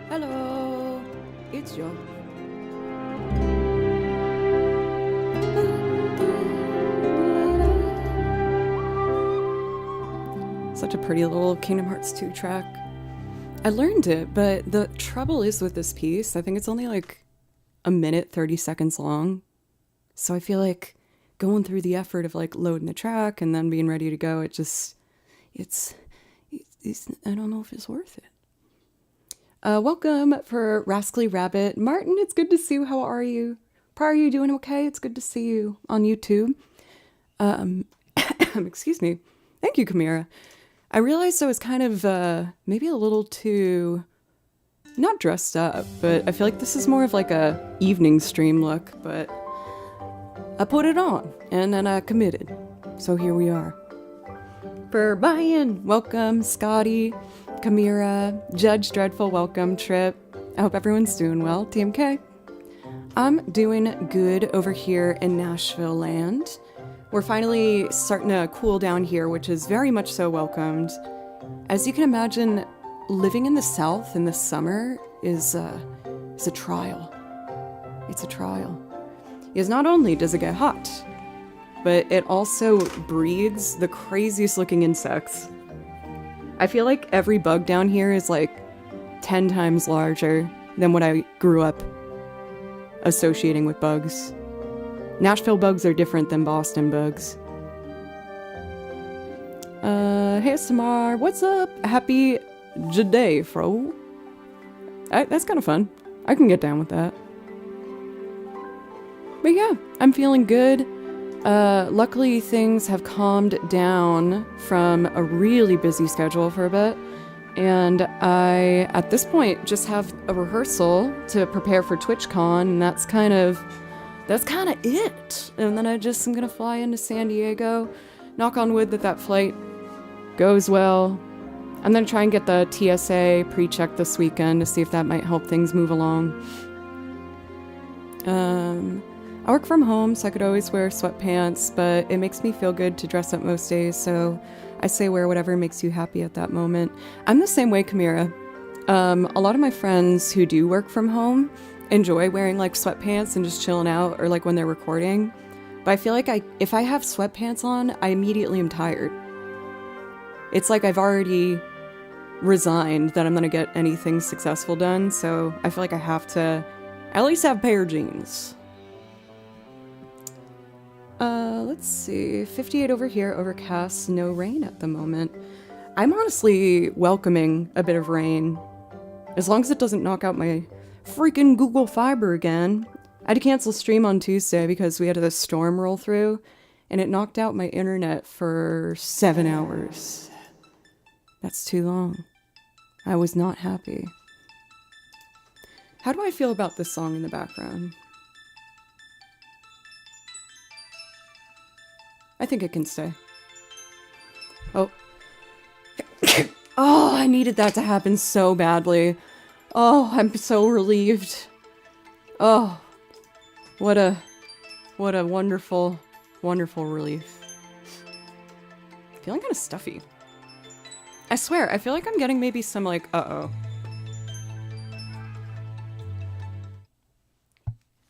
Hello, it's Joe. Such a pretty little Kingdom Hearts 2 track. I learned it, but the trouble is with this piece, I think it's only like a minute, 30 seconds long. So I feel like going through the effort of like loading the track and then being ready to go, it's I don't know if it's worth it. Welcome for Rascally Rabbit. Martin, it's good to see you. How are you? Are you doing okay? It's good to see you on YouTube. Excuse me. Thank you, Kamira. I realized I was kind of maybe a little too, not dressed up, but I feel like this is more of like a evening stream look, but I put it on and then I committed. So here we are. For Brian, welcome. Scotty, Kamira, Judge Dreadful, welcome. Trip, I hope everyone's doing well. TMK, I'm doing good over here in Nashville land. We're finally starting to cool down here, which is very much so welcomed. As you can imagine, living in the South in the summer is a trial. It's a trial. Because not only does it get hot, but it also breeds the craziest looking insects. I feel like every bug down here is like 10 times larger than what I grew up associating with bugs. Nashville bugs are different than Boston bugs. Hey Samar, what's up? Happy J-Day, fro. That's kind of fun. I can get down with that. But yeah, I'm feeling good. Luckily things have calmed down from a really busy schedule for a bit. And I, at this point, just have a rehearsal to prepare for TwitchCon, and that's kind of it. And then I'm gonna fly into San Diego, knock on wood that flight goes well. I'm gonna try and get the TSA pre-check this weekend to see if that might help things move along. I work from home, so I could always wear sweatpants, but it makes me feel good to dress up most days, so I say wear whatever makes you happy at that moment. I'm the same way, Kamira. A lot of my friends who do work from home enjoy wearing like sweatpants and just chilling out, or like when they're recording. But I feel like if I have sweatpants on, I immediately am tired. It's like I've already resigned that I'm gonna get anything successful done, so I feel like I have to at least have a pair of jeans. Let's see, 58 over here, overcast, no rain at the moment. I'm honestly welcoming a bit of rain, as long as it doesn't knock out my freaking Google Fiber again. I had to cancel stream on Tuesday because we had this storm roll through, and it knocked out my internet for 7 hours. That's too long. I was not happy. How do I feel about this song in the background? I think it can stay. Oh. Oh, I needed that to happen so badly. Oh, I'm so relieved. Oh, what a wonderful, wonderful relief. Feeling kind of stuffy. I swear, I feel like I'm getting maybe some like, uh-oh.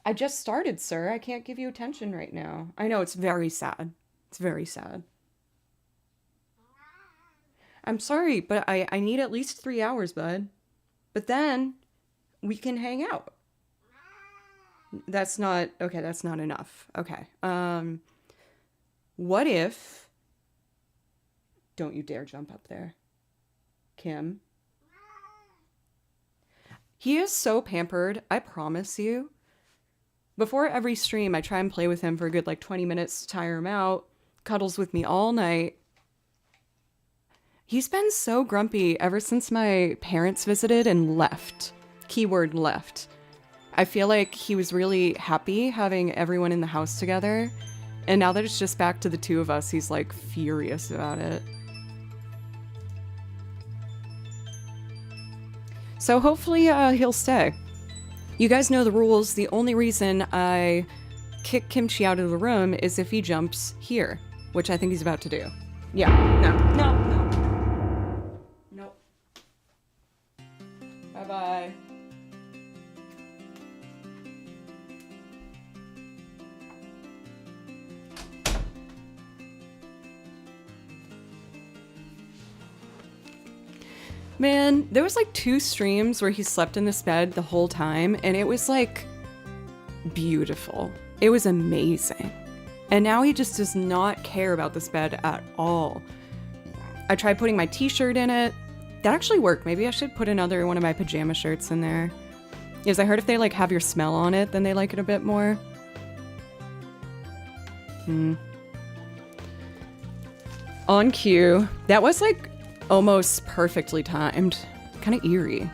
I just started, sir. I can't give you attention right now. I know, it's very sad. It's very sad. I'm sorry, but I need at least 3 hours, bud. But then we can hang out. That's not okay, that's not enough. Okay. What if don't you dare jump up there. Kim. He is so pampered, I promise you. Before every stream, I try and play with him for a good like 20 minutes to tire him out. Cuddles with me all night. He's been so grumpy ever since my parents visited and left. Keyword left. I feel like he was really happy having everyone in the house together. And now that it's just back to the two of us, he's like furious about it. So hopefully he'll stay. You guys know the rules. The only reason I kick Kimchi out of the room is if he jumps here, which I think he's about to do. Yeah, no. Nope. Bye-bye. Man, there was like 2 streams where he slept in this bed the whole time, and it was like beautiful. It was amazing. And now he just does not care about this bed at all. I tried putting my t-shirt in it. That actually worked. Maybe I should put another one of my pajama shirts in there. Because I heard if they like have your smell on it, then they like it a bit more. On cue. That was like almost perfectly timed. Kind of eerie.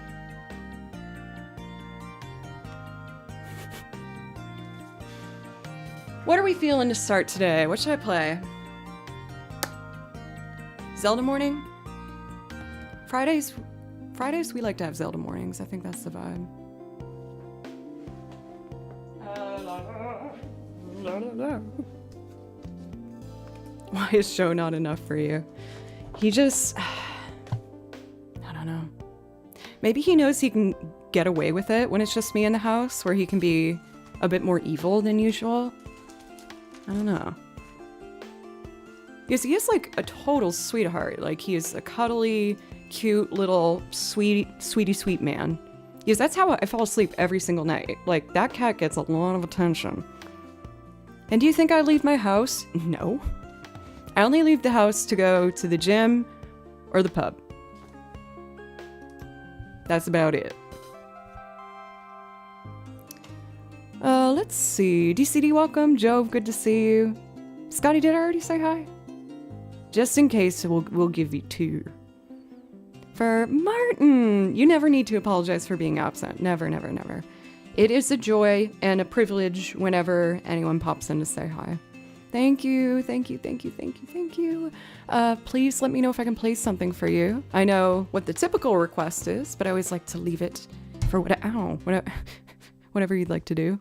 What are we feeling to start today? What should I play? Zelda morning? Fridays we like to have Zelda mornings. I think that's the vibe. Why is show not enough for you? He just... I don't know. Maybe he knows he can get away with it when it's just me in the house, where he can be a bit more evil than usual. I don't know. Because he is like a total sweetheart. Like, he is a cuddly, cute little sweet man. Because that's how I fall asleep every single night. Like, that cat gets a lot of attention. And do you think I leave my house? No. I only leave the house to go to the gym or the pub. That's about it. Let's see. DCD, welcome. Jove, good to see you. Scotty, did I already say hi? Just in case, we'll give you 2. For Martin, you never need to apologize for being absent. Never, never, never. It is a joy and a privilege whenever anyone pops in to say hi. Thank you, thank you, thank you, thank you, thank you. Please let me know if I can play something for you. I know what the typical request is, but I always like to leave it for whatever you'd like to do.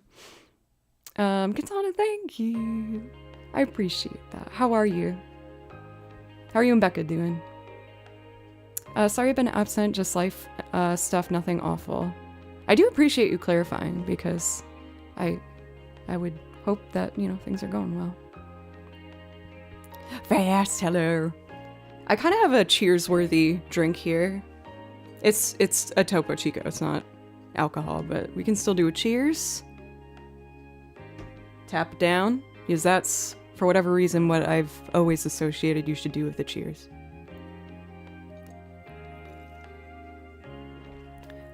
Katana, thank you. I appreciate that. How are you? How are you and Becca doing? Sorry I've been absent, just life stuff, nothing awful. I do appreciate you clarifying, because I would hope that, you know, things are going well. Fast, hello. I kind of have a cheers-worthy drink here. It's a Topo Chico, it's not alcohol, but we can still do a cheers. Tap it down, because that's, for whatever reason, what I've always associated you should do with the cheers.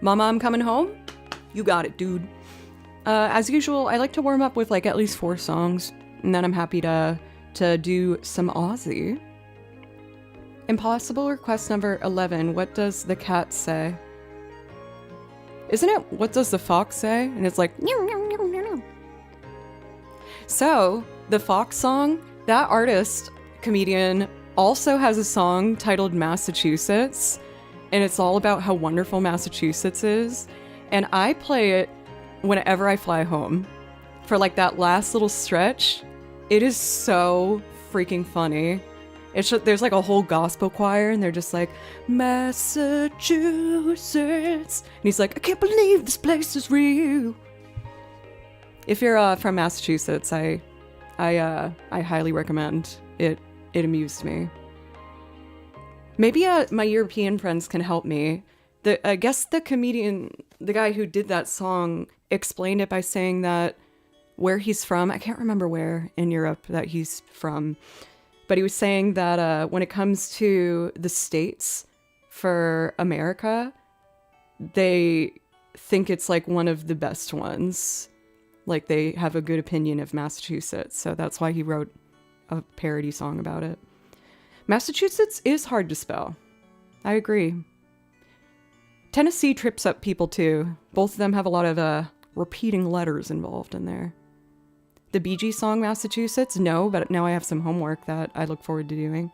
Mama, I'm coming home? You got it, dude. As usual, I like to warm up with like at least 4 songs, and then I'm happy to do some Aussie. Impossible request number 11. What does the cat say? Isn't it what does the fox say? And it's like meow, meow, meow, meow. So the fox song, that artist, comedian, also has a song titled Massachusetts, and it's all about how wonderful Massachusetts is. And I play it whenever I fly home for like that last little stretch. It is so freaking funny. It's just, there's like a whole gospel choir, and they're just like, Massachusetts. And he's like, I can't believe this place is real. If you're from Massachusetts, I highly recommend it. It amused me. Maybe my European friends can help me. I guess the comedian, the guy who did that song, explained it by saying that where he's from, I can't remember where in Europe that he's from, but he was saying that when it comes to the states for America, they think it's like one of the best ones. Like they have a good opinion of Massachusetts, so that's why he wrote a parody song about it. Massachusetts is hard to spell. I agree. Tennessee trips up people too. Both of them have a lot of repeating letters involved in there. The Bee Gees song Massachusetts, no, but now I have some homework that I look forward to doing.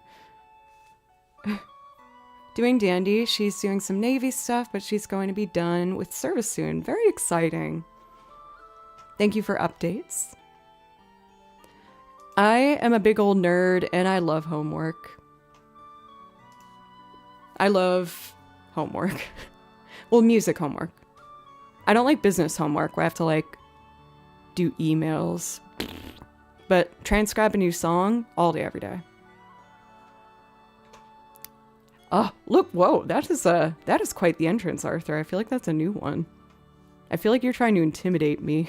Doing Dandy, she's doing some Navy stuff, but she's going to be done with service soon. Very exciting. Thank you for updates. I am a big old nerd and I love homework. I love homework. Well, music homework. I don't like business homework where I have to like do emails. But transcribe a new song all day, every day. Oh, look, whoa, that is quite the entrance, Arthur. I feel like that's a new one. I feel like you're trying to intimidate me.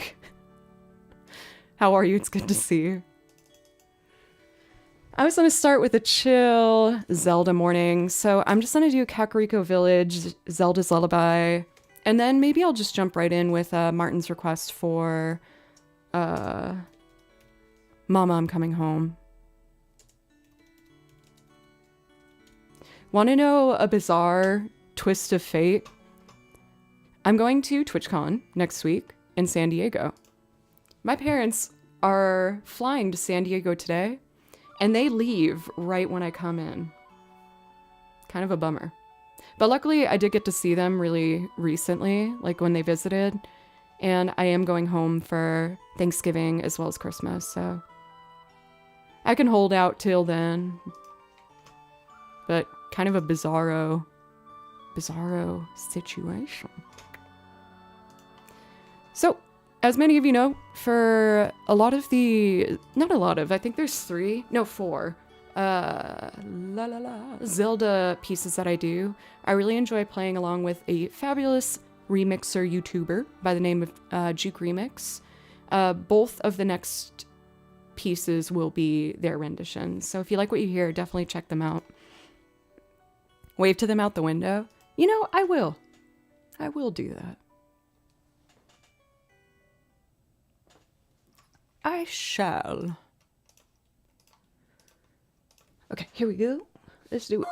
How are you? It's good to see you. I was going to start with a chill Zelda morning, so I'm just going to do Kakariko Village, Zelda's Lullaby, and then maybe I'll just jump right in with Martin's request for Mama, I'm Coming Home. Want to know a bizarre twist of fate? I'm going to TwitchCon next week in San Diego. My parents are flying to San Diego today, and they leave right when I come in. Kind of a bummer. But luckily, I did get to see them really recently, like when they visited, and I am going home for Thanksgiving as well as Christmas, so I can hold out till then. But kind of a bizarro situation. So, as many of you know, for a lot of the, not a lot of, I think there's 4 Zelda pieces that I do. I really enjoy playing along with a fabulous remixer YouTuber by the name of Juke Remix. Both of the next pieces will be their renditions. So if you like what you hear, definitely check them out. Wave to them out the window. You know, I will. I will do that. I shall. Okay, here we go. Let's do it.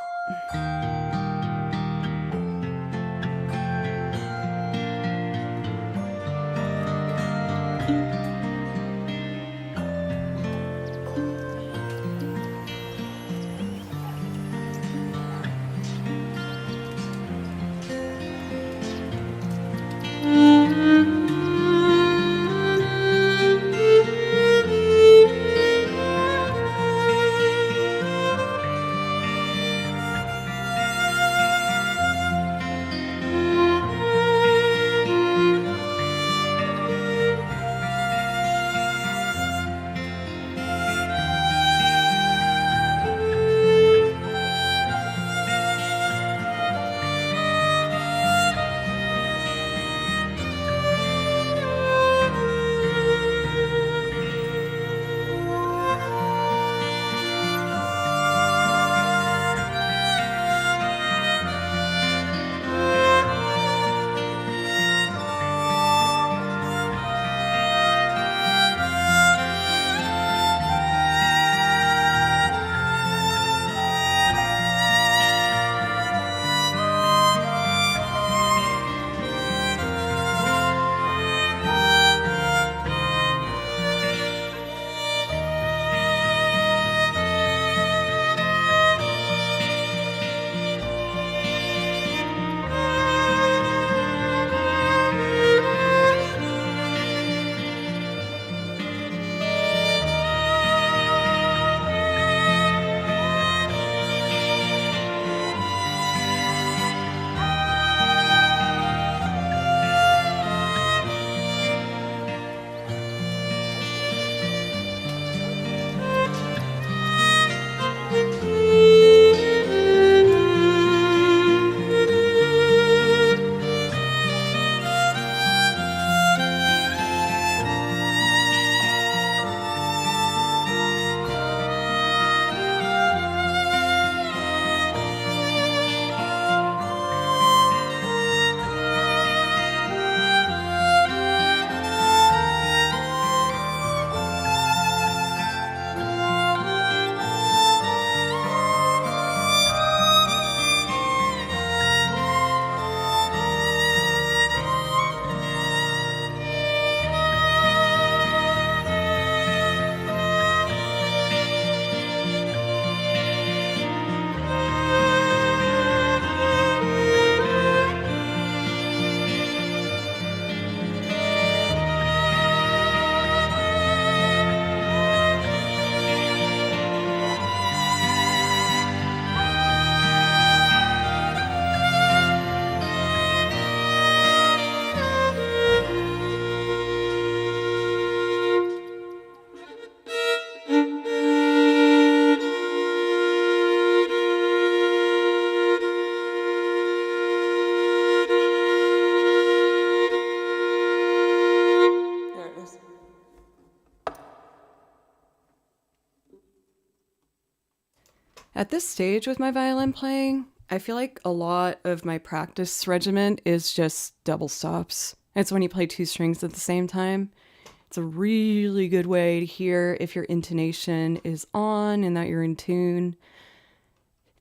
At this stage with my violin playing, I feel like a lot of my practice regimen is just double stops. It's when you play two strings at the same time. It's a really good way to hear if your intonation is on and that you're in tune.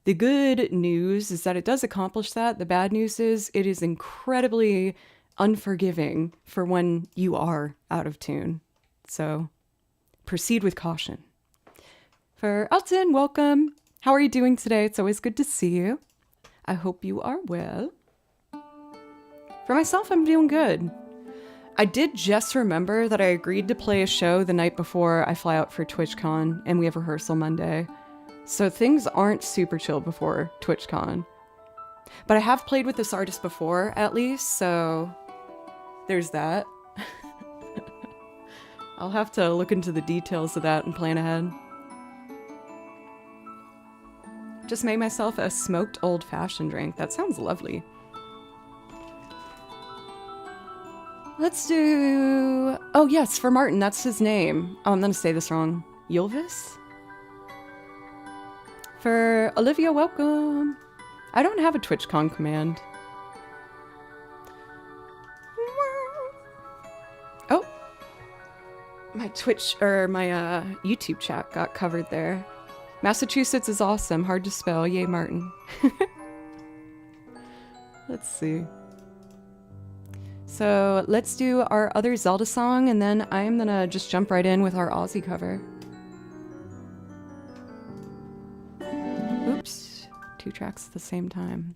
The good news is that it does accomplish that. The bad news is it is incredibly unforgiving for when you are out of tune. So proceed with caution. For Elton, welcome. How are you doing today? It's always good to see you. I hope you are well. For myself, I'm doing good. I did just remember that I agreed to play a show the night before I fly out for TwitchCon, and we have rehearsal Monday. So things aren't super chill before TwitchCon. But I have played with this artist before, at least, so there's that. I'll have to look into the details of that and plan ahead. Just made myself a smoked old-fashioned drink. That sounds lovely. Let's do... Oh, yes, for Martin. That's his name. Oh, I'm going to say this wrong. Ylvis? For Olivia, welcome. I don't have a TwitchCon command. Oh. My Twitch, or my YouTube chat got covered there. Massachusetts is awesome. Hard to spell. Yay, Martin. Let's see. So let's do our other Zelda song, and then I'm gonna just jump right in with our Aussie cover. Oops. 2 tracks at the same time.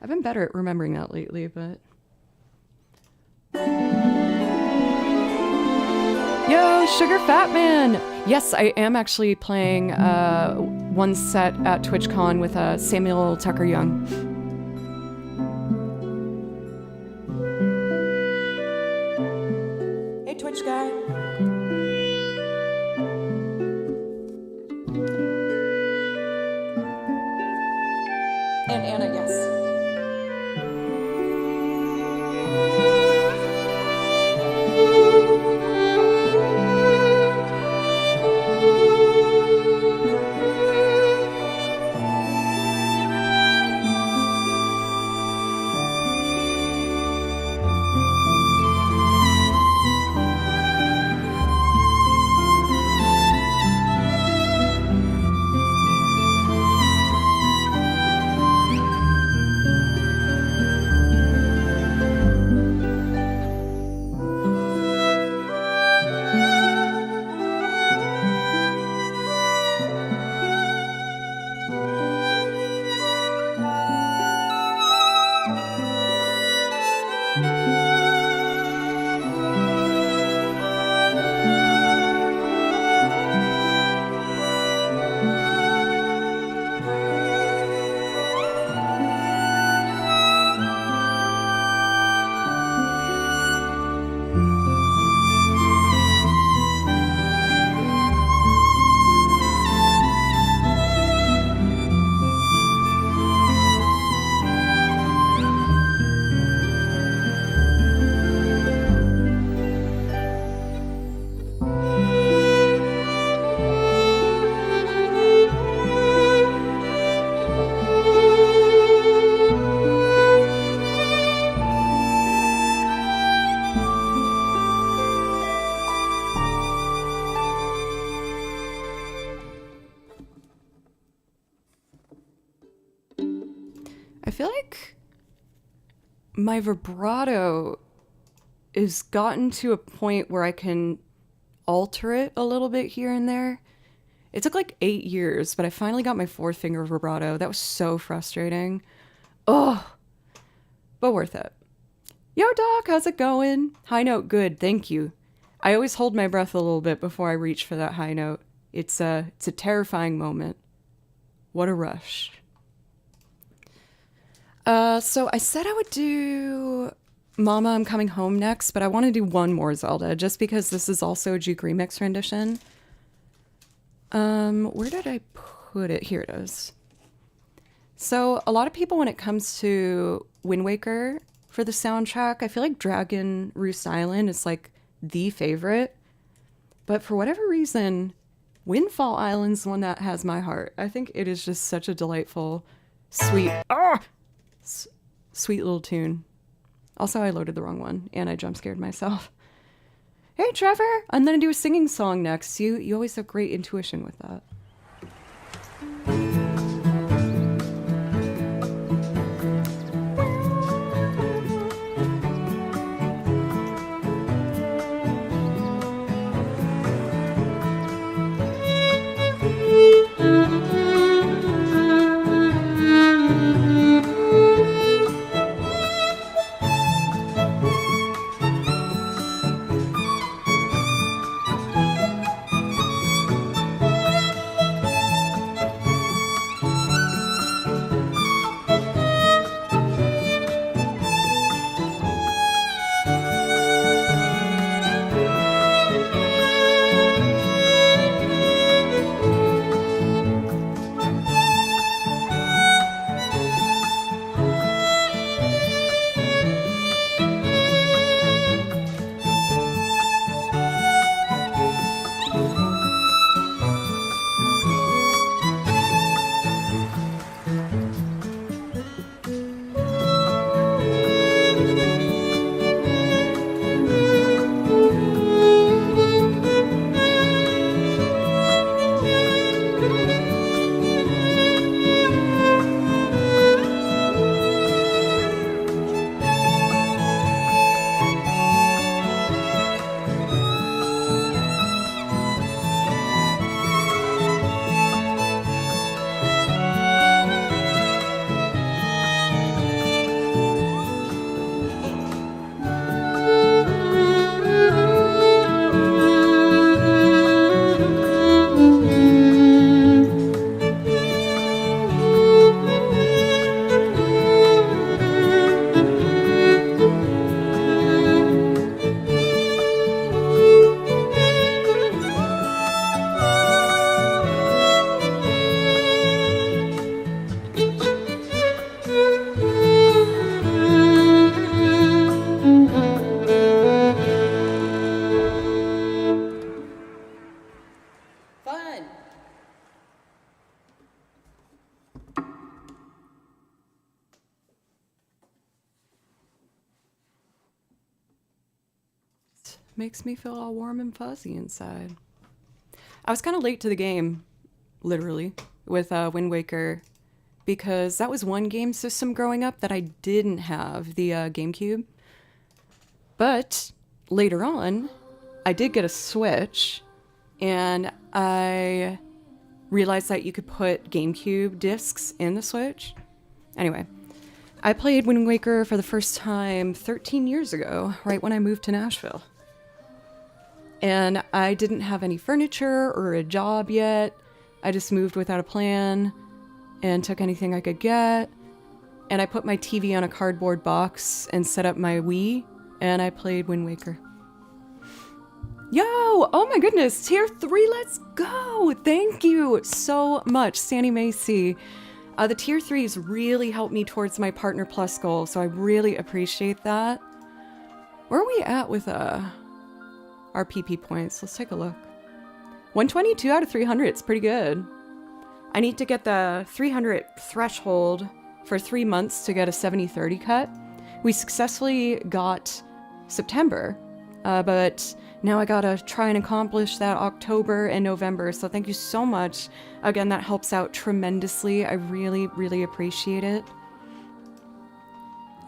I've been better at remembering that lately, but... Yo, Sugar Fat Man! Yes, I am actually playing one set at TwitchCon with Samuel Tucker Young. Hey, Twitch guy. And Anna, yes. I feel like my vibrato is gotten to a point where I can alter it a little bit here and there. It took like 8 years, but I finally got my 4th finger vibrato. That was so frustrating. Oh, but worth it. Yo, Doc, how's it going? High note, good, thank you. I always hold my breath a little bit before I reach for that high note. It's a terrifying moment. What a rush. So I said I would do Mama, I'm Coming Home next, but I want to do one more Zelda, just because this is also a Juke remix rendition. Where did I put it? Here it is. So a lot of people, when it comes to Wind Waker for the soundtrack, I feel like Dragon Roost Island is like the favorite. But for whatever reason, Windfall Island's the one that has my heart. I think it is just such a delightful, sweet, sweet little tune. Also, I loaded the wrong one, and I jump scared myself. Hey, Trevor! I'm gonna do a singing song next. You always have great intuition with that. Makes me feel all warm and fuzzy inside. I was kind of late to the game, literally, with Wind Waker, because that was one game system growing up that I didn't have, the GameCube. But later on, I did get a Switch, and I realized that you could put GameCube discs in the Switch. Anyway, I played Wind Waker for the first time 13 years ago, right when I moved to Nashville. And I didn't have any furniture or a job yet. I just moved without a plan and took anything I could get. And I put my TV on a cardboard box and set up my Wii, and I played Wind Waker. Yo! Oh my goodness! Tier 3, let's go! Thank you so much, Sandy Macy. The Tier 3s really helped me towards my Partner Plus goal, so I really appreciate that. Where are we at with our PP points? Let's take a look. 122 out of 300, it's pretty good. I need to get the 300 threshold for 3 months to get a 70-30 cut. We successfully got September, but now I gotta try and accomplish that October and November, so thank you so much. Again, that helps out tremendously. I really, really appreciate it.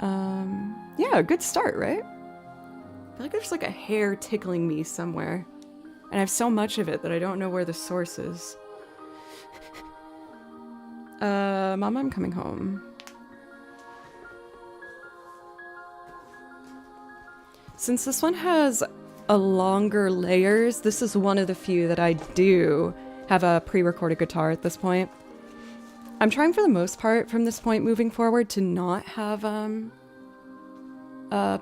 Yeah, good start, right? I feel like there's like a hair tickling me somewhere. And I have so much of it that I don't know where the source is. Mama, I'm coming home. Since this one has a longer layers, this is one of the few that I do have a pre-recorded guitar at this point. I'm trying for the most part from this point moving forward to not have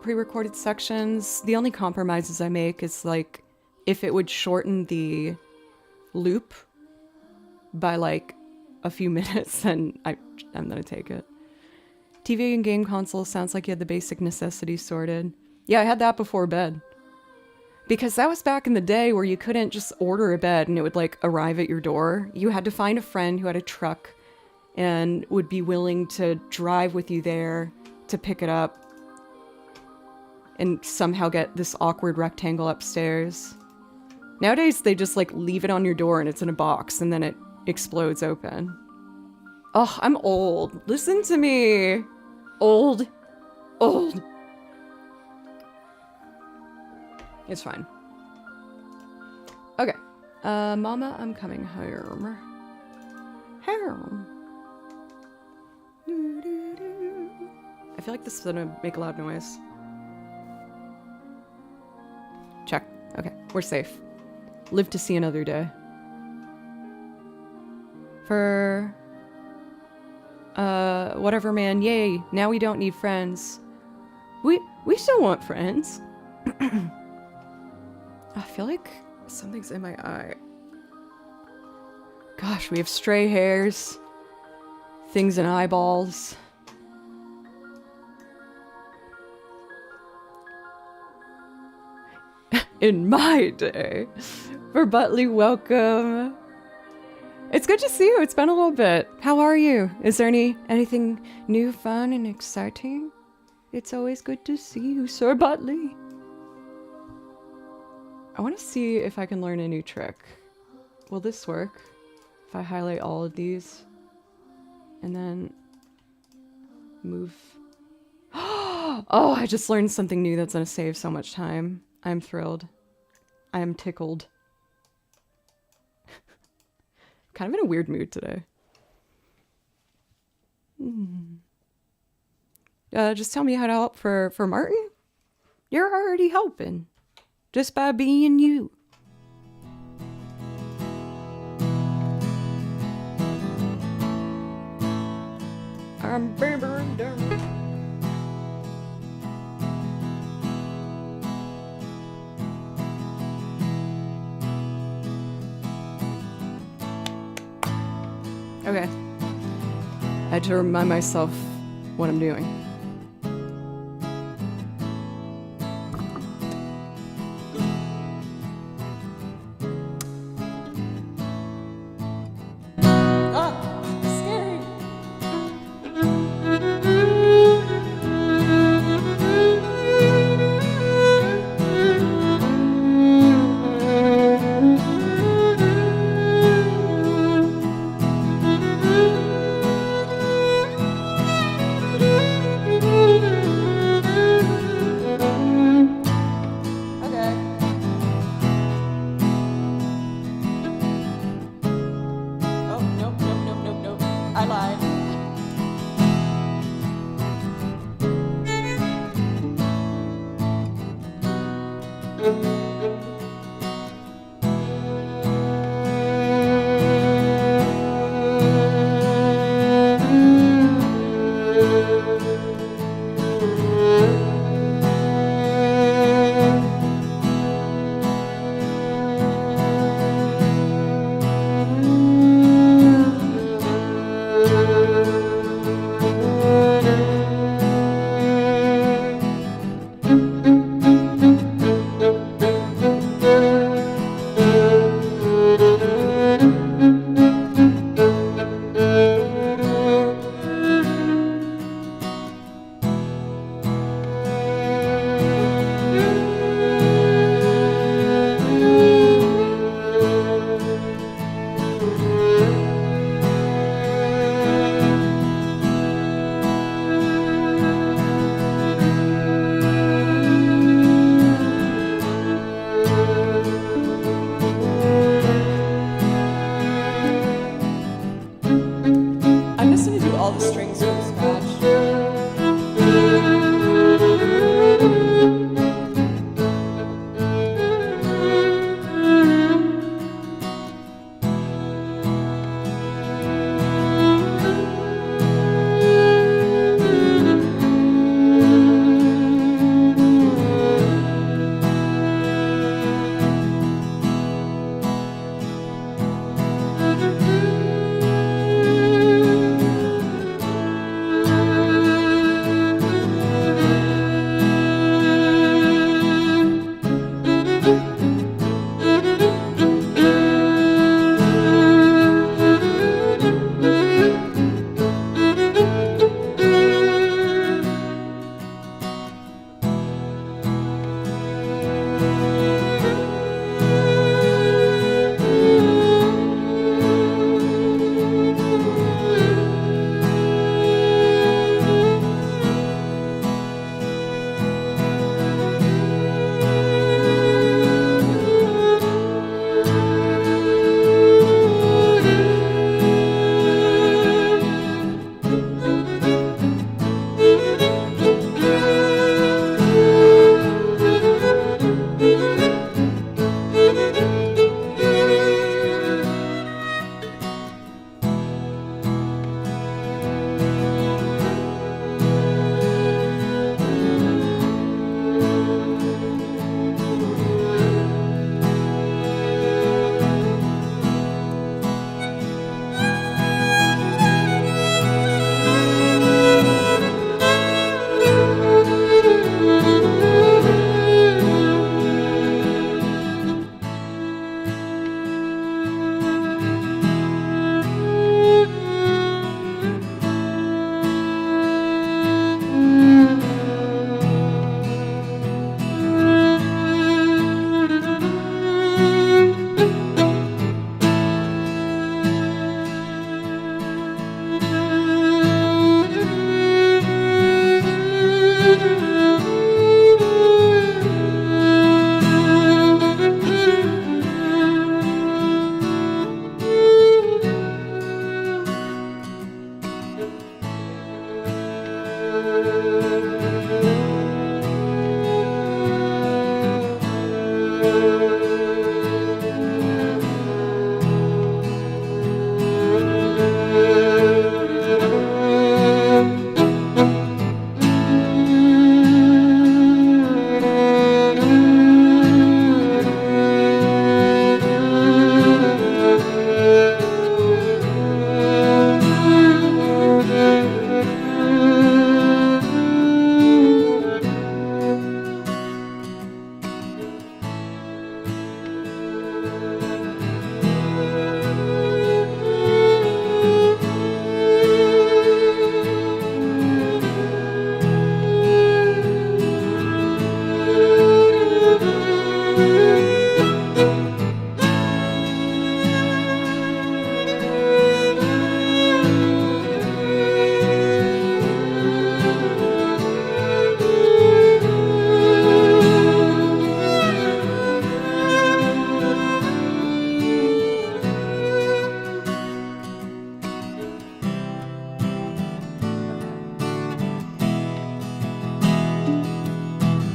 pre-recorded sections. The only compromises I make is like if it would shorten the loop by like a few minutes, then I'm gonna take it. TV and game console sounds like you had the basic necessities sorted. Yeah, I had that before bed. Because that was back in the day where you couldn't just order a bed and it would like arrive at your door. You had to find a friend who had a truck and would be willing to drive with you there to pick it up and somehow get this awkward rectangle upstairs. Nowadays, they just like leave it on your door and it's in a box and then it explodes open. Oh, I'm old. Listen to me. Old. Old. It's fine. Okay. Mama, I'm coming home. Home. I feel like this is gonna make a loud noise. Check. Okay, we're safe. Live to see another day. For... whatever, man. Yay, now we don't need friends. We still want friends. I feel like something's in my eye. Gosh, we have stray hairs. Things in eyeballs. In my day. For Butley, welcome. It's good to see you. It's been a little bit. How are you? Is there anything new, fun, and exciting? It's always good to see you, Sir Butley. I want to see if I can learn a new trick. Will this work? If I highlight all of these and then move. Oh, I just learned something new that's going to save so much time. I'm thrilled. I am tickled. Kind of in a weird mood today. Just tell me how to help for Martin. You're already helping. Just by being you. I'm bambering down. Okay. I had to remind myself what I'm doing.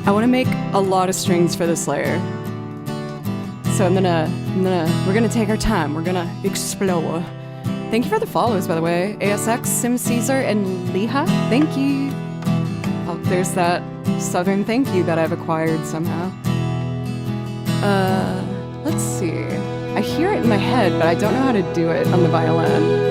I want to make a lot of strings for this layer. So we're gonna take our time. We're gonna explore. Thank you for the follows, by the way. ASX, Sim Caesar, and Liha. Thank you. Oh, there's that southern thank you that I've acquired somehow. Let's see. I hear it in my head, but I don't know how to do it on the violin.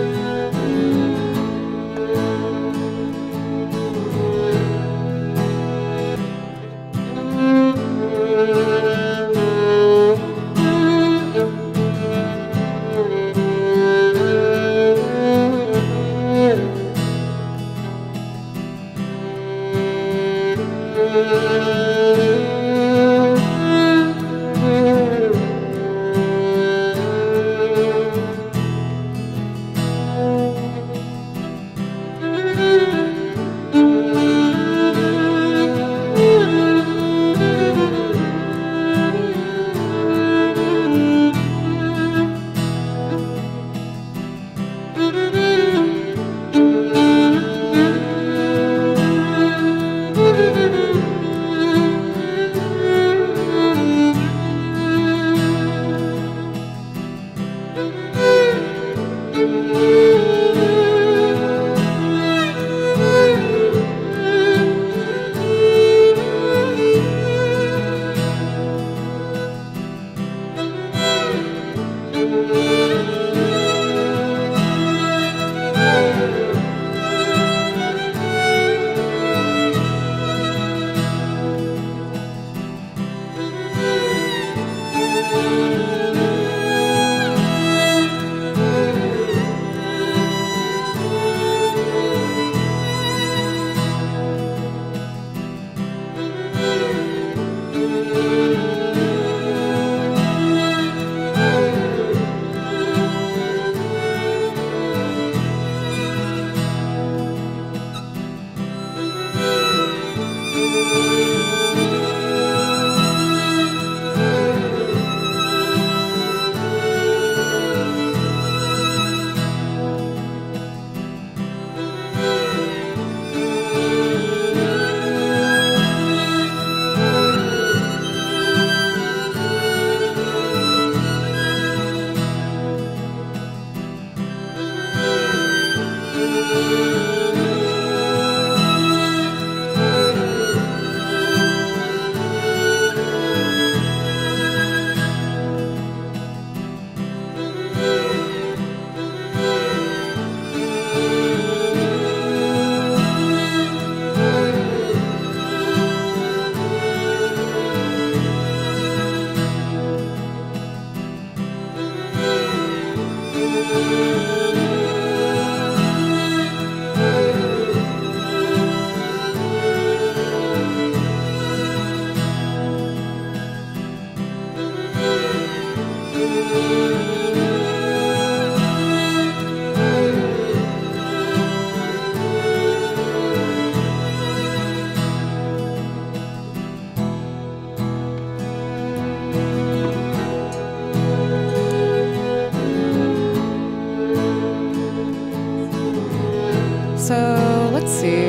So let's see.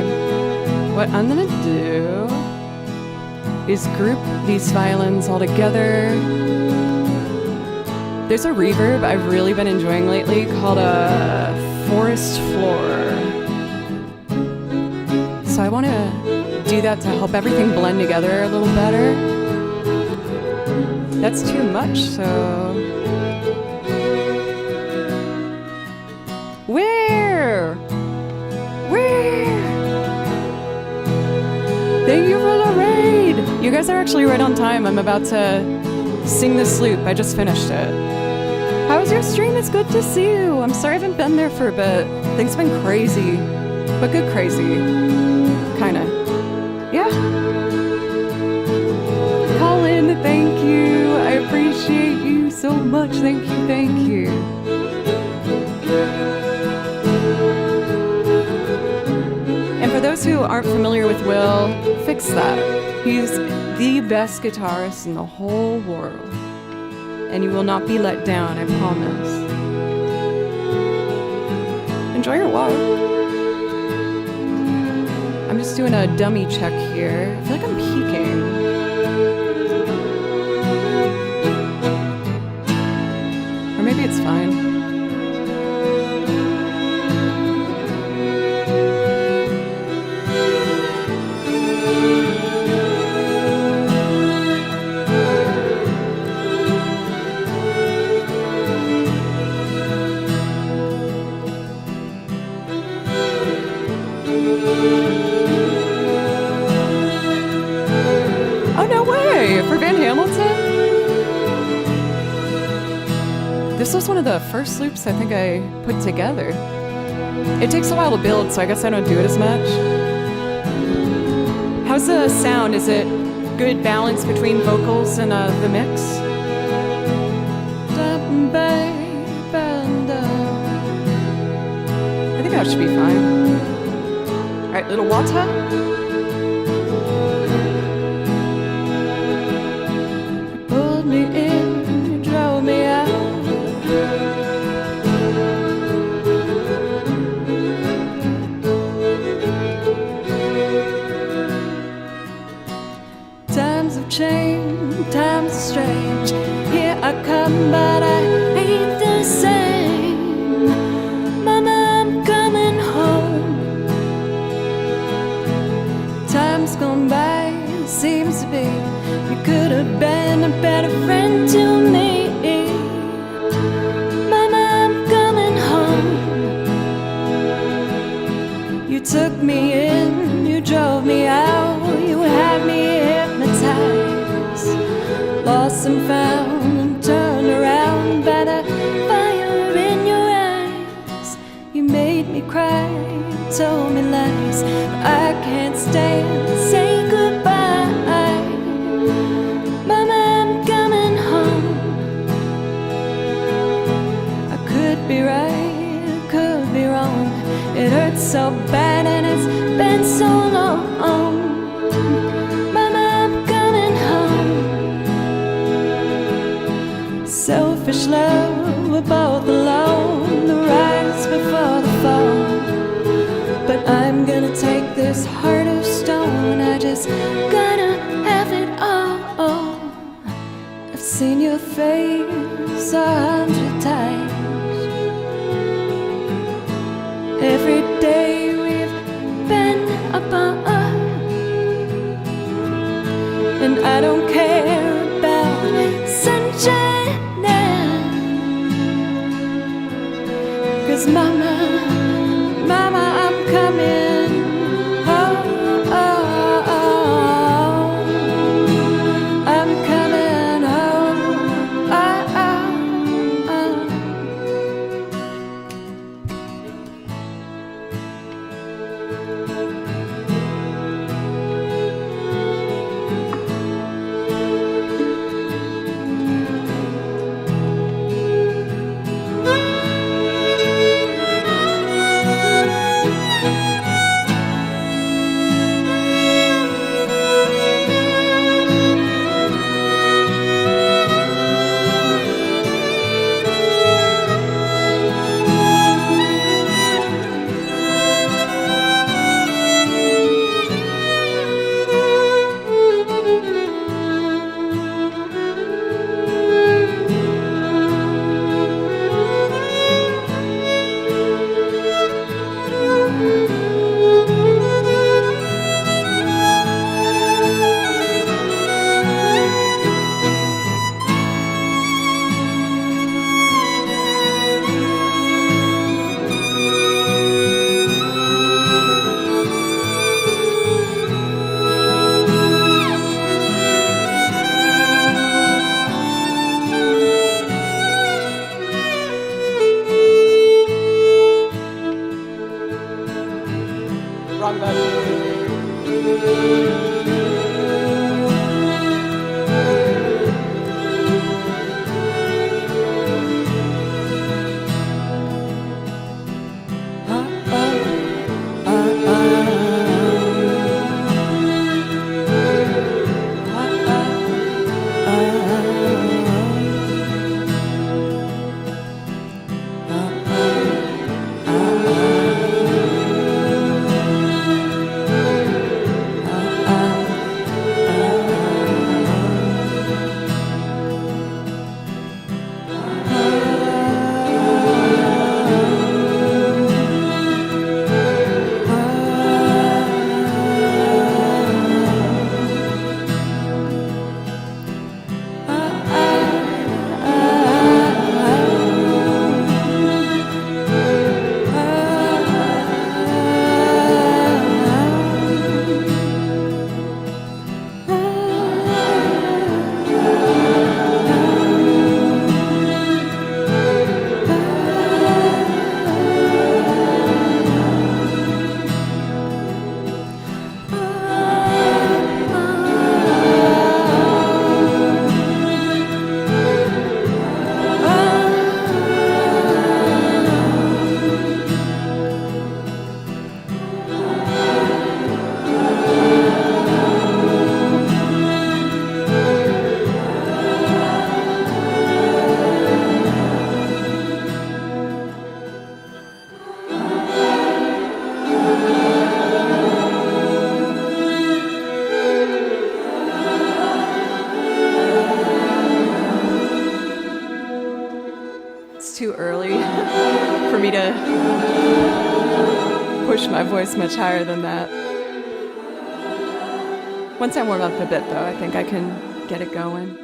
What I'm gonna do is group these violins all together. There's a reverb I've really been enjoying lately called a forest floor. So I want to do that to help everything blend together a little better. That's too much, so... Where? Thank you for the raid! You guys are actually right on time. I'm about to sing this loop. I just finished it. How was your stream? It's good to see you. I'm sorry I haven't been there for a bit. Things have been crazy, but good crazy. Kinda. Yeah. Colin, thank you. I appreciate you so much. Thank you, thank you. And for those who aren't familiar with Will, fix that. He's the best guitarist in the whole world. And you will not be let down, I promise. Enjoy your walk. I'm just doing a dummy check here. I feel like I'm peeking. This was one of the first loops I think I put together. It takes a while to build, so I guess I don't do it as much. How's the sound? Is it good balance between vocals and the mix? I think that should be fine. All right, little water. You pulled me in, you drove me out. Times have changed, times are strange. Here I come, but I ain't the same. Mama, I'm coming home. Time's gone by, it seems to be. You could have been a better friend to me. Mama, I'm coming home. You took me in, you drove me out. You had me hypnotized, lost and found and turned around by the fire in your eyes. You made me cry, told me lies. I can't stay and say goodbye. Mama, I'm coming home. I could be right, I could be wrong. It hurts so bad and it's been so long. Mama, I'm coming home. Selfish love, we're both alone. The rise before the fall. But I'm gonna take this heart of stone. I just gotta have it all. I've seen your face 100 times. Every day we've been apart, and I don't care about sunshine now. 'Cause mama, I'm coming home. I'm coming home. my voice much higher than that. Once I warm up a bit, though, I think I can get it going.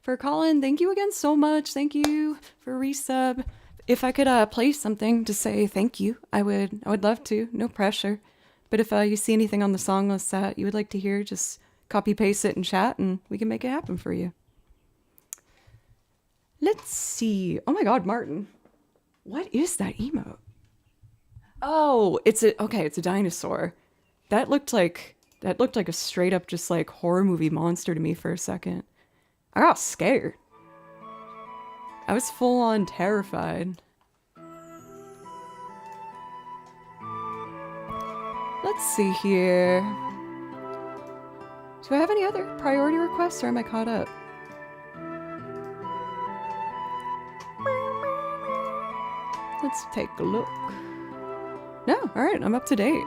For Colin, thank you again so much. Thank you for resub. If I could play something to say thank you, I would love to. No pressure. But if you see anything on the song list that you would like to hear, just copy paste it in chat and we can make it happen for you. Let's see. Oh my God, Martin. What is that emote? Oh, it's a dinosaur. That looked like a straight up just like horror movie monster to me for a second. I got scared. I was full on terrified. Let's see here. Do I have any other priority requests or am I caught up? Let's take a look. No, all right, I'm up to date.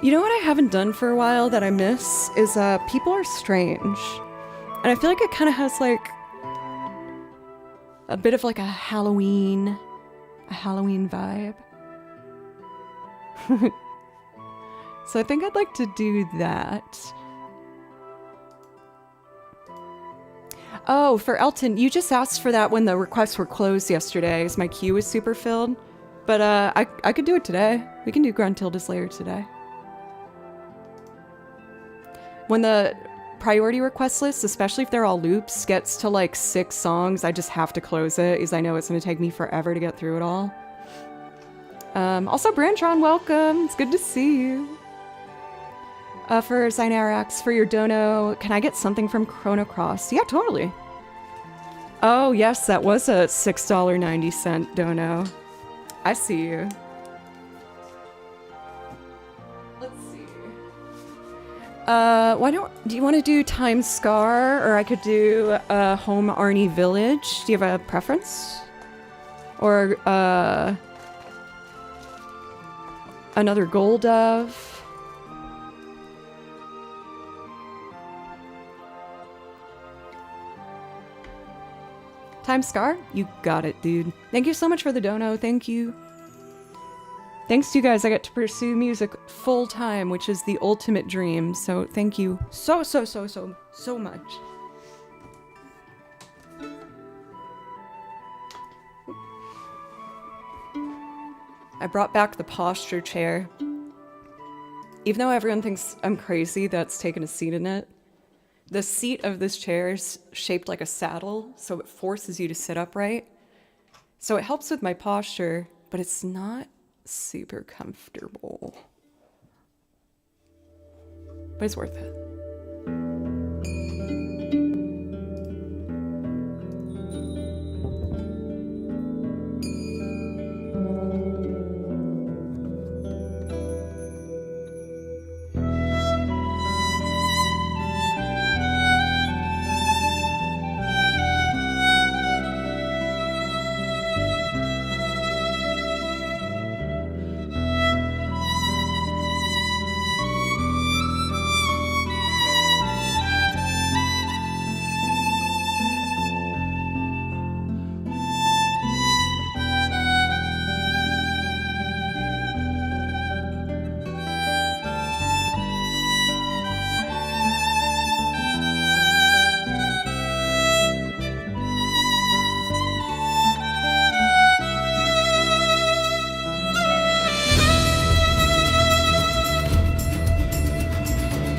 You know what I haven't done for a while that I miss is People Are Strange. And I feel like it kind of has like a bit of like a Halloween vibe. So I think I'd like to do that. Oh, for Elton, you just asked for that when the requests were closed yesterday, as my queue was super filled. But I could do it today. We can do Gruntilda Slayer today. When the priority request list, especially if they're all loops, gets to like 6 songs, I just have to close it, because I know it's going to take me forever to get through it all. Also, Brantron, welcome. It's good to see you. For Zynarax, for your dono, can I get something from Chrono Cross? Yeah, totally. Oh, yes, that was a $6.90 dono. I see you. Let's see. Do you want to do Time Scar, or I could do Home Arnie Village? Do you have a preference? Or another Gold Dove? Time Scar? You got it, dude. Thank you so much for the dono. Thank you. Thanks to you guys, I get to pursue music full time, which is the ultimate dream. So thank you so much. I brought back the posture chair. Even though everyone thinks I'm crazy that's taken a seat in it, the seat of this chair is shaped like a saddle, so it forces you to sit upright. So it helps with my posture, but it's not super comfortable. But it's worth it.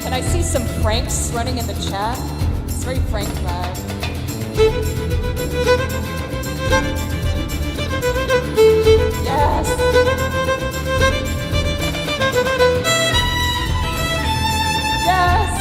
I see some Franks running in the chat. It's very Frank vibe. Yes! Yes!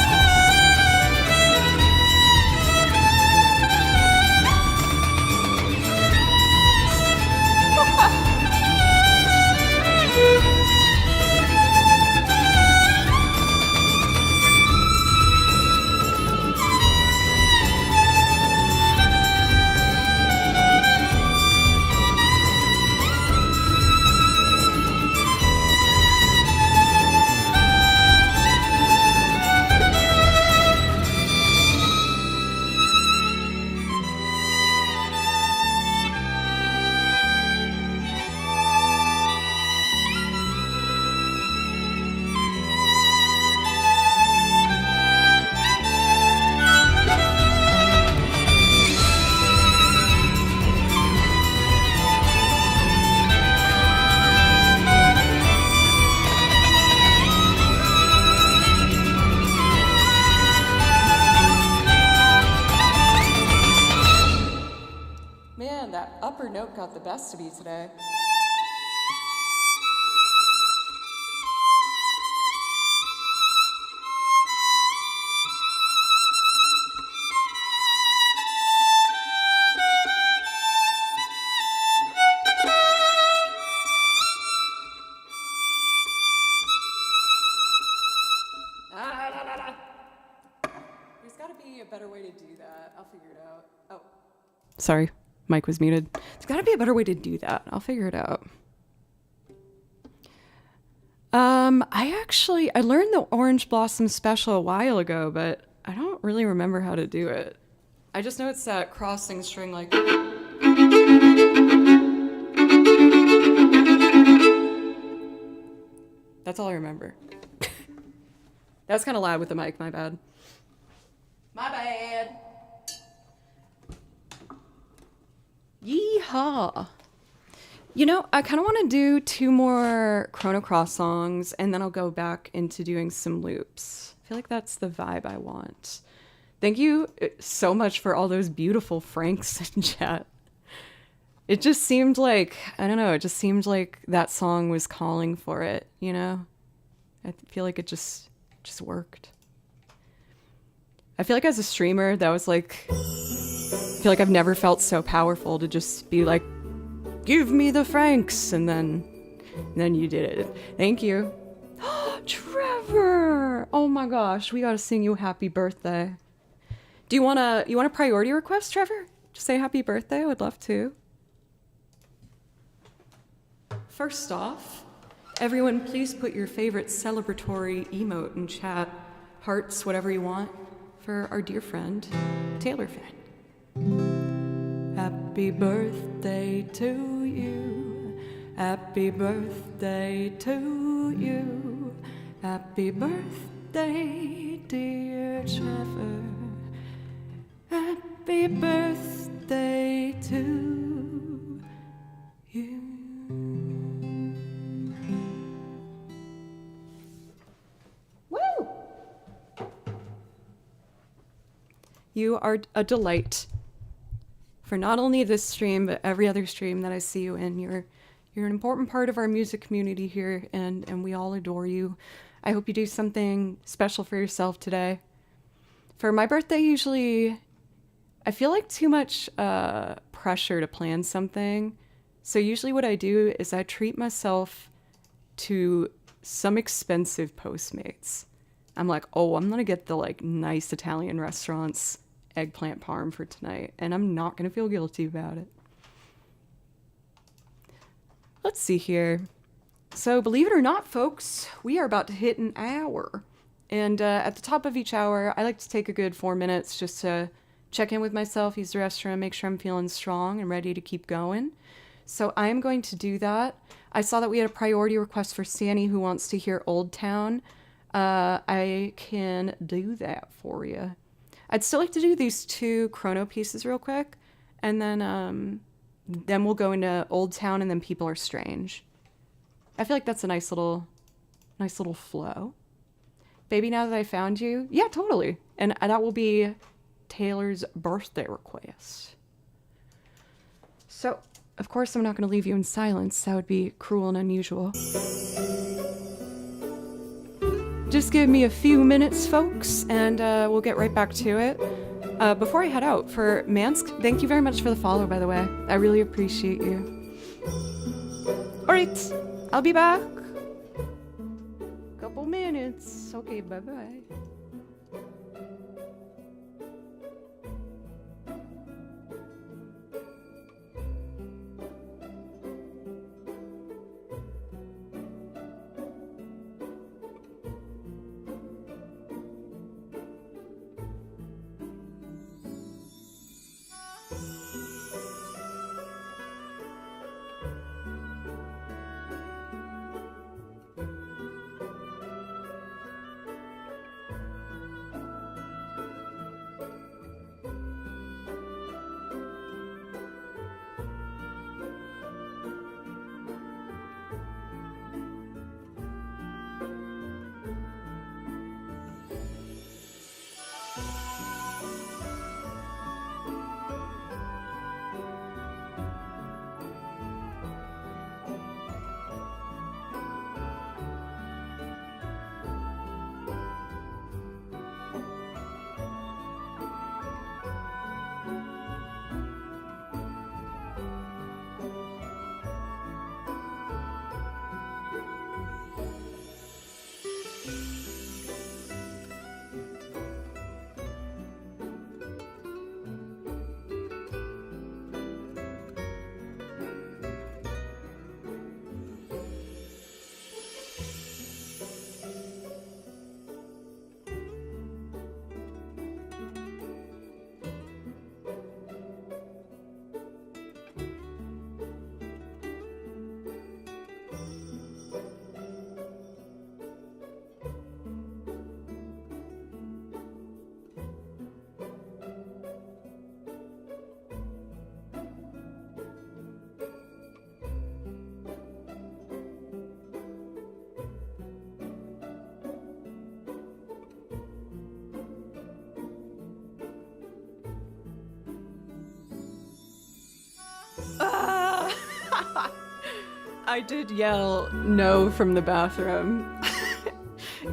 internet got the best of me today. There's gotta be a better way to do that. I'll figure it out. Oh. Sorry, mic was muted. There's gotta be a better way to do that. I'll figure it out. I learned the Orange Blossom Special a while ago, but I don't really remember how to do it. I just know it's that crossing string like... That's all I remember. That was kind of loud with the mic, my bad. My bad. Yeehaw. You know, I kind of want to do 2 more Chrono Cross songs, and then I'll go back into doing some loops. I feel like that's the vibe I want. Thank you so much for all those beautiful Franks in chat. It just seemed like, I don't know, it just seemed like that song was calling for it, you know? I feel like it just worked. I feel like as a streamer, that was like, I feel like I've never felt so powerful to just be like, give me the Franks, and then you did it. Thank you. Trevor! Oh my gosh, we gotta sing you happy birthday. Do you want a priority request, Trevor? Just say happy birthday, I would love to. First off, everyone please put your favorite celebratory emote in chat. Hearts, whatever you want, for our dear friend, Taylor Fan. Happy birthday to you. Happy birthday to you. Happy birthday, dear Trevor. Happy birthday to you. Woo! You are a delight. For not only this stream, but every other stream that I see you in. You're an important part of our music community here, and we all adore you. I hope you do something special for yourself today. For my birthday, usually, I feel like too much pressure to plan something. So usually what I do is I treat myself to some expensive Postmates. I'm like, oh, I'm gonna get the like nice Italian restaurants eggplant parm for tonight, and I'm not gonna feel guilty about it. Let's see here. So believe it or not, folks, we are about to hit an hour. And at the top of each hour, I like to take a good 4 minutes just to check in with myself, use the restroom, make sure I'm feeling strong and ready to keep going. So I am going to do that. I saw that we had a priority request for Sandy who wants to hear Old Town. I can do that for you. I'd still like to do these 2 chrono pieces real quick, and then we'll go into Old Town and then People Are Strange. I feel like that's a nice little flow. Baby, Now That I Found You, yeah, totally. And that will be Taylor's birthday request. So, of course, I'm not going to leave you in silence. That would be cruel and unusual. Just give me a few minutes, folks, and we'll get right back to it. Before I head out, for Mansk, thank you very much for the follow, by the way. I really appreciate you. Alright, I'll be back. Couple minutes. Okay, bye-bye. I did yell no from the bathroom.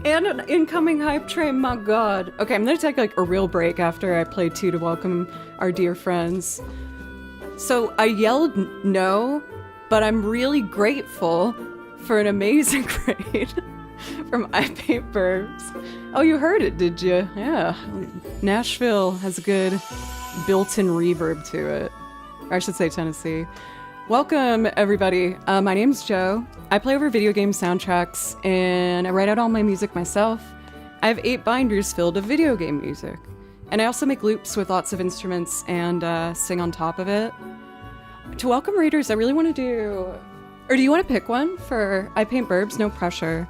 And an incoming hype train, my god. Okay, I'm gonna take like a real break after I play 2 to welcome our dear friends. So I yelled no, but I'm really grateful for an amazing grade from I Paint Burbs. Oh, you heard it, did you? Yeah. Nashville has a good built-in reverb to it. Or I should say Tennessee. Welcome, everybody. My name's Joe. I play over video game soundtracks, and I write out all my music myself. I have 8 binders filled of video game music. And I also make loops with lots of instruments and sing on top of it. To welcome readers, I really want to do... Or do you want to pick one for I Paint Burbs? No pressure.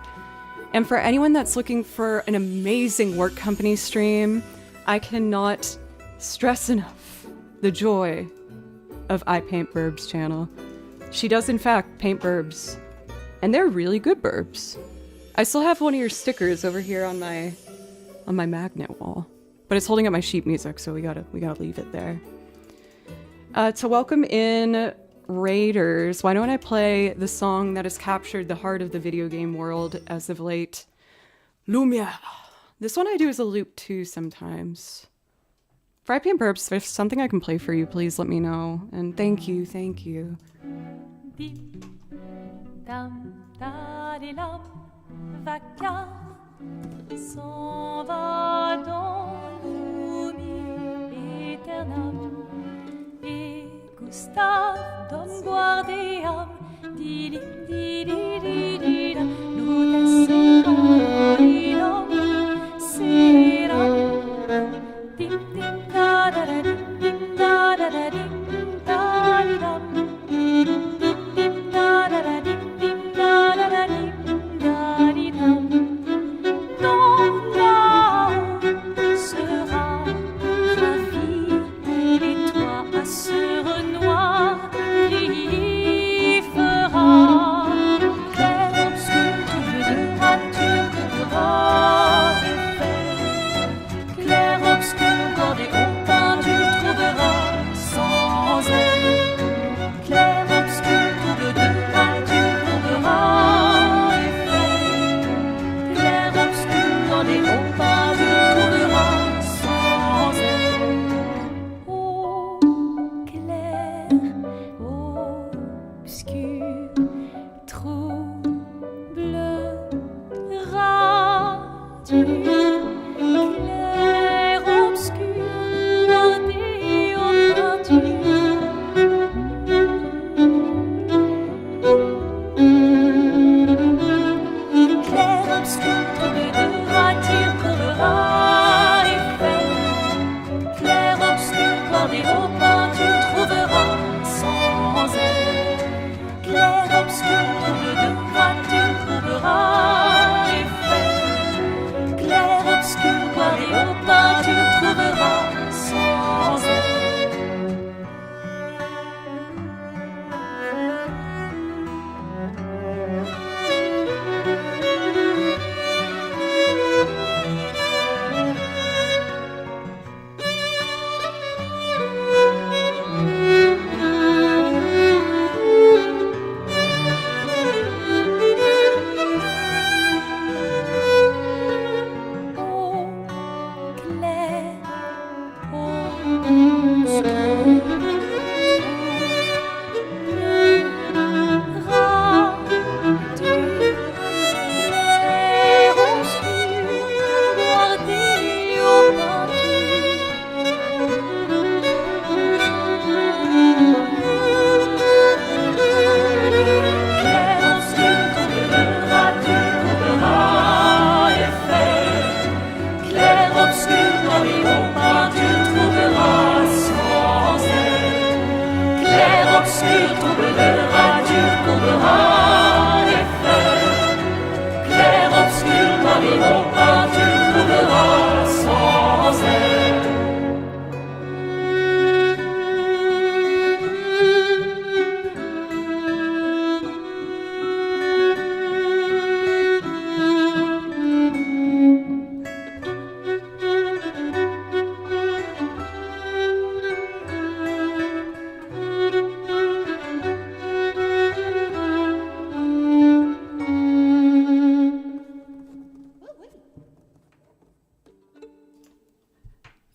And for anyone that's looking for an amazing work company stream, I cannot stress enough the joy of I Paint Burbs channel. She does in fact paint burbs, and they're really good burbs. I still have one of your stickers over here on my magnet wall, but it's holding up my sheet music, so we gotta leave it there. To welcome in raiders, why don't I play the song that has captured the heart of the video game world as of late, Lumiere. This one I do as a loop too sometimes. For I Paint Burbs, if there's something I can play for you, please let me know. And thank you, thank you. Dim, dam, dadilam, vacarme, s'en va dans l'oubli éternel. Et Gustave donne guardiam, dilim, didididilam, nous descendons, seram, dim, dim, da da da, dim, da da da, dim, da da da.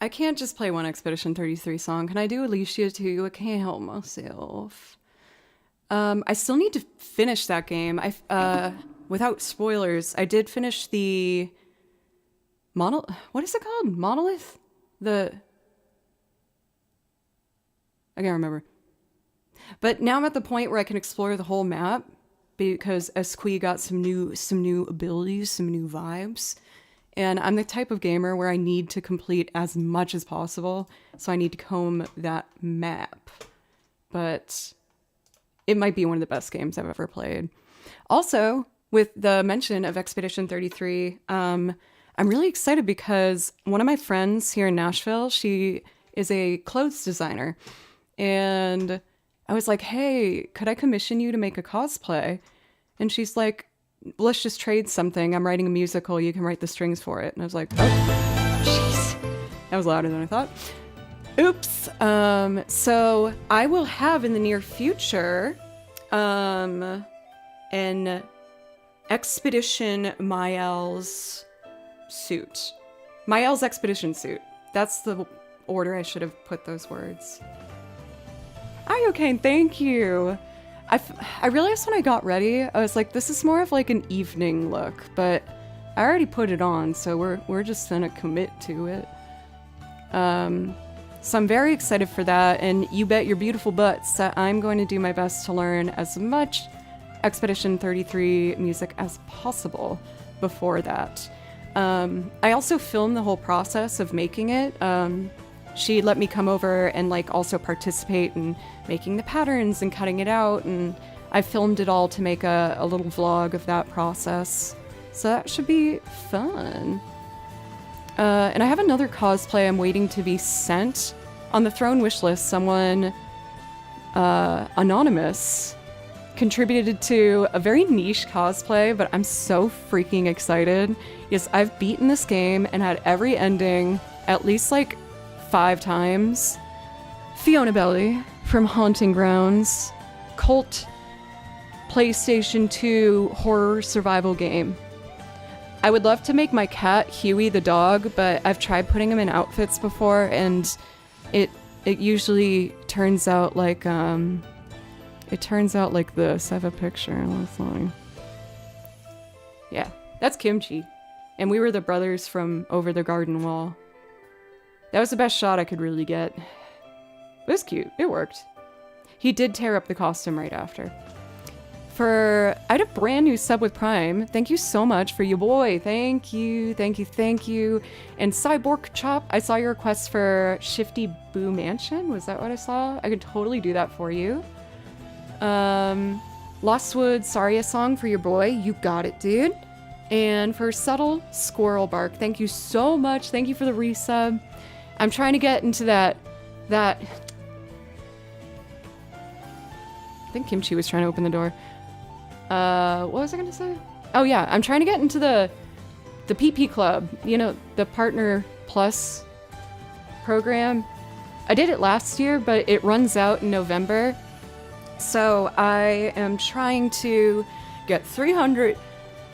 I can't just play one Expedition 33 song. Can I do Alicia too? I can't help myself. I still need to finish that game. Without spoilers, I did finish the what is it called? Monolith? I can't remember. But now I'm at the point where I can explore the whole map because Esqui got some new abilities, some new vibes. And I'm the type of gamer where I need to complete as much as possible. So I need to comb that map. But it might be one of the best games I've ever played. Also, with the mention of Expedition 33, I'm really excited because one of my friends here in Nashville, she is a clothes designer. And I was like, hey, could I commission you to make a cosplay? And she's like, let's just trade something. I'm writing a musical. You can write the strings for it. And I was like, oh, jeez. That was louder than I thought. Oops. So I will have in the near future an Expedition Mael's suit. Mael's Expedition suit. That's the order I should have put those words. Okay, thank you. I realized when I got ready, I was like, this is more of like an evening look, but I already put it on, so we're just gonna commit to it. So I'm very excited for that, and you bet your beautiful butts that I'm going to do my best to learn as much Expedition 33 music as possible before that. I also filmed the whole process of making it. She let me come over and like also participate in making the patterns and cutting it out, and I filmed it all to make a little vlog of that process. So that should be fun. And I have another cosplay I'm waiting to be sent. On the throne wish list, someone anonymous contributed to a very niche cosplay, but I'm so freaking excited. Yes, I've beaten this game and had every ending at least like 5 times. Fiona Belly from Haunting Grounds, cult PlayStation 2 horror survival game. I would love to make my cat Huey the dog, but I've tried putting him in outfits before, and it usually turns out like this. I have a picture. Let's see. Yeah, that's Kimchi, and we were the brothers from Over the Garden Wall. That was the best shot I could really get. It was cute. It worked. He did tear up the costume right after. I had a brand new sub with Prime. Thank you so much for your boy. Thank you, thank you, thank you. And Cyborg Chop, I saw your request for Shifty Boo Mansion. Was that what I saw? I could totally do that for you. Lostwood Saria song for your boy. You got it, dude. And for Subtle Squirrel Bark, thank you so much. Thank you for the resub. I'm trying to get into that I think Kimchi was trying to open the door. What was I gonna say? Oh yeah, I'm trying to get into the PP Club, you know, the Partner Plus program. I did it last year, but it runs out in November. So I am trying to get 300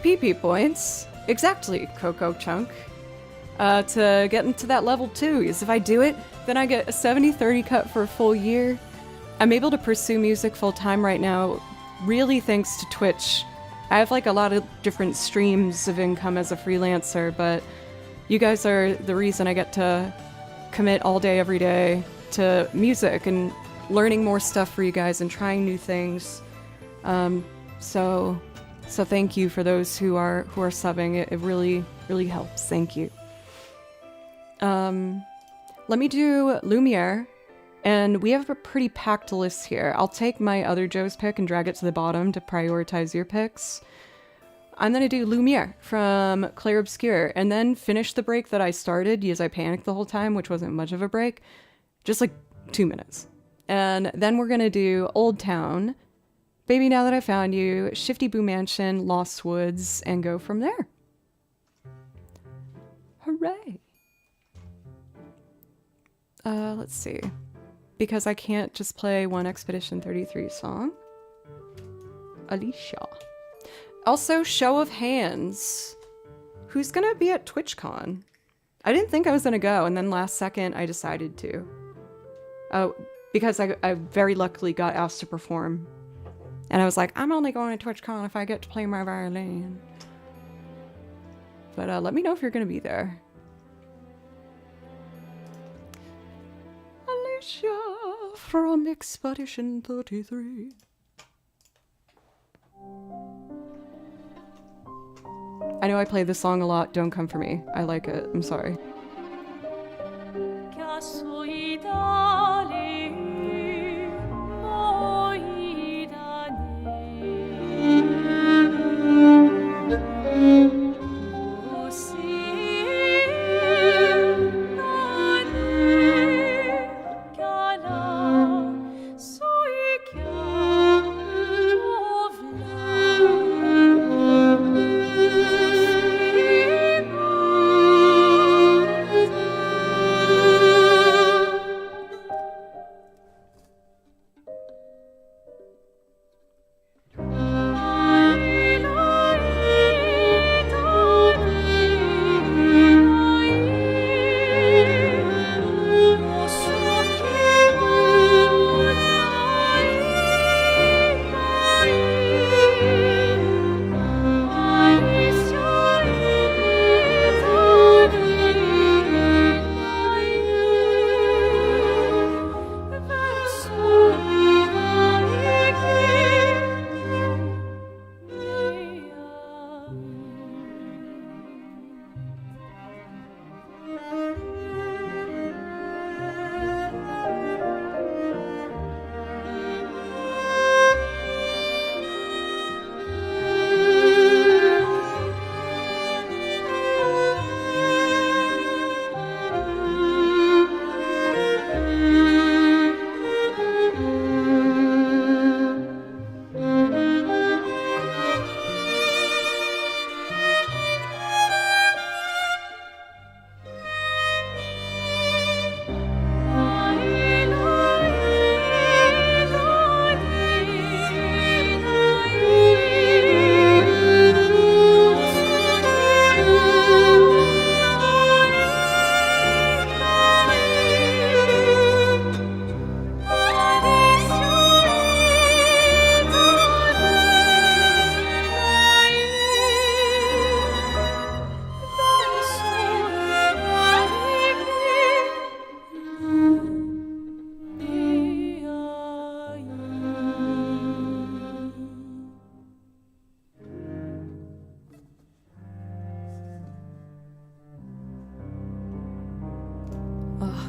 PP points, exactly, Coco Chunk, to get into that level 2. Because if I do it, then I get a 70-30 cut for a full year. I'm able to pursue music full time right now, really thanks to Twitch. I have like a lot of different streams of income as a freelancer, but you guys are the reason I get to commit all day, every day to music and learning more stuff for you guys and trying new things. So thank you for those who are subbing. It really, really helps. Thank you. Let me do Lumiere, and we have a pretty packed list here. I'll take my other Joe's pick and drag it to the bottom to prioritize your picks. I'm gonna do Lumiere from Clair Obscure, and then finish the break that I started because I panicked the whole time, which wasn't much of a break. Just like 2 minutes. And then we're gonna do Old Town, Baby Now That I Found You, Shifty Boo Mansion, Lost Woods, and go from there. Hooray! Let's see. Because I can't just play one Expedition 33 song. Alicia. Also, show of hands. Who's gonna be at TwitchCon? I didn't think I was gonna go, and then last second I decided to. Oh, because I very luckily got asked to perform. And I was like, I'm only going to TwitchCon if I get to play my violin. But let me know if you're gonna be there. Alicia from Expedition 33. I know I play this song a lot, don't come for me. I like it, I'm sorry.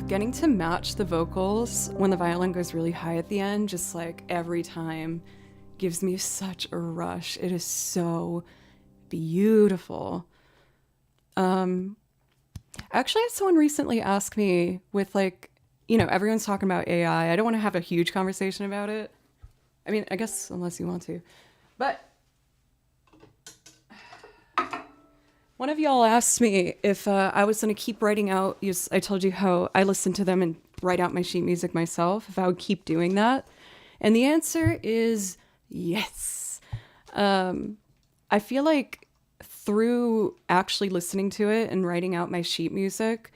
Getting to match the vocals when the violin goes really high at the end, just like every time, gives me such a rush. It is so beautiful. I actually had someone recently ask me with like, you know, everyone's talking about AI. I don't want to have a huge conversation about it. I mean, I guess unless you want to. But one of y'all asked me if I was going to keep writing out. I told you how I listen to them and write out my sheet music myself, if I would keep doing that. And the answer is yes. I feel like through actually listening to it and writing out my sheet music,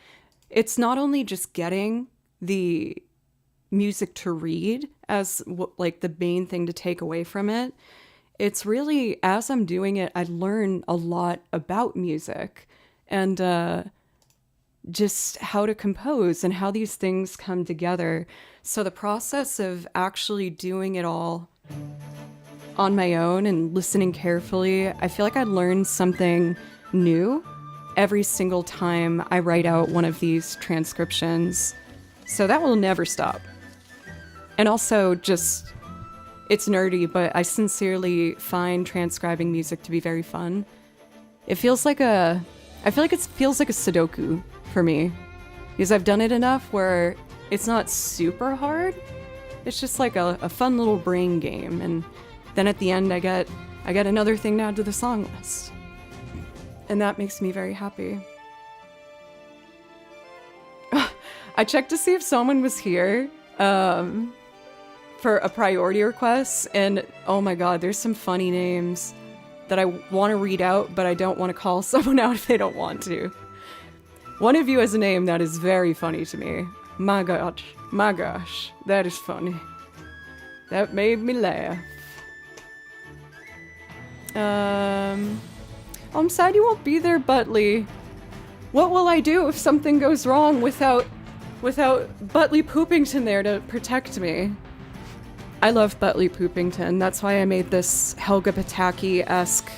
it's not only just getting the music to read as like the main thing to take away from it. It's really, as I'm doing it, I learn a lot about music and just how to compose and how these things come together. So the process of actually doing it all on my own and listening carefully, I feel like I learn something new every single time I write out one of these transcriptions. So that will never stop. And also just... it's nerdy, but I sincerely find transcribing music to be very fun. I feel like it feels like a Sudoku for me, because I've done it enough where it's not super hard. It's just like a fun little brain game, and then at the end I get another thing to add to the song list, and that makes me very happy. I checked to see if someone was here. For a priority request, and oh my god, there's some funny names that I want to read out, but I don't want to call someone out if they don't want to. One of you has a name that is very funny to me. My gosh, that is funny. That made me laugh. I'm sad you won't be there, Butley. What will I do if something goes wrong without Butley Poopington there to protect me? I love Butley Poopington. That's why I made this Helga Pataki-esque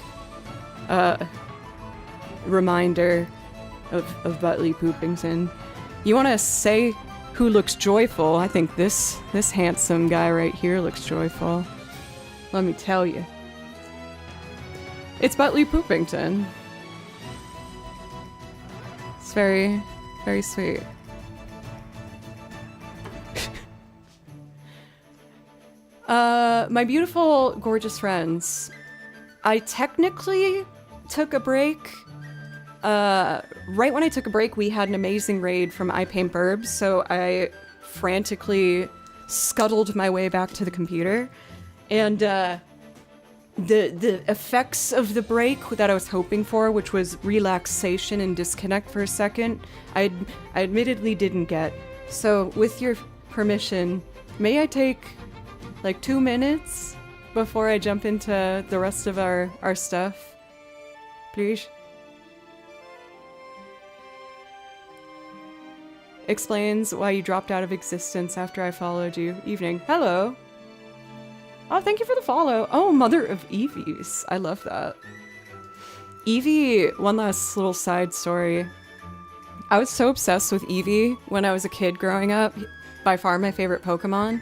reminder of Butley Poopington. You want to say who looks joyful? I think this handsome guy right here looks joyful. Let me tell you. It's Butley Poopington. It's very, very sweet. My beautiful, gorgeous friends. I technically took a break. Right when I took a break, we had an amazing raid from I Paint Burbs, so I frantically scuttled my way back to the computer. And, the effects of the break that I was hoping for, which was relaxation and disconnect for a second, I admittedly didn't get. So, with your permission, may I take like 2 minutes before I jump into the rest of our stuff? Please? Explains why you dropped out of existence after I followed you. Evening. Hello. Oh, thank you for the follow. Oh, mother of Eevees. I love that. Eevee, one last little side story. I was so obsessed with Eevee when I was a kid growing up. By far my favorite Pokemon.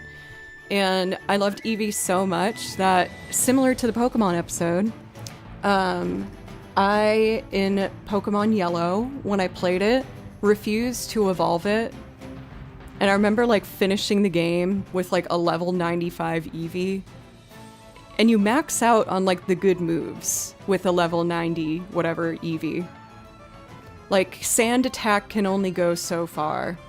And I loved Eevee so much that, similar to the Pokemon episode, I, in Pokemon Yellow, when I played it, refused to evolve it. And I remember like finishing the game with like a level 95 Eevee. And you max out on like the good moves with a level 90 whatever Eevee. Like Sand Attack can only go so far.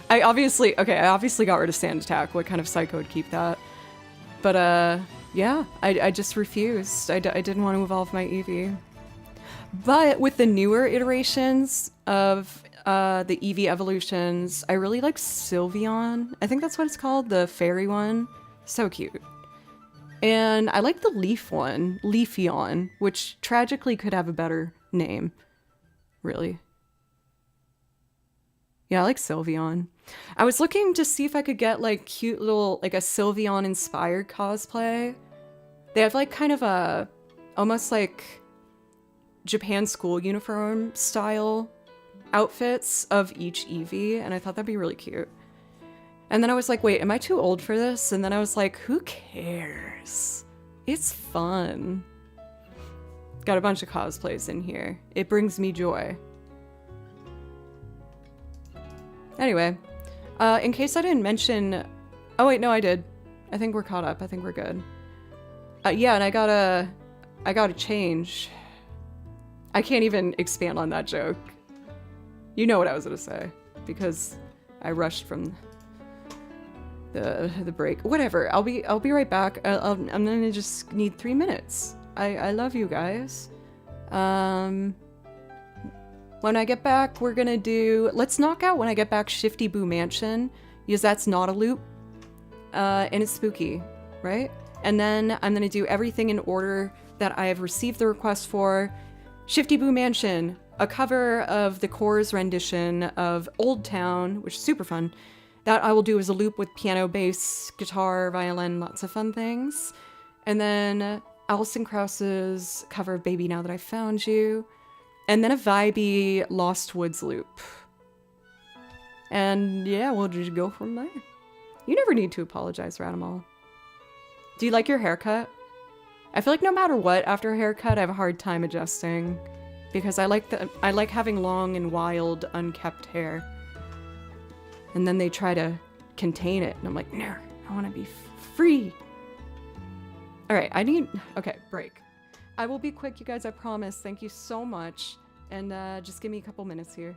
I obviously got rid of Sand Attack. What kind of psycho would keep that? But yeah, I just refused. I didn't want to evolve my Eevee. But with the newer iterations of the Eevee evolutions, I really like Sylveon. I think that's what it's called, the fairy one. So cute. And I like the leaf one, Leafeon, which tragically could have a better name. Really. Yeah, I like Sylveon. I was looking to see if I could get like cute little, like a Sylveon inspired cosplay. They have like kind of a, almost like Japan school uniform style outfits of each Eevee, and I thought that'd be really cute. And then I was like, wait, am I too old for this? And then I was like, who cares? It's fun. Got a bunch of cosplays in here. It brings me joy. Anyway, in case I didn't mention... Oh wait, no, I did. I think we're caught up. I think we're good. Yeah, and I gotta change. I can't even expand on that joke. You know what I was gonna say, because I rushed from the break. Whatever. I'll be right back. I'm gonna just need 3 minutes. I love you guys. When I get back, we're gonna do... Let's knock out, when I get back, Shifty Boo Mansion, because that's not a loop, and it's spooky, right? And then I'm gonna do everything in order that I have received the request for. Shifty Boo Mansion, a cover of the Core's rendition of Old Town, which is super fun. That I will do as a loop with piano, bass, guitar, violin, lots of fun things. And then Alison Krauss's cover of Baby Now That I Found You. And then a vibey Lost Woods loop. And yeah, we'll just go from there. You never need to apologize, Radimal. Do you like your haircut? I feel like no matter what, after a haircut, I have a hard time adjusting. Because I like having long and wild, unkept hair. And then they try to contain it, and I'm like, no, I want to be free. Alright, okay, break. I will be quick, you guys, I promise. Thank you so much. And just give me a couple minutes here.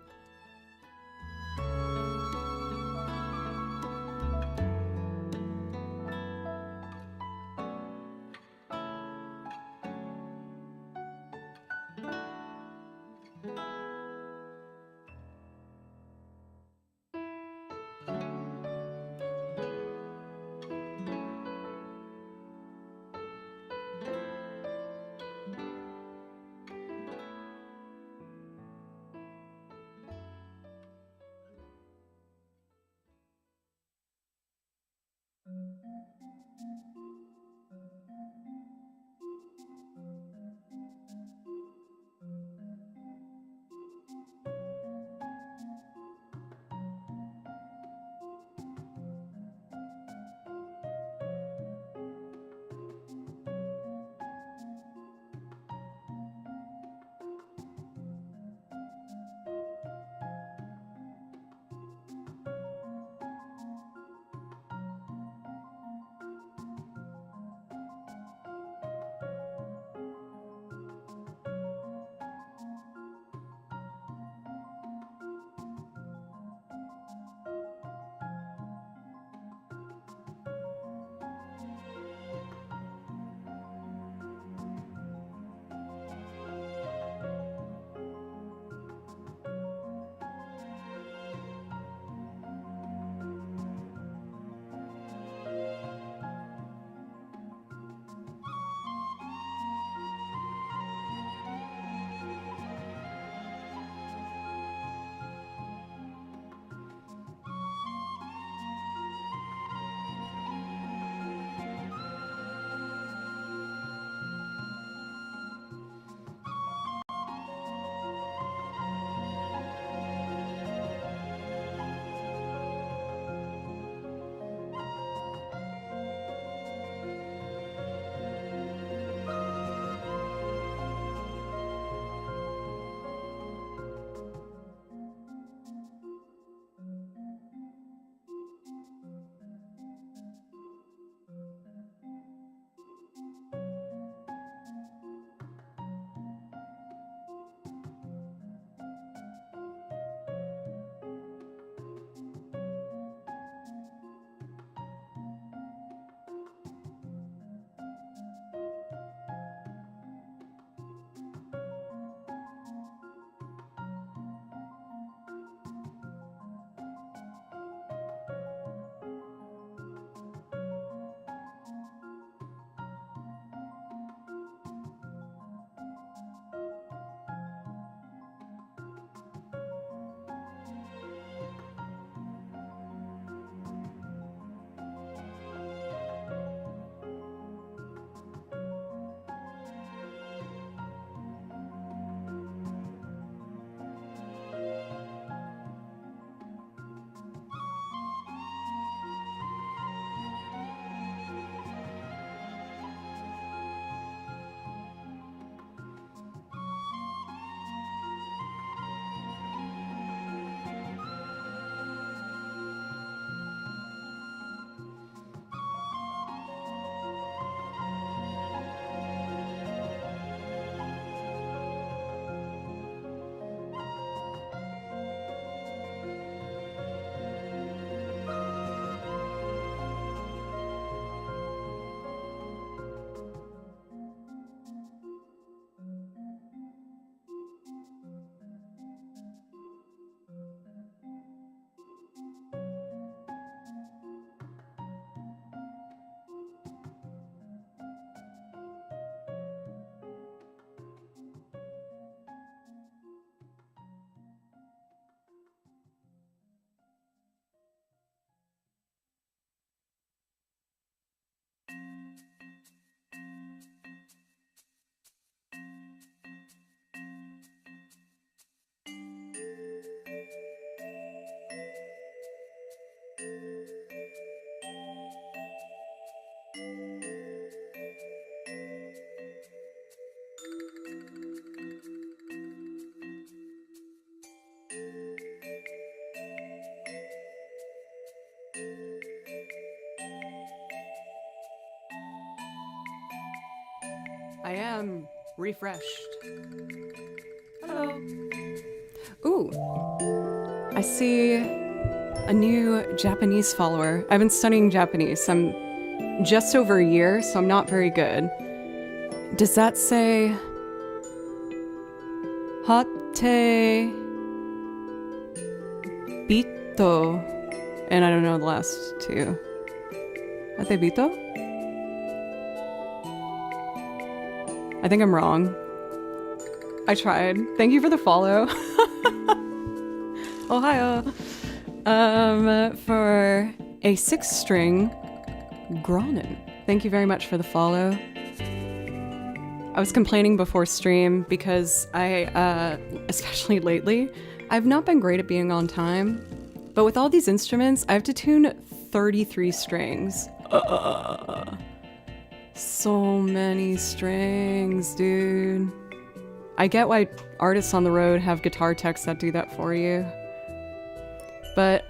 I am refreshed. Hello. Ooh, I see a new Japanese follower. I've been studying Japanese. I'm just over a year, so I'm not very good. Does that say Hate Bito? And I don't know the last two. Hate Bito? I think I'm wrong. I tried. Thank you for the follow. Ohio. For a 6-string Gronin. Thank you very much for the follow. I was complaining before stream because I, especially lately, I've not been great at being on time. But with all these instruments, I have to tune 33 strings. So many strings, dude. I get why artists on the road have guitar techs that do that for you. But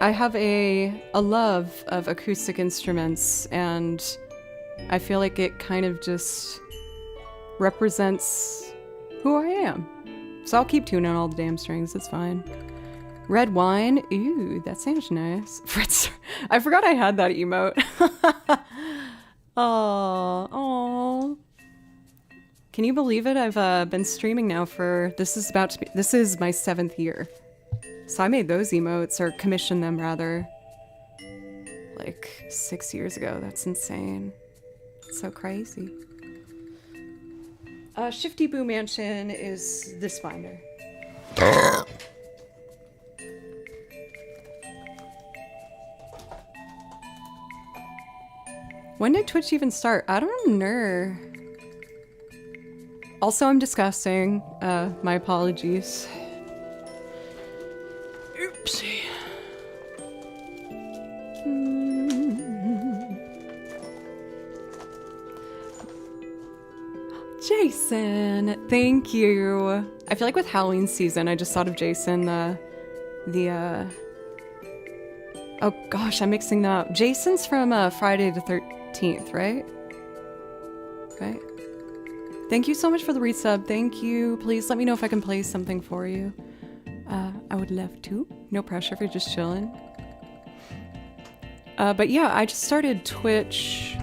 I have a love of acoustic instruments, and I feel like it kind of just represents who I am. So I'll keep tuning all the damn strings, it's fine. Red wine, ooh, that sounds nice. Fritz, I forgot I had that emote. Oh. Can you believe it? I've been streaming now for, this is my 7th year. So I made those emotes, or commissioned them rather, like 6 years ago. That's insane. It's so crazy. Shifty Boo Mansion is this binder. When did Twitch even start? I don't know. Also, I'm disgusting. My apologies. Oopsie. Jason, thank you. I feel like with Halloween season, I just thought of Jason, oh gosh, I'm mixing that up. Jason's from Friday the 13th, right? Right? Thank you so much for the resub. Thank you. Please let me know if I can play something for you. I would love to. No pressure if you're just chilling. But yeah, I just started Twitch.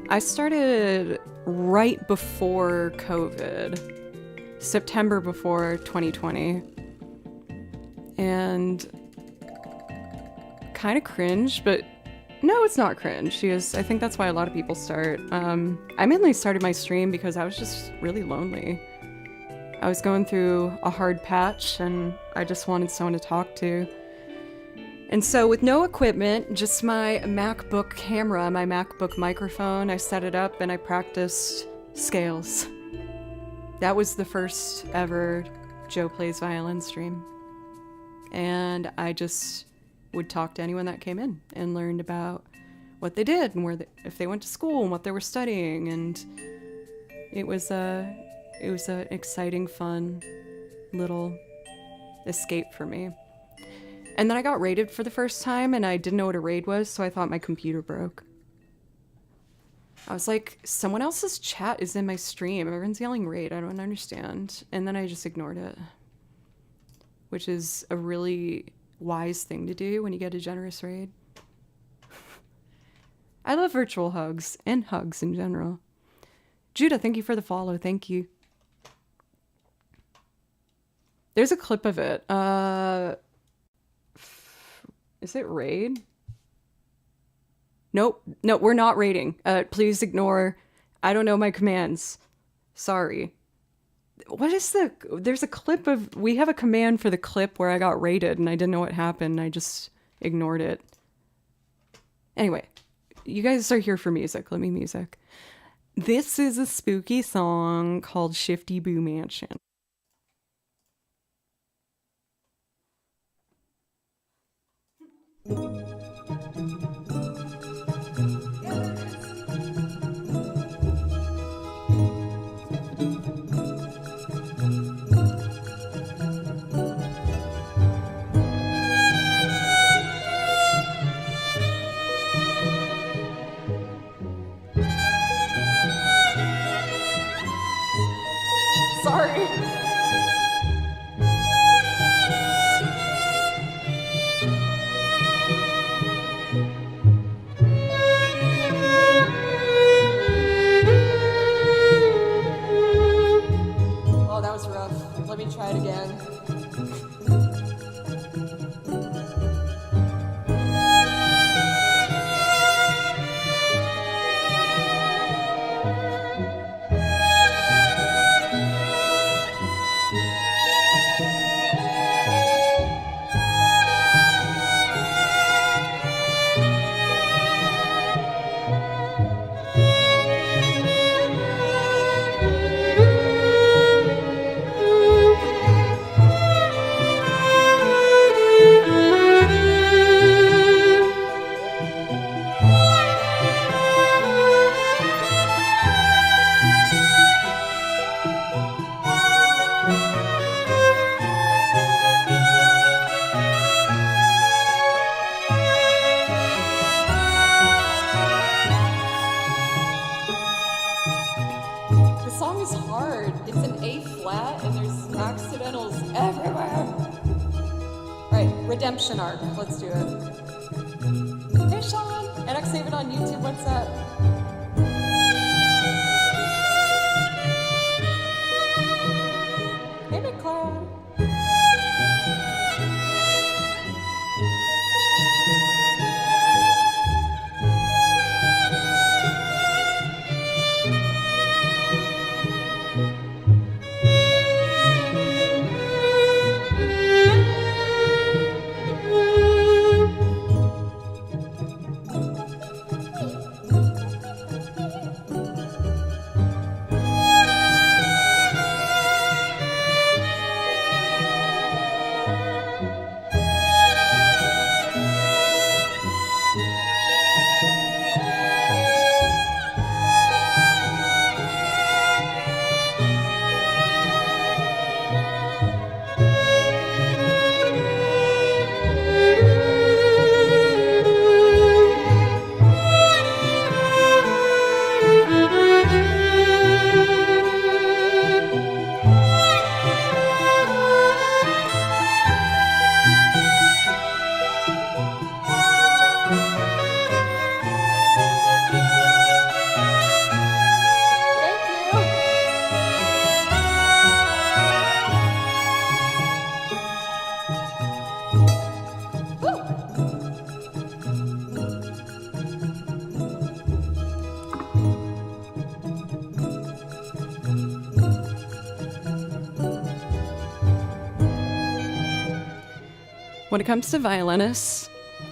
I started right before COVID. September before 2020. And kind of cringe, but no, it's not cringe. I think that's why a lot of people start. I mainly started my stream because I was just really lonely. I was going through a hard patch and I just wanted someone to talk to. And so with no equipment, just my MacBook camera, my MacBook microphone, I set it up and I practiced scales. That was the first ever Joe Plays Violin stream. And I just would talk to anyone that came in and learned about what they did and if they went to school and what they were studying. And it was an exciting, fun little escape for me. And then I got raided for the first time and I didn't know what a raid was, so I thought my computer broke. I was like, someone else's chat is in my stream. Everyone's yelling raid. I don't understand. And then I just ignored it. Which is a really wise thing to do when you get a generous raid. I love virtual hugs and hugs in general. Judah, thank you for the follow. Thank you. There's a clip of it. Is it raid? Nope. No, we're not raiding. Please ignore. I don't know my commands. Sorry. What is there's a clip of, we have a command for the clip where I got raided and I didn't know what happened. I just ignored it. Anyway, you guys are here for music. Let me music. This is a spooky song called Shifty Boo Mansion. sorry. Oh, that was rough. Let me try it again. The song is hard. It's an A flat and there's accidentals everywhere. Right, redemption arc. Let's do it. Hey Sean, NX Save It on YouTube, what's up? Hey McCloud. When it comes to violinists,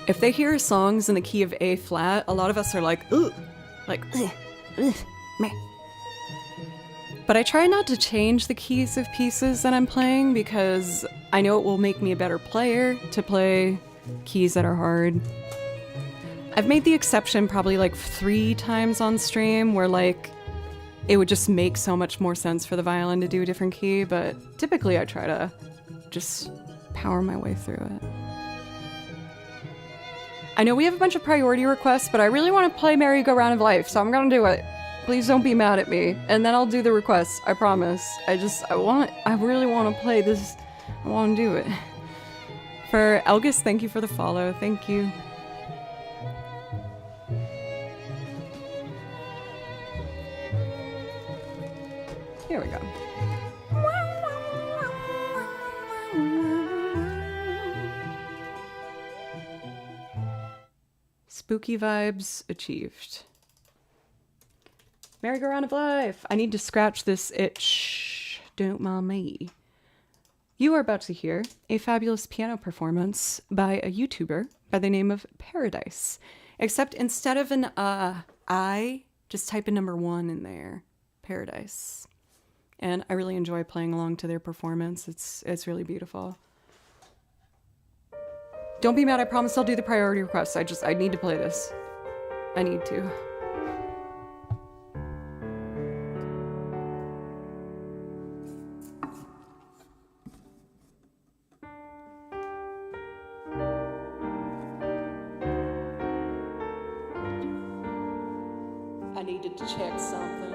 if they hear songs in the key of A flat, a lot of us are like, ugh, meh. But I try not to change the keys of pieces that I'm playing because I know it will make me a better player to play keys that are hard. I've made the exception probably like 3 times on stream where like it would just make so much more sense for the violin to do a different key, but typically I try to just power my way through it. I know we have a bunch of priority requests, but I really want to play Merry-Go-Round of Life, so I'm gonna do it. Please don't be mad at me, and then I'll do the requests, I promise. I really want to play this. I want to do it. For Elgis, thank you for the follow, thank you. Here we go. Spooky vibes achieved. Merry-Go-Round of Life. I need to scratch this itch. Don't mind me. You are about to hear a fabulous piano performance by a YouTuber by the name of Paradise. Except instead of an I, just type a number 1 in there. Paradise. And I really enjoy playing along to their performance. It's really beautiful. Don't be mad, I promise I'll do the priority requests. I need to play this. I need to. I needed to check something.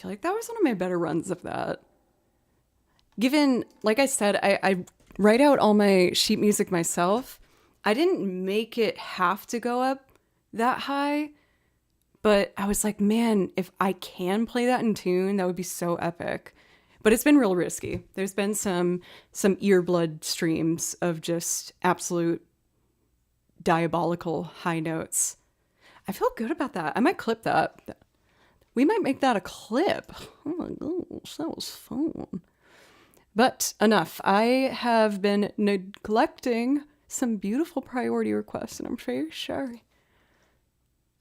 feel like that was one of my better runs of that. Given, like I said, I write out all my sheet music myself. I didn't make it have to go up that high, but I was like, man, if I can play that in tune, that would be so epic. But it's been real risky. There's been some earblood streams of just absolute diabolical high notes. I feel good about that. I might clip that. We might make that a clip. Oh my gosh, that was fun. But enough. I have been neglecting some beautiful priority requests, and I'm very sorry.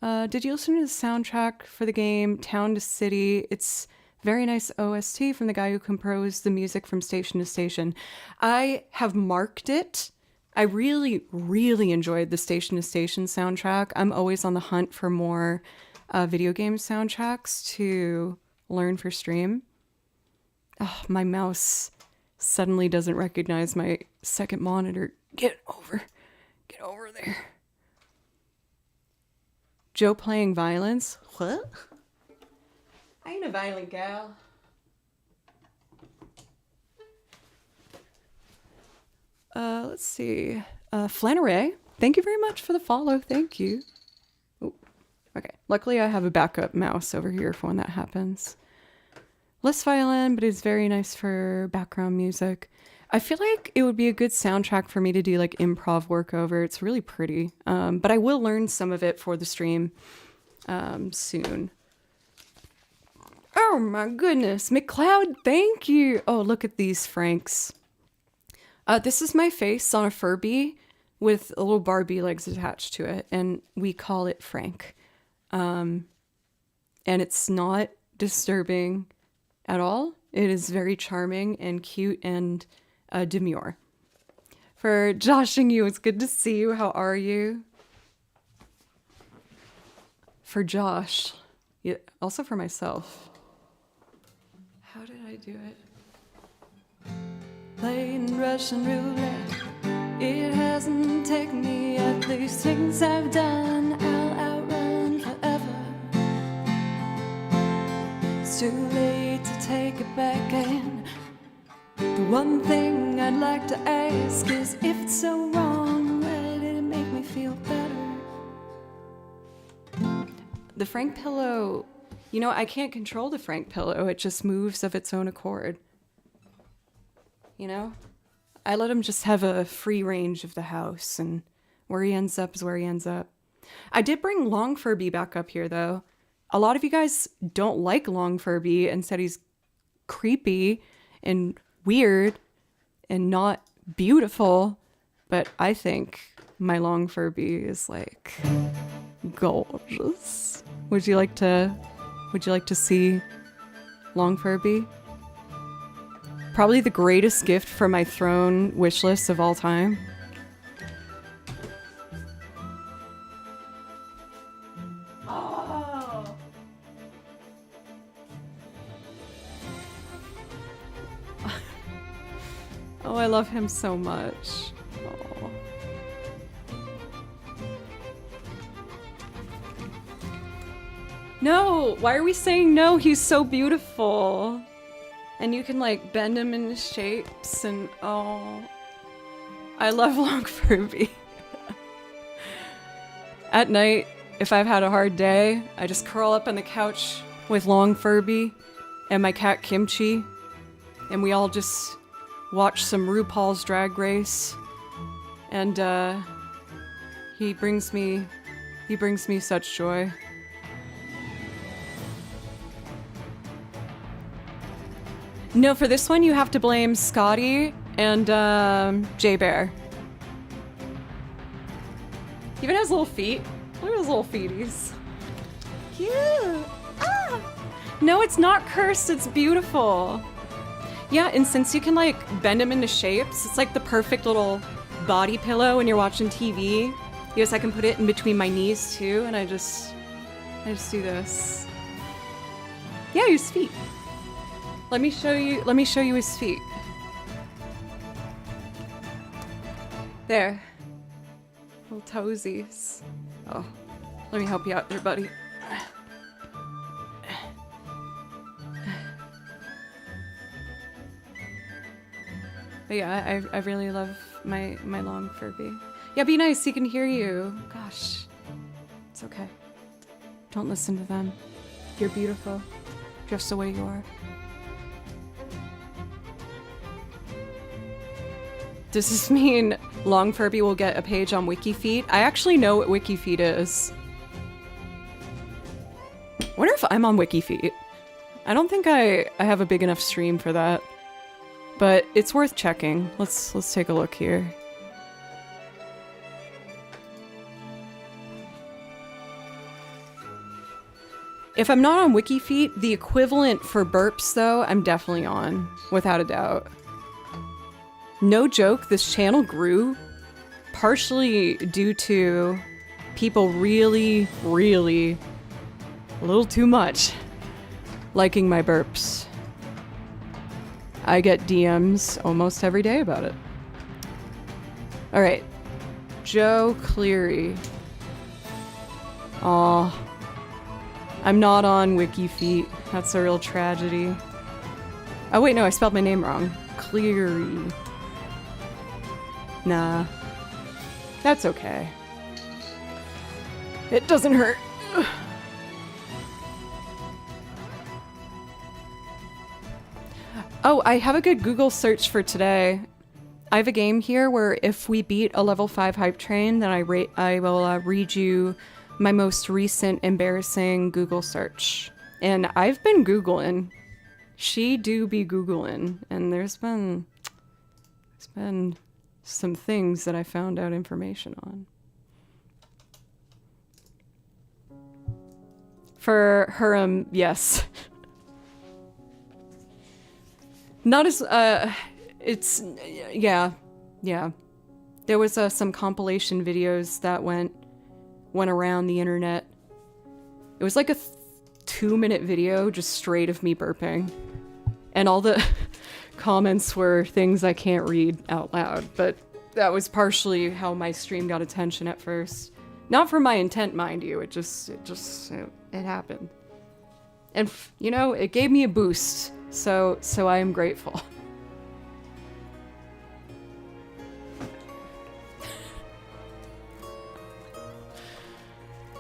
Did you listen to the soundtrack for the game Town to City? It's very nice OST from the guy who composed the music from Station to Station. I have marked it. I really, really enjoyed the Station to Station soundtrack. I'm always on the hunt for more video game soundtracks to learn for stream. Oh, my mouse suddenly doesn't recognize my second monitor. Get over there. Joe playing violence? What? I ain't a violent gal. Let's see. Flannery, thank you very much for the follow. Thank you. Ooh, okay. Luckily, I have a backup mouse over here for when that happens. Less violin, but it's very nice for background music. I feel like it would be a good soundtrack for me to do like improv work over. It's really pretty. But I will learn some of it for the stream soon. Oh my goodness. McCloud, thank you. Oh, look at these Franks. This is my face on a Furby with a little Barbie legs attached to it. And we call it Frank. And it's not disturbing at all. It is very charming and cute and demure. For Joshing you, it's good to see you. How are you? For Josh. Yeah, also for myself. How did I do it? Playing Russian roulette. It hasn't taken me yet. These things I've done, I'll outrun forever. It's too late to take it back in. The one thing I'd like to ask is, if it's so wrong, why did it make me feel better? The Frank pillow, you know, I can't control the Frank pillow. It just moves of its own accord. You know? I let him just have a free range of the house, and where he ends up is where he ends up. I did bring Long Furby back up here, though. A lot of you guys don't like Long Furby and said he's creepy and weird and not beautiful, but I think my Long Furby is like gorgeous. Would you like to see Long Furby? Probably the greatest gift for my throne wish list of all time. Oh. Oh, I love him so much. Oh. No, why are we saying no? He's so beautiful. And you can like bend him into shapes and oh. I love Long Furby. At night, if I've had a hard day, I just curl up on the couch with Long Furby and my cat Kimchi, and we all just watch some RuPaul's Drag Race, and he brings me such joy. No, for this one you have to blame Scotty and Jay Bear. He even has little feet. Look at his little feeties. Cute. Ah. No, it's not cursed. It's beautiful. Yeah, and since you can like bend him into shapes, it's like the perfect little body pillow when you're watching TV. Yes, I can put it in between my knees too, and I just do this. Yeah, his feet. Let me show you his feet. There. Little toesies. Oh, let me help you out there, buddy. But yeah, I really love my long Furby. Yeah, be nice. He can hear you. Gosh, it's okay. Don't listen to them. You're beautiful, just the way you are. Does this mean Long Furby will get a page on WikiFeet? I actually know what WikiFeet is. Wonder if I'm on WikiFeet. I don't think I have a big enough stream for that. But it's worth checking. Let's take a look here. If I'm not on WikiFeet, the equivalent for burps though, I'm definitely on, without a doubt. No joke, this channel grew partially due to people really, a little too much liking my burps. I get DMs almost every day about it. All right, Joe Cleary. Aw, I'm not on WikiFeet. That's a real tragedy. Oh wait, no, I spelled my name wrong. Cleary. Nah, that's okay. It doesn't hurt. Oh, I have a good Google search for today. I have a game here where if we beat a level 5 hype train, then I will read you my most recent embarrassing Google search. And I've been Googling. She do be Googling. And there's been some things that I found out information on. For her, yes. Not as, it's, yeah. There was some compilation videos that went around the internet. It was like a 2-minute video just straight of me burping. And all the comments were things I can't read out loud, but that was partially how my stream got attention at first. Not for my intent, mind you, it happened. And, you know, it gave me a boost, so I am grateful.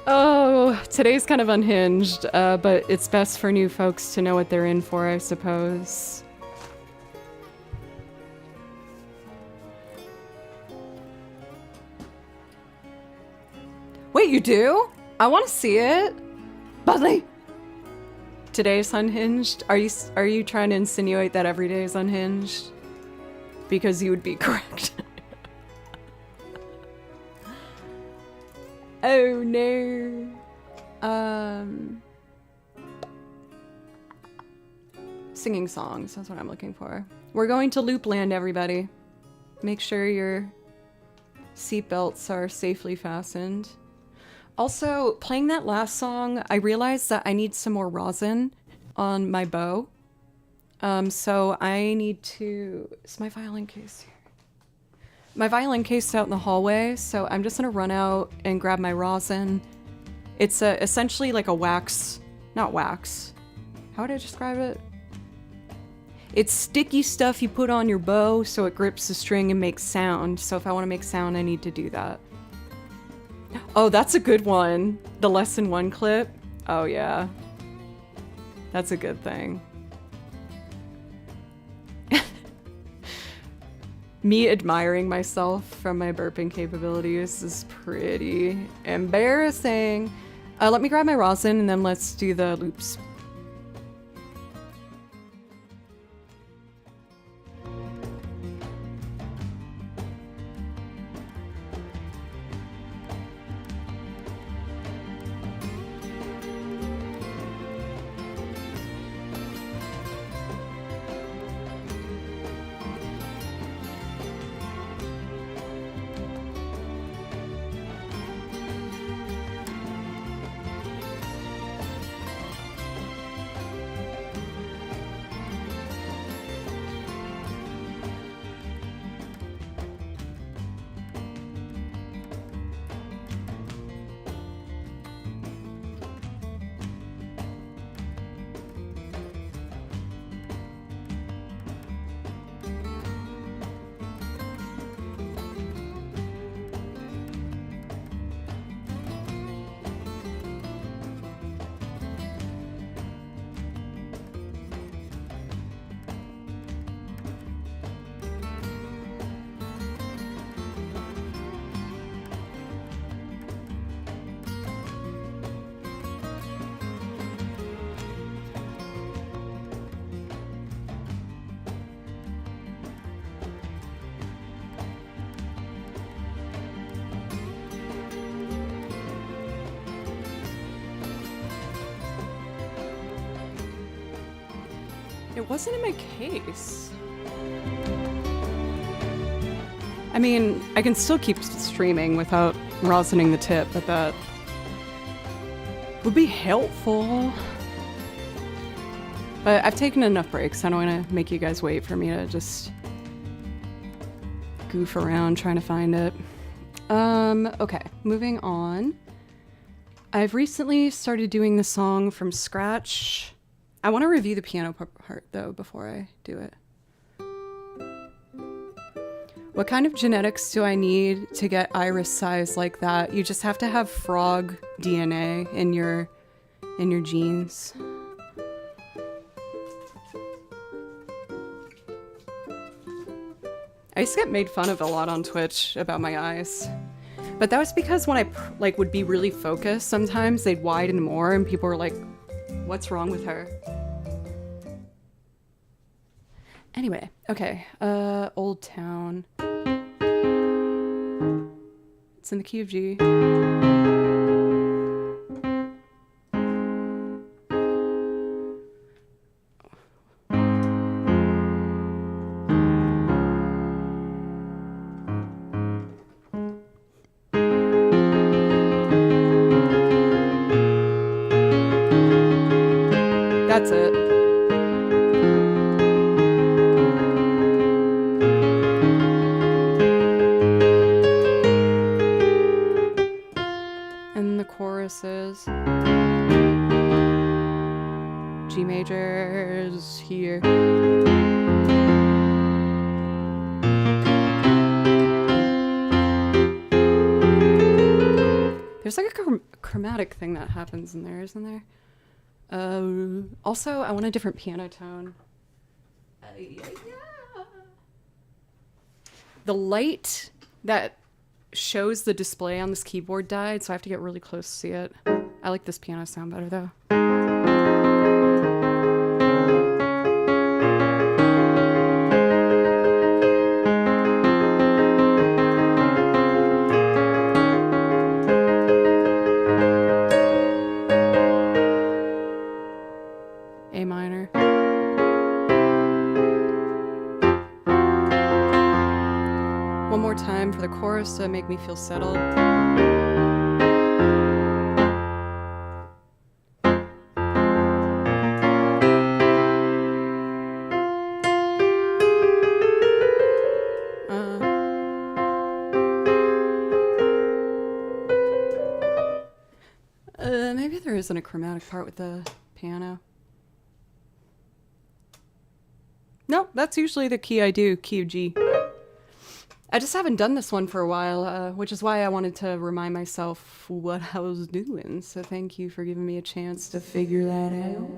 Oh, today's kind of unhinged, but it's best for new folks to know what they're in for, I suppose. Wait, you do? I want to see it. Budley! Today's unhinged? Are you trying to insinuate that every day is unhinged? Because you would be correct. Oh no. Singing songs, that's what I'm looking for. We're going to Loopland, everybody. Make sure your seatbelts are safely fastened. Also, playing that last song, I realized that I need some more rosin on my bow. So I need to... Is my violin case here? My violin case is out in the hallway, so I'm just gonna run out and grab my rosin. It's essentially like a wax... Not wax. How would I describe it? It's sticky stuff you put on your bow so it grips the string and makes sound. So if I want to make sound, I need to do that. Oh, that's a good one. The lesson 1 clip. Oh yeah. That's a good thing. Me admiring myself from my burping capabilities is pretty embarrassing. Let me grab my rosin and then let's do the loops. It wasn't in my case. I mean, I can still keep streaming without rosining the tip, but that would be helpful. But I've taken enough breaks. I don't want to make you guys wait for me to just goof around trying to find it. Okay, moving on. I've recently started doing the song from scratch. I want to review the piano part though before I do it. What kind of genetics do I need to get iris size like that? You just have to have frog DNA in your genes. I used to get made fun of a lot on Twitch about my eyes. But that was because when I would be really focused, sometimes they'd widen more and people were like, what's wrong with her? Anyway, okay, Old Town. It's in the key of G. That's it. And the chorus is G major is here. There's like a chromatic thing that happens in there, isn't there? Also, I want a different piano tone. The light that shows the display on this keyboard died, so I have to get really close to see it. I like this piano sound better though. A minor. One more time for the chorus to make me feel settled. Maybe there isn't a chromatic part with the piano. No, that's usually the key I do, key of G. I just haven't done this one for a while, which is why I wanted to remind myself what I was doing. So thank you for giving me a chance to figure that out.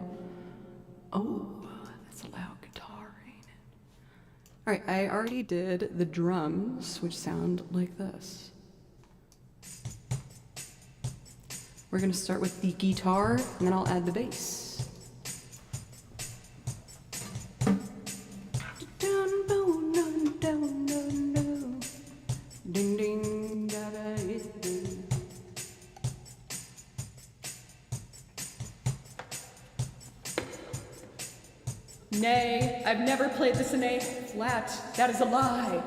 Oh, that's a loud guitar, ain't it? All right, I already did the drums, which sound like this. We're gonna start with the guitar, and then I'll add the bass. Nay, I've never played this in A flat. That is a lie.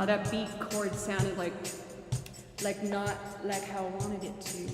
That beat chord sounded like not like how I wanted it to.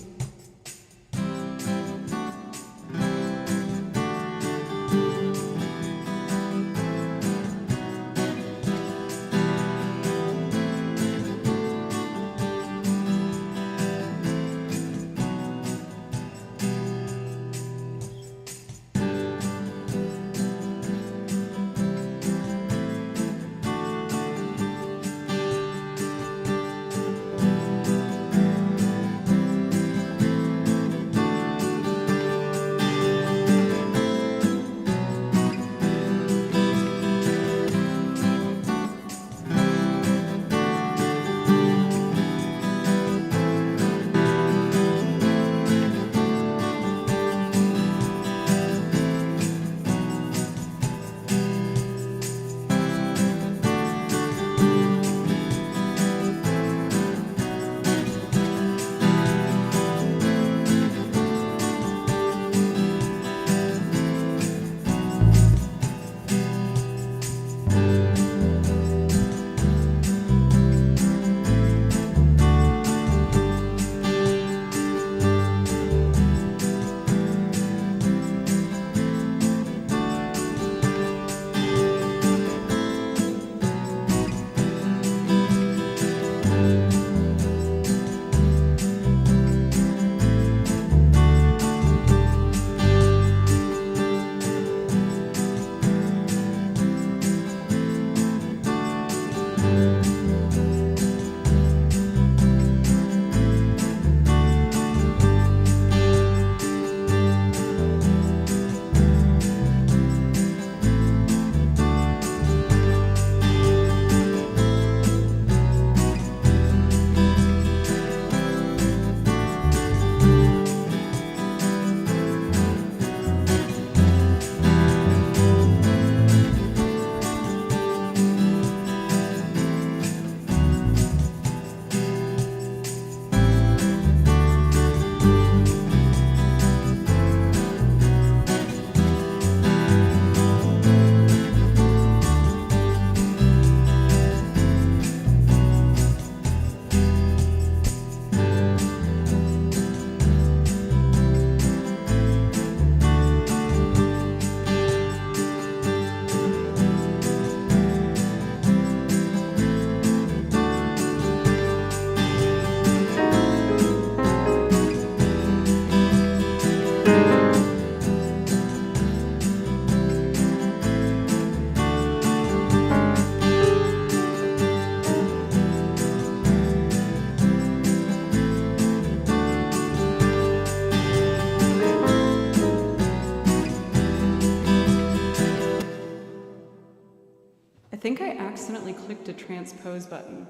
think I accidentally clicked a transpose button.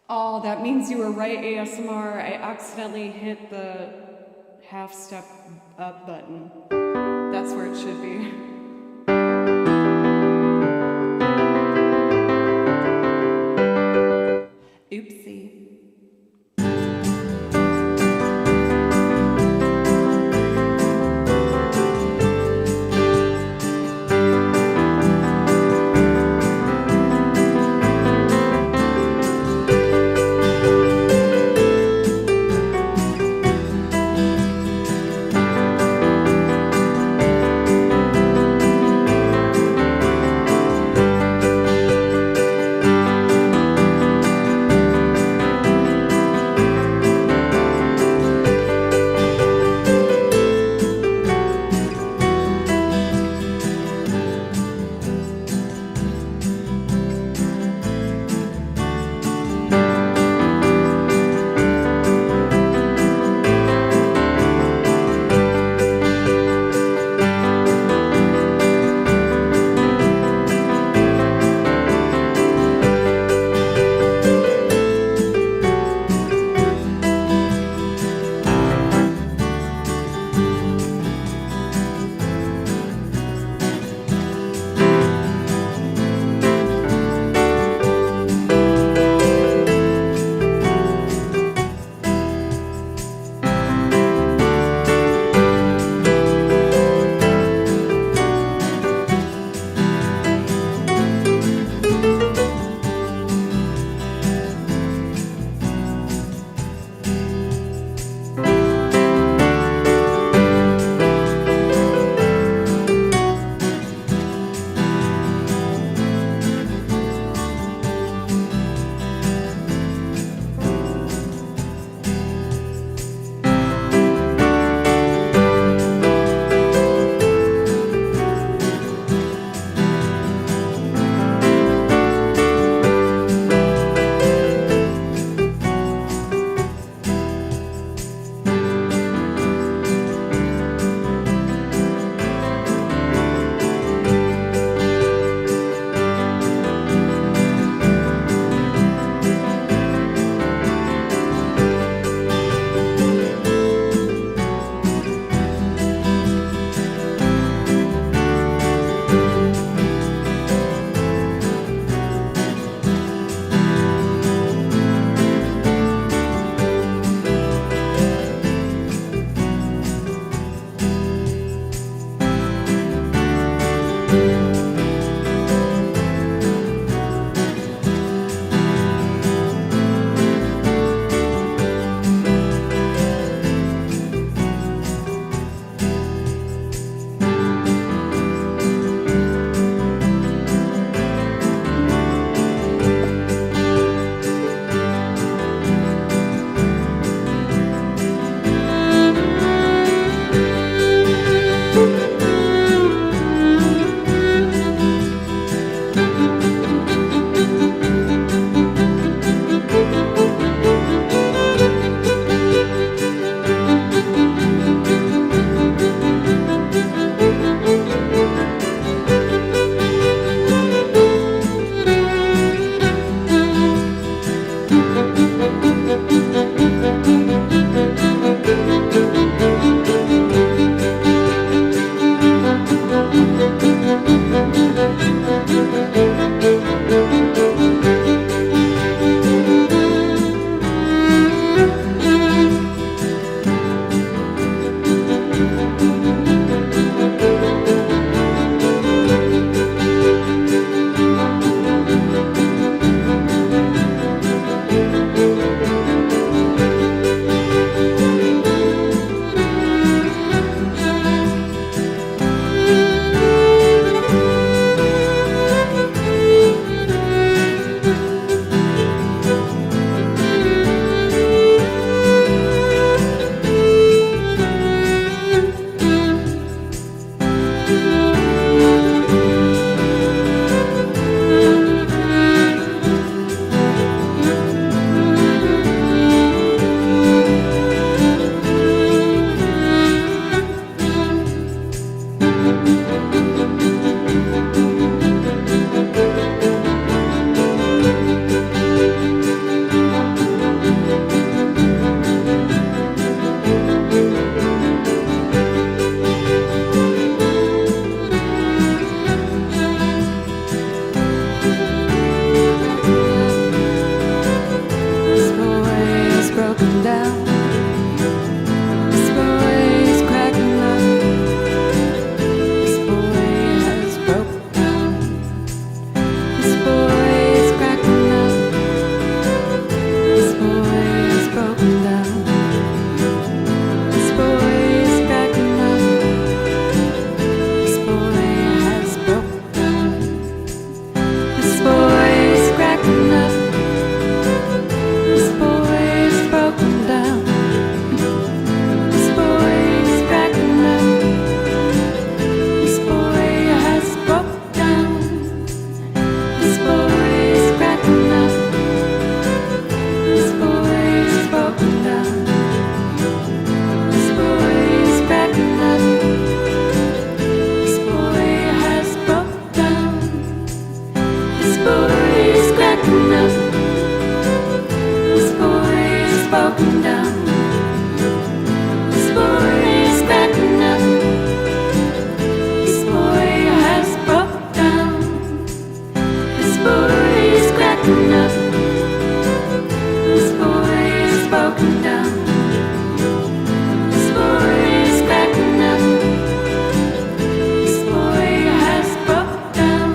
Oh, that means you were right, ASMR. I accidentally hit the half step up button. That's where it should be. Oopsie. This boy is cracking up. This boy is broken down. This boy is cracking up. This boy has broken down. This boy is cracking up. This boy is broken down. This boy is cracking up. This boy has broken down. This boy is cracking up. This boy is broken down. This boy is cracking up. This boy has broken down. This boy is cracking up. This boy is broken down. This boy is cracking up. This boy has broken down. This boy is cracking up. This boy is broken down. This boy is cracking up. This boy has broken down.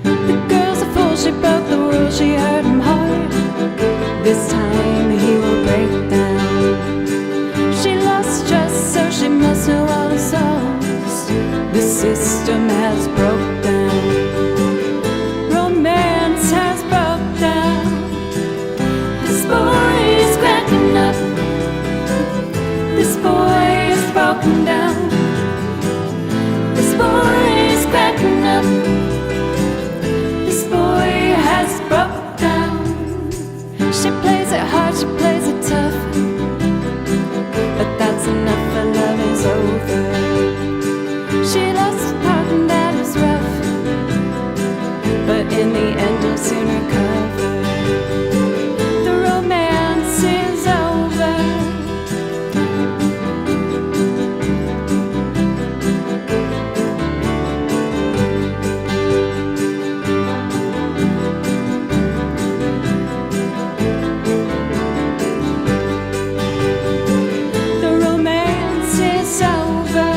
The girl's a fool, she broke the rules, she hurt him hard. This time he will break down. She lost trust, so she must know all the songs. The system has broke down. Romance has broke down. This boy is cracking up. This boy is broken down. This boy is cracking up. This boy has broken down. She plays it hard, she plays it tough, but that's enough, her love is over. She lost a part and that was rough, but in the end you'll soon recover. The romance is over. The romance is over.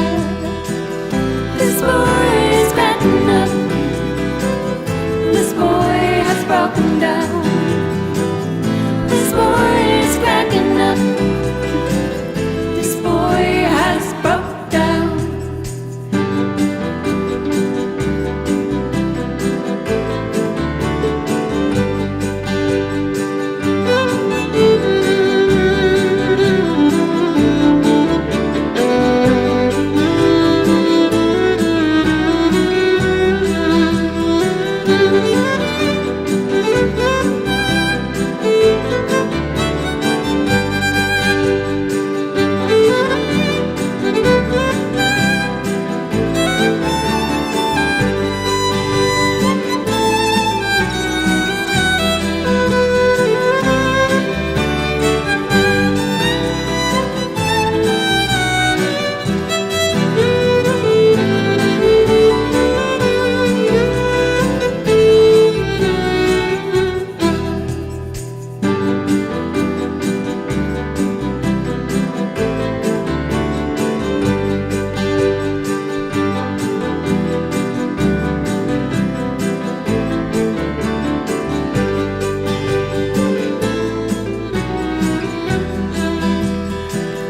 This boy is cracking up. This boy has broken down. This boy is cracking up. This boy has broken down.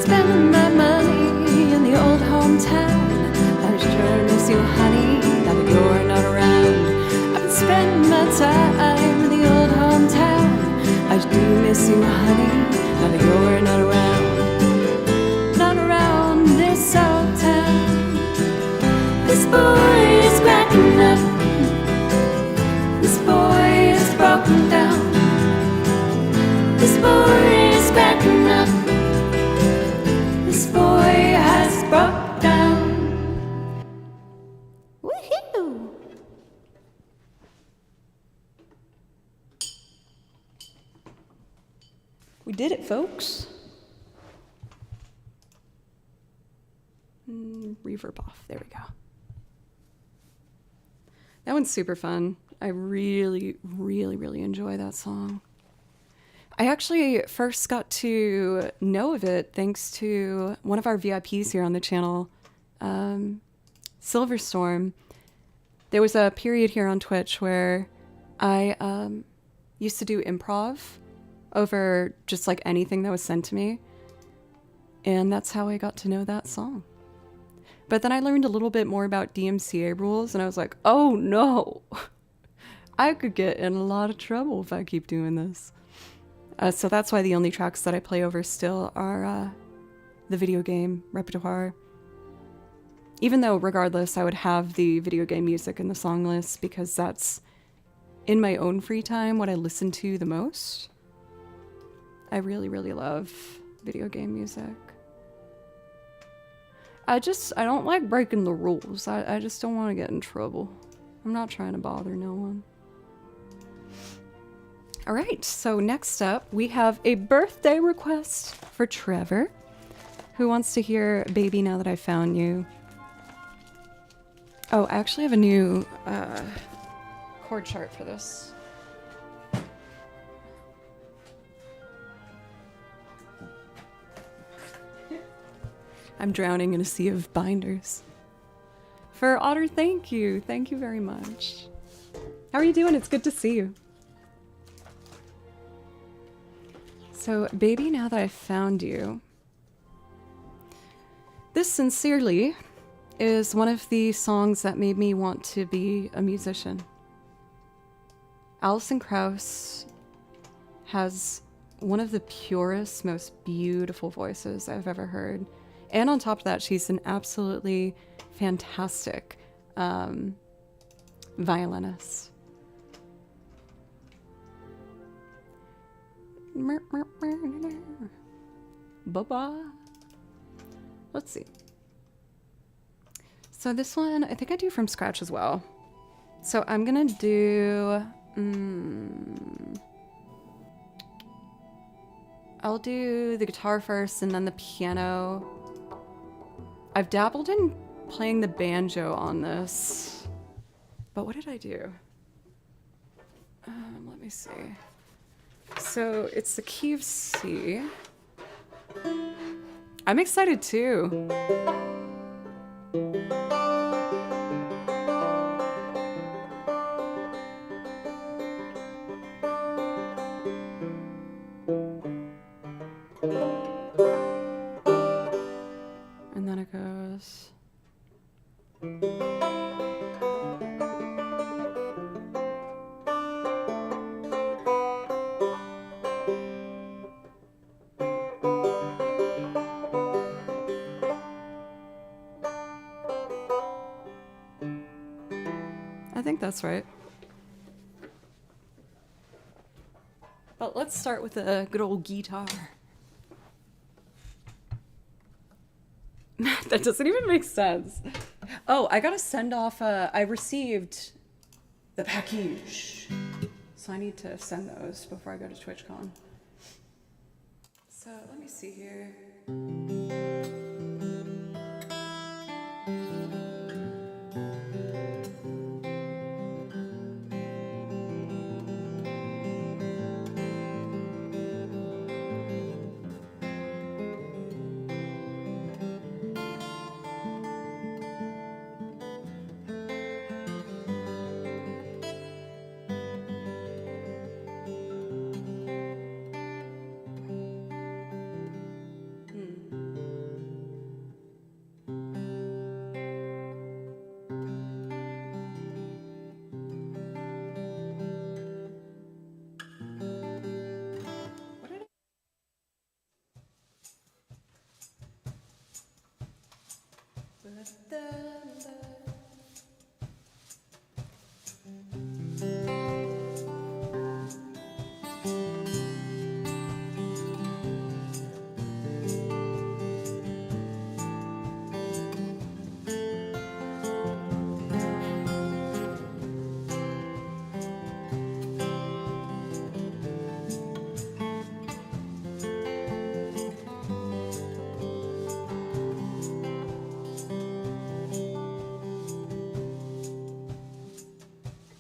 Spending my money in the old hometown. I sure miss you, honey, now that you're not around. I've been spending my time in the old hometown. I do miss you, honey, now that you're not around. Not around this old town. This boy is cracking up. This boy is broken down. This boy is cracking up. This boy has broke down. Woohoo! We did it, folks. Reverb off. There we go. That one's super fun. I really, really, really enjoy that song. I actually first got to know of it thanks to one of our VIPs here on the channel, Silverstorm. There was a period here on Twitch where I used to do improv over just like anything that was sent to me. And that's how I got to know that song. But then I learned a little bit more about DMCA rules and I was like, oh no, I could get in a lot of trouble if I keep doing this. So that's why the only tracks that I play over still are the video game repertoire. Even though, regardless, I would have the video game music in the song list because that's, in my own free time, what I listen to the most. I really, really love video game music. I don't like breaking the rules. I just don't want to get in trouble. I'm not trying to bother no one. All right, so next up, we have a birthday request for Trevor, who wants to hear Baby Now That I Found You. Oh, I actually have a new chord chart for this. I'm drowning in a sea of binders. For Otter, thank you. Thank you very much. How are you doing? It's good to see you. So, Baby, Now That I Found You. This sincerely is one of the songs that made me want to be a musician. Alison Krauss has one of the purest, most beautiful voices I've ever heard. And on top of that, she's an absolutely fantastic violinist. Bye-bye. Let's see. So this one, I think I do from scratch as well. So I'm gonna do... I'll do the guitar first and then the piano. I've dabbled in playing the banjo on this, but what did I do? Let me see. So it's the key of C. I'm excited too. And then it goes. I think that's right. But let's start with a good old guitar. That doesn't even make sense. Oh, I gotta send off, I received the package. So I need to send those before I go to TwitchCon. So let me see here.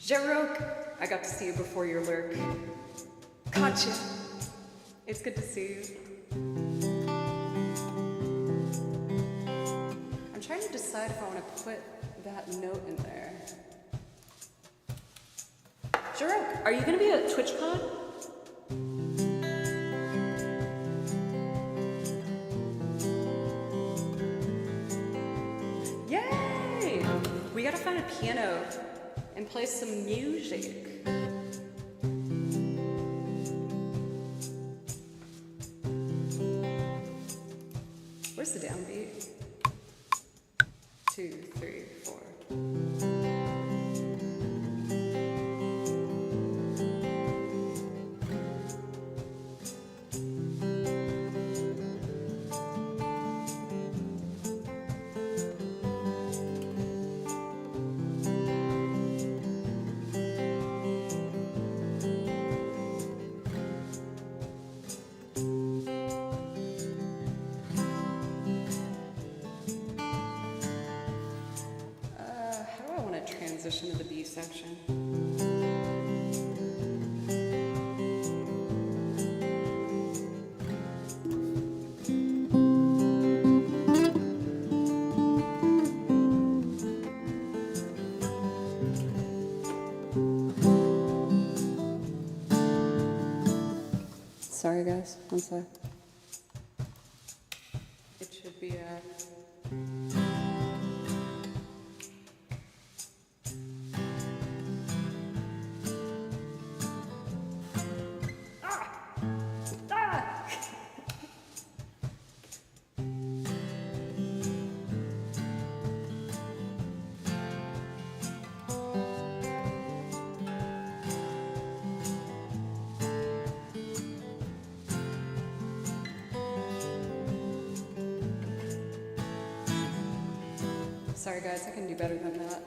Jarok, I got to see you before your lurk. Gotcha. It's good to see you. I'm trying to decide if I want to put that note in there. Jarek, are you gonna be at TwitchCon? Yay! We gotta find a piano and play some music. Where's the downbeat? 2, 3, 4. How do I want to transition to the B section? Sorry guys, one sec. It should be Sorry guys, I can do better than that.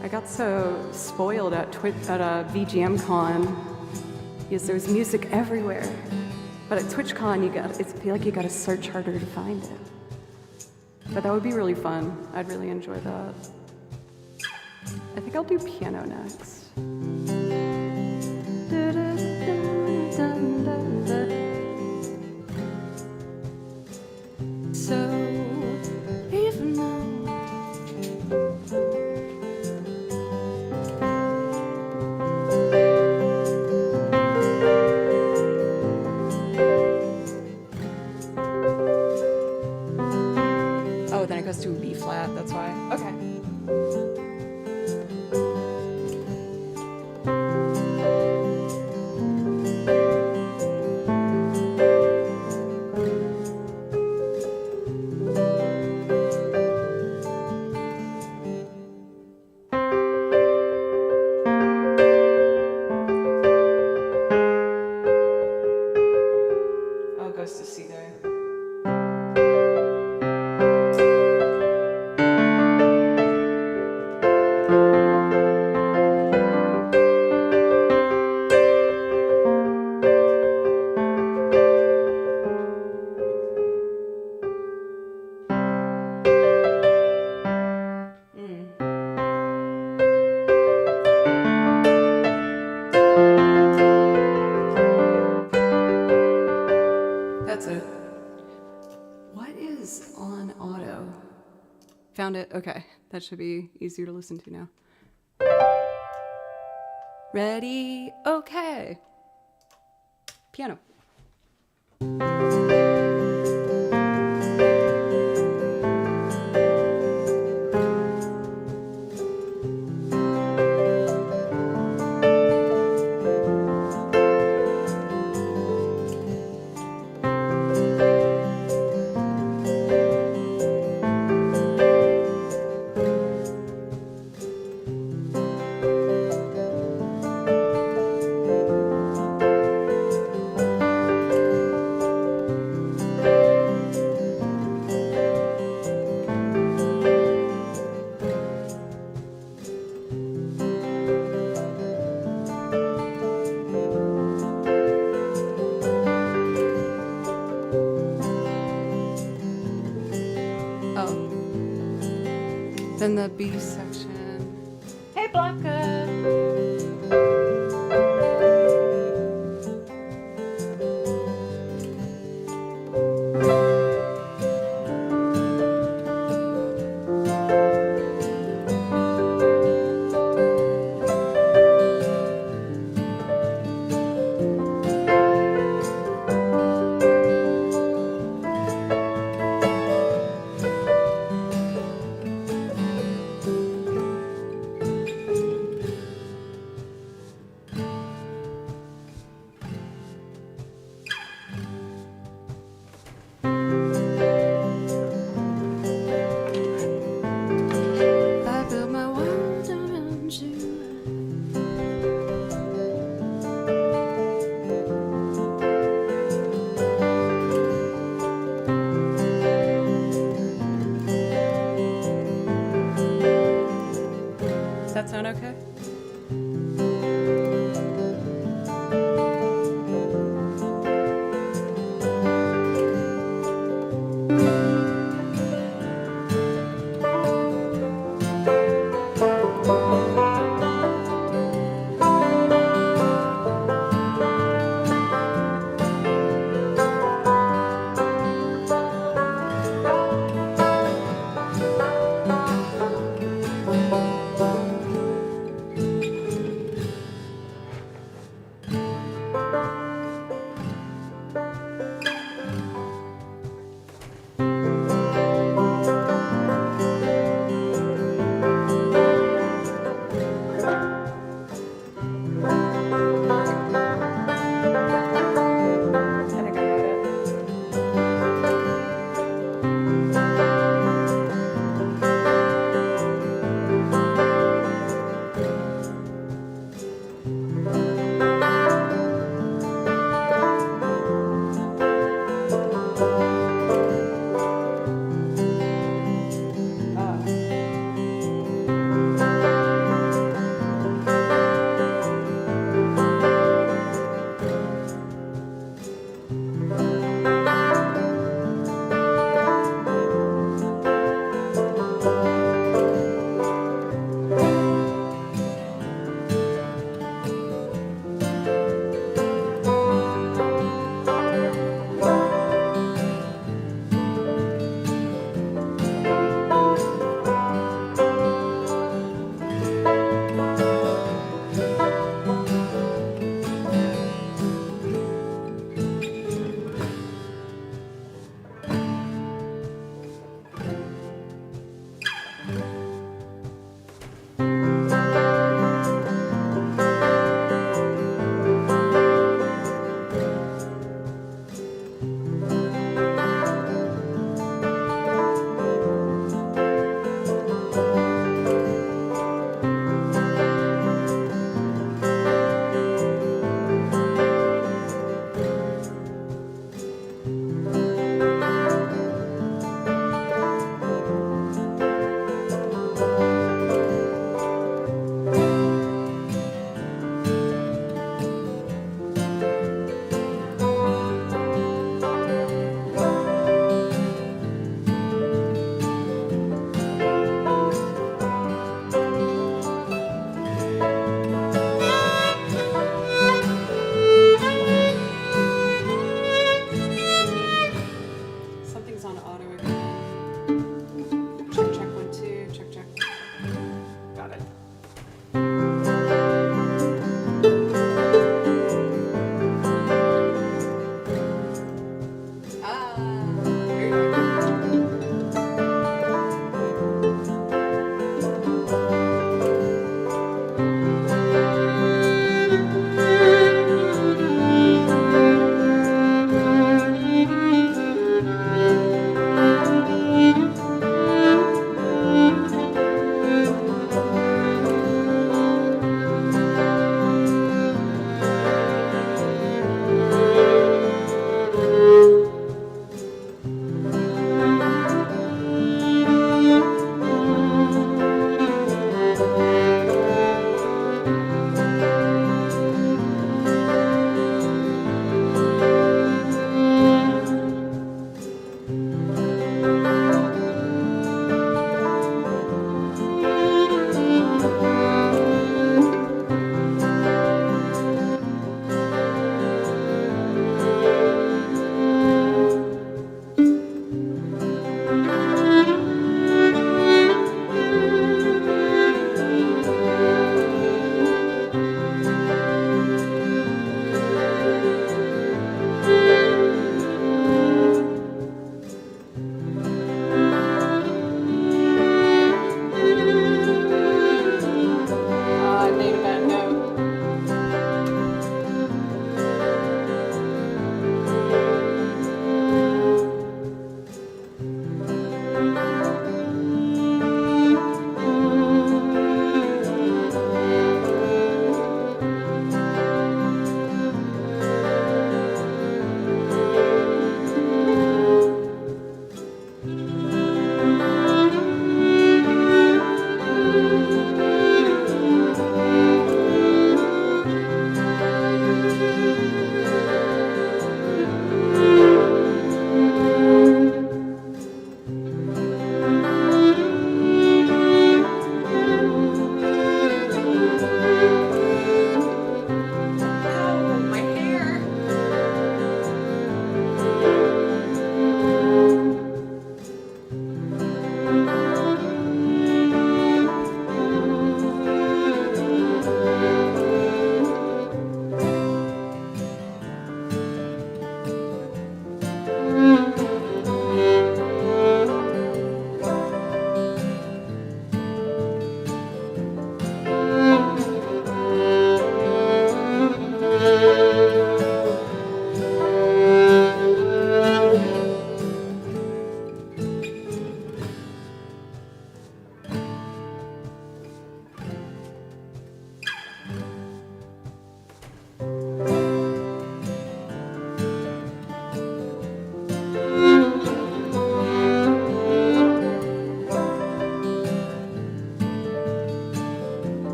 I got so spoiled at VGM Con because there's music everywhere. But at TwitchCon, I feel like you gotta search harder to find it. But that would be really fun. I'd really enjoy that. I think I'll do piano next. So, even though then it goes to a B flat, that's why. Okay. Oh, it goes to C there. That's it. What is on auto? Found it. Okay. That should be easier to listen to now. Ready? Okay. Piano. the B section. Hey, Blanca! I built my world around you. Does that sound okay?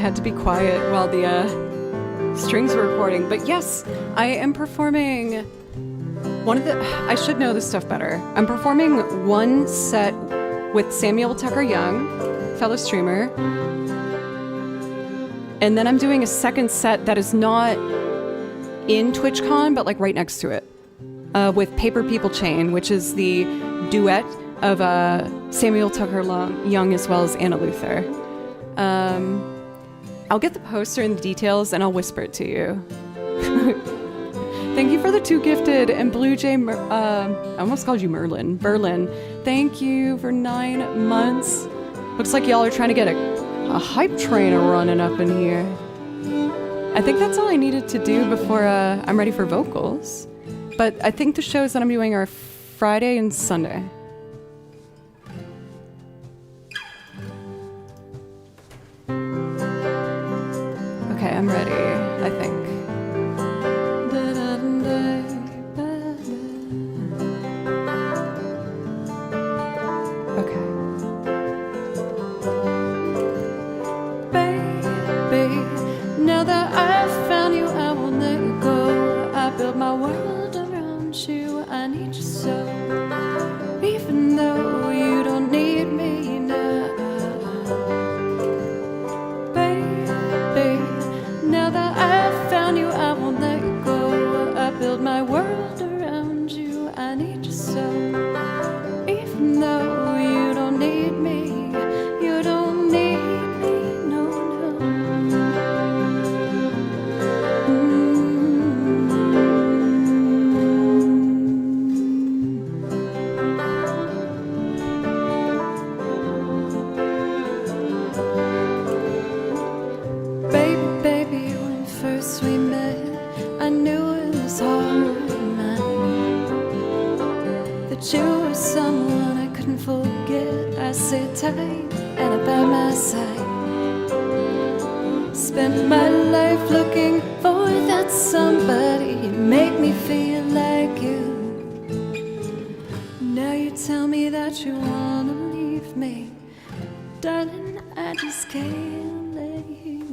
had to be quiet while the strings were recording. But yes, I am performing one of the... I should know this stuff better. I'm performing one set with Samuel Tucker Young, fellow streamer. And then I'm doing a second set that is not in TwitchCon, but like right next to it. With Paper People Chain, which is the duet of Samuel Tucker Young as well as Anna Luther. I'll get the poster and the details and I'll whisper it to you. Thank you for the 2 gifted, and Blue Jay, I almost called you Merlin. Berlin, thank you for 9 months. Looks like y'all are trying to get a hype train running up in here. I think that's all I needed to do before I'm ready for vocals. But I think the shows that I'm doing are Friday and Sunday. Okay, I'm ready, I think. Okay. Baby, now that I've found you, I won't let you go. I built my world around you, I need you so. Even though you don't need me now. Baby, now that I've found you, I won't let you go. I build my world around you, I need you so. Even though you don't need me, you don't need me, no, no. Baby, when first we met, I knew it was hard, and I knew that you were someone I couldn't forget. I sit tight and about my side. Spent my life looking for that somebody to make me feel like you. Now you tell me that you wanna leave me, darling, I just can't let you.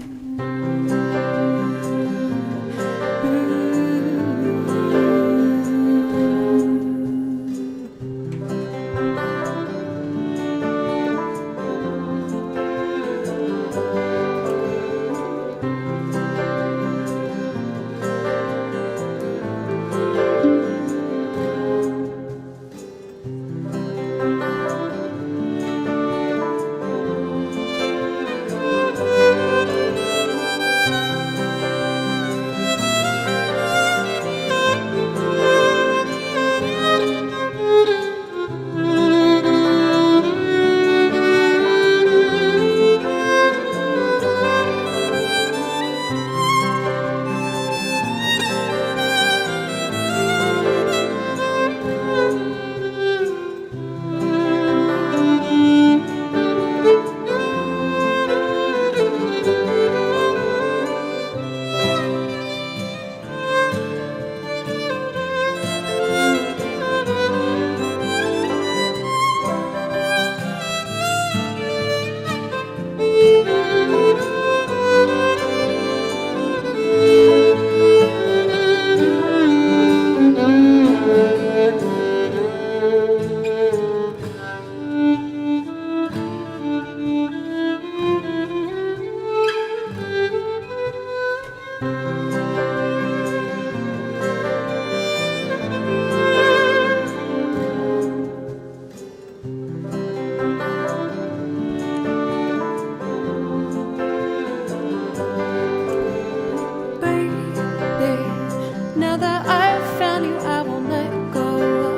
Now that I've found you, I won't let go.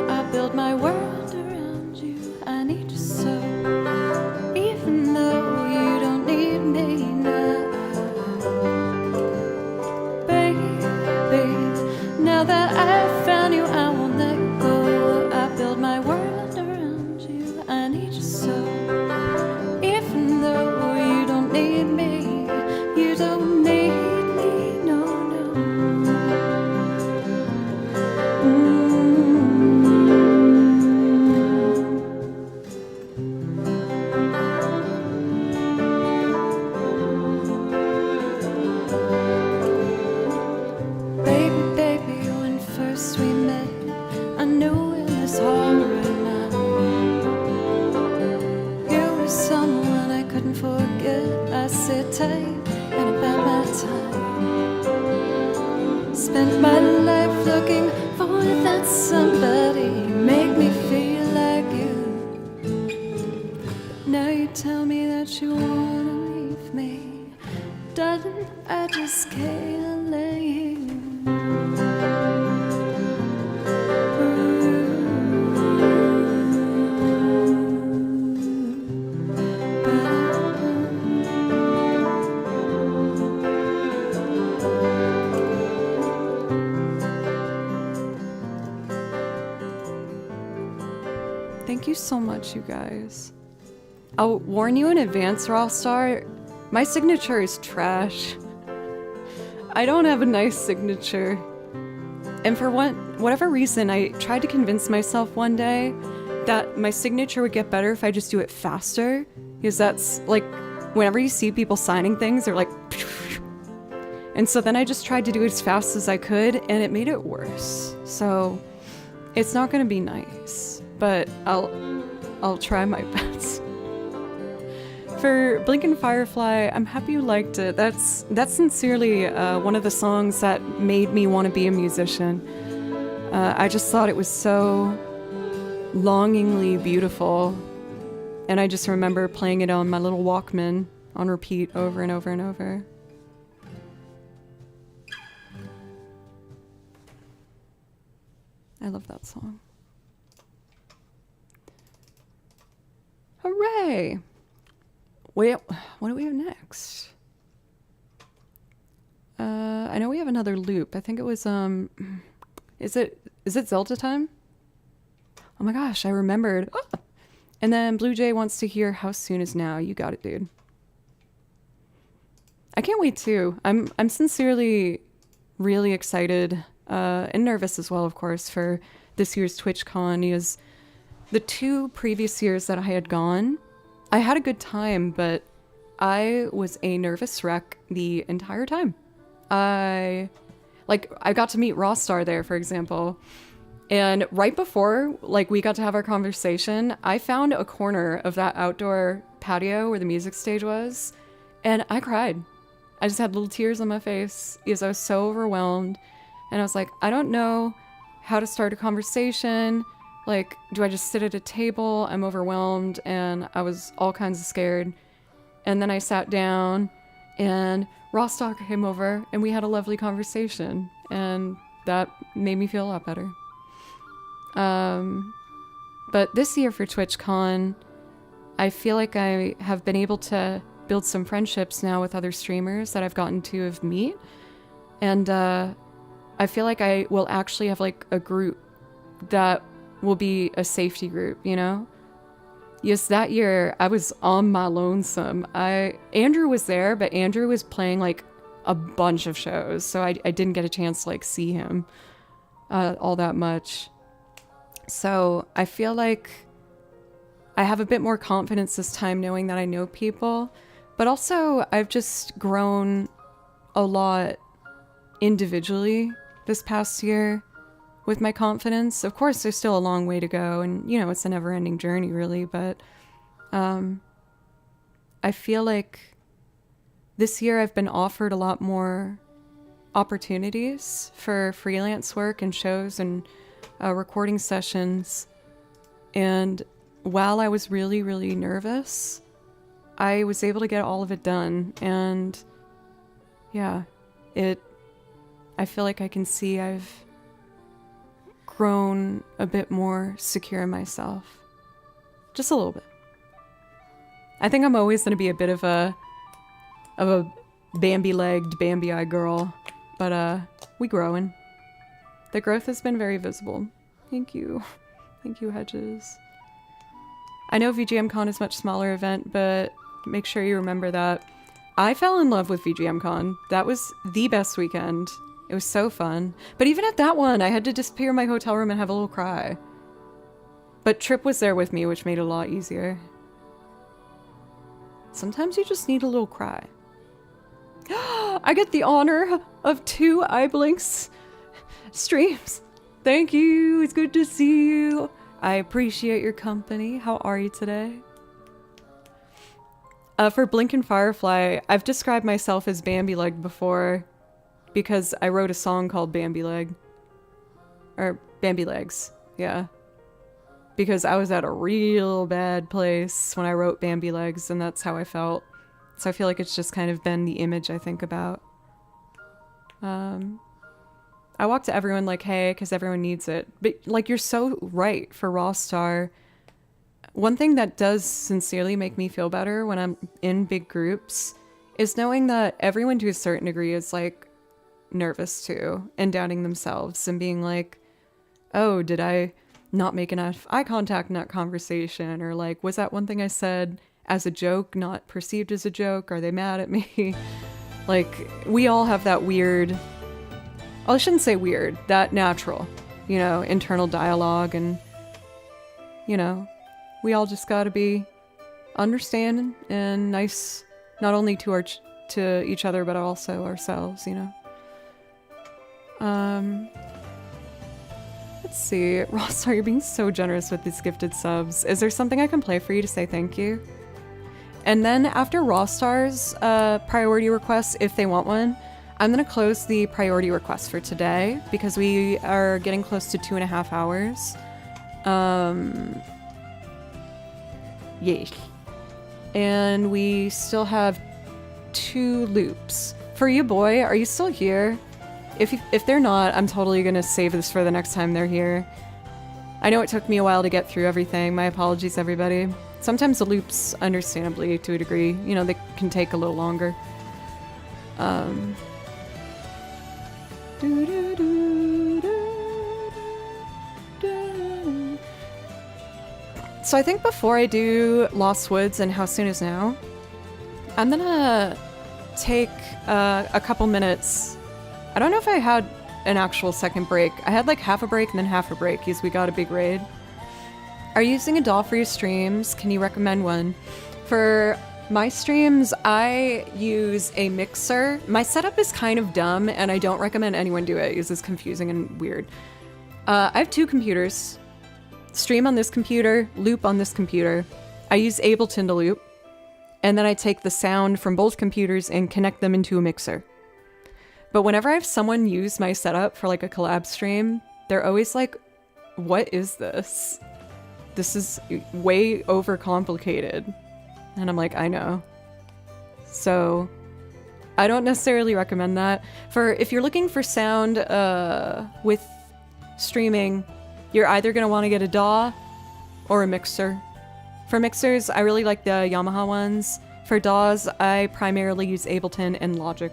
I build my world around you, I need you so. Even though you don't need me now. Baby, now that I've found you, I won't let go. I build my world around you, I need you so. Even though you don't need me, you don't need me, no, no. tell me that you wanna leave me, darling, I just can't lay here. Thank you so much, you guys. I'll warn you in advance, Rawstar, my signature is trash. I don't have a nice signature. And for whatever reason, I tried to convince myself one day that my signature would get better if I just do it faster. Because that's like, whenever you see people signing things, they're like... And so then I just tried to do it as fast as I could, and it made it worse. So it's not gonna be nice, but I'll try my best. For Blinkin' Firefly, I'm happy you liked it. That's sincerely one of the songs that made me want to be a musician. I just thought it was so longingly beautiful, and I just remember playing it on my little Walkman on repeat over and over and over. I love that song. Hooray! Wait, what do we have next? I know we have another loop. I think it was, is it Zelda time? Oh my gosh, I remembered. Oh! And then Blue Jay wants to hear How Soon Is Now. You got it, dude. I can't wait too. I'm sincerely really excited, and nervous as well, of course, for this year's TwitchCon, because the 2 previous years that I had gone, I had a good time, but I was a nervous wreck the entire time. I got to meet Rawstar there, for example, and right before, we got to have our conversation, I found a corner of that outdoor patio where the music stage was, and I cried. I just had little tears on my face because I was so overwhelmed, and I was like, I don't know how to start a conversation. Do I just sit at a table? I'm overwhelmed, and I was all kinds of scared. And then I sat down, and Rostock came over, and we had a lovely conversation, and that made me feel a lot better. But this year for TwitchCon, I feel like I have been able to build some friendships now with other streamers that I've gotten to meet, and I feel like I will actually have a group that will be a safety group, you know? Yes, that year I was on my lonesome. Andrew was there, but Andrew was playing a bunch of shows, so I didn't get a chance to see him all that much. So I feel like I have a bit more confidence this time knowing that I know people, but also I've just grown a lot individually this past year with my confidence. Of course, there's still a long way to go, and it's a never-ending journey, really, but I feel like this year I've been offered a lot more opportunities for freelance work and shows and recording sessions, and while I was really, really nervous, I was able to get all of it done, and yeah, I feel like I can see I've grown a bit more secure in myself. Just a little bit. I think I'm always going to be a bit of a Bambi-legged, Bambi-eyed girl, but we growing. The growth has been very visible. Thank you. Thank you, Hedges. I know VGM Con is a much smaller event, but make sure you remember that. I fell in love with VGM Con. That was the best weekend. It was so fun. But even at that one, I had to disappear in my hotel room and have a little cry. But Trip was there with me, which made it a lot easier. Sometimes you just need a little cry. I get the honor of 2 iBlinks streams. Thank you. It's good to see you. I appreciate your company. How are you today? For Blinkin' Firefly, I've described myself as Bambi-legged before because I wrote a song called Bambi Leg. Or Bambi Legs, yeah. because I was at a real bad place when I wrote Bambi Legs, and that's how I felt. So I feel like it's just kind of been the image I think about. I walk to everyone like, hey, because everyone needs it. But like, you're so right for Raw Star. One thing that does sincerely make me feel better when I'm in big groups is knowing that everyone to a certain degree is like nervous too and doubting themselves and being like, oh, did I not make enough eye contact in that conversation? Or like, was that one thing I said as a joke not perceived as a joke? Are they mad at me? Like, we all have that weird, well, I shouldn't say weird, that natural, you know, internal dialogue. And, you know, we all just gotta be understanding and nice, not only to to each other, but also ourselves, you know. Let's see. Ross, you're being so generous with these gifted subs. Is there something I can play for you to say thank you? And then after Raw Stars priority requests, if they want one, I'm going to close the priority request for today because we are getting close to 2.5 hours. Yes. And we still have 2 loops. For you, boy, are you still here? If they're not, I'm totally going to save this for the next time they're here. I know it took me a while to get through everything. My apologies, everybody. Sometimes the loops, understandably, to a degree, you know, they can take a little longer. So I think before I do Lost Woods and How Soon Is Now, I'm gonna take a couple minutes. I don't know if I had an actual second break. I had like half a break and then half a break because we got a big raid. Are you using a DAW for your streams? Can you recommend one? For my streams, I use a mixer. My setup is kind of dumb and I don't recommend anyone do it because it's confusing and weird. I have 2 computers. Stream on this computer, loop on this computer. I use Ableton to loop. And then I take the sound from both computers and connect them into a mixer. But whenever I have someone use my setup for like a collab stream, they're always like, what is this? This is way overcomplicated. And I'm like, I know. So I don't necessarily recommend that. For if you're looking for sound with streaming, you're either going to want to get a DAW or a mixer. For mixers, I really like the Yamaha ones. For DAWs, I primarily use Ableton and Logic.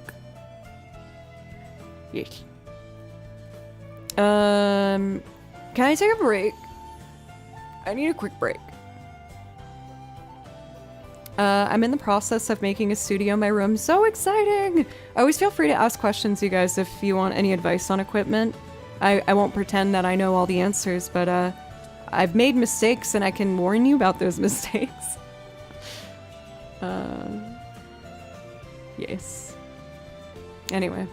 Yes. Can I take a break? I need a quick break. I'm in the process of making a studio in my room. So exciting! Always feel free to ask questions, you guys, if you want any advice on equipment. I won't pretend that I know all the answers, but I've made mistakes and I can warn you about those mistakes. Yes. Anyway.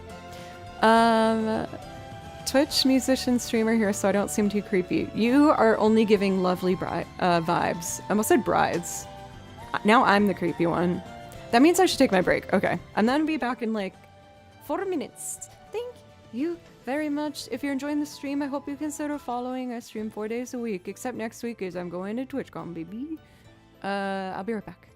Twitch musician streamer here, so I don't seem too creepy. You are only giving lovely vibes. I almost said brides. Now I'm the creepy one. That means I should take my break. Okay. I'm gonna be back in like 4 minutes. Thank you very much. If you're enjoying the stream, I hope you consider following. I stream 4 days a week, except next week is I'm going to TwitchCon, baby. I'll be right back.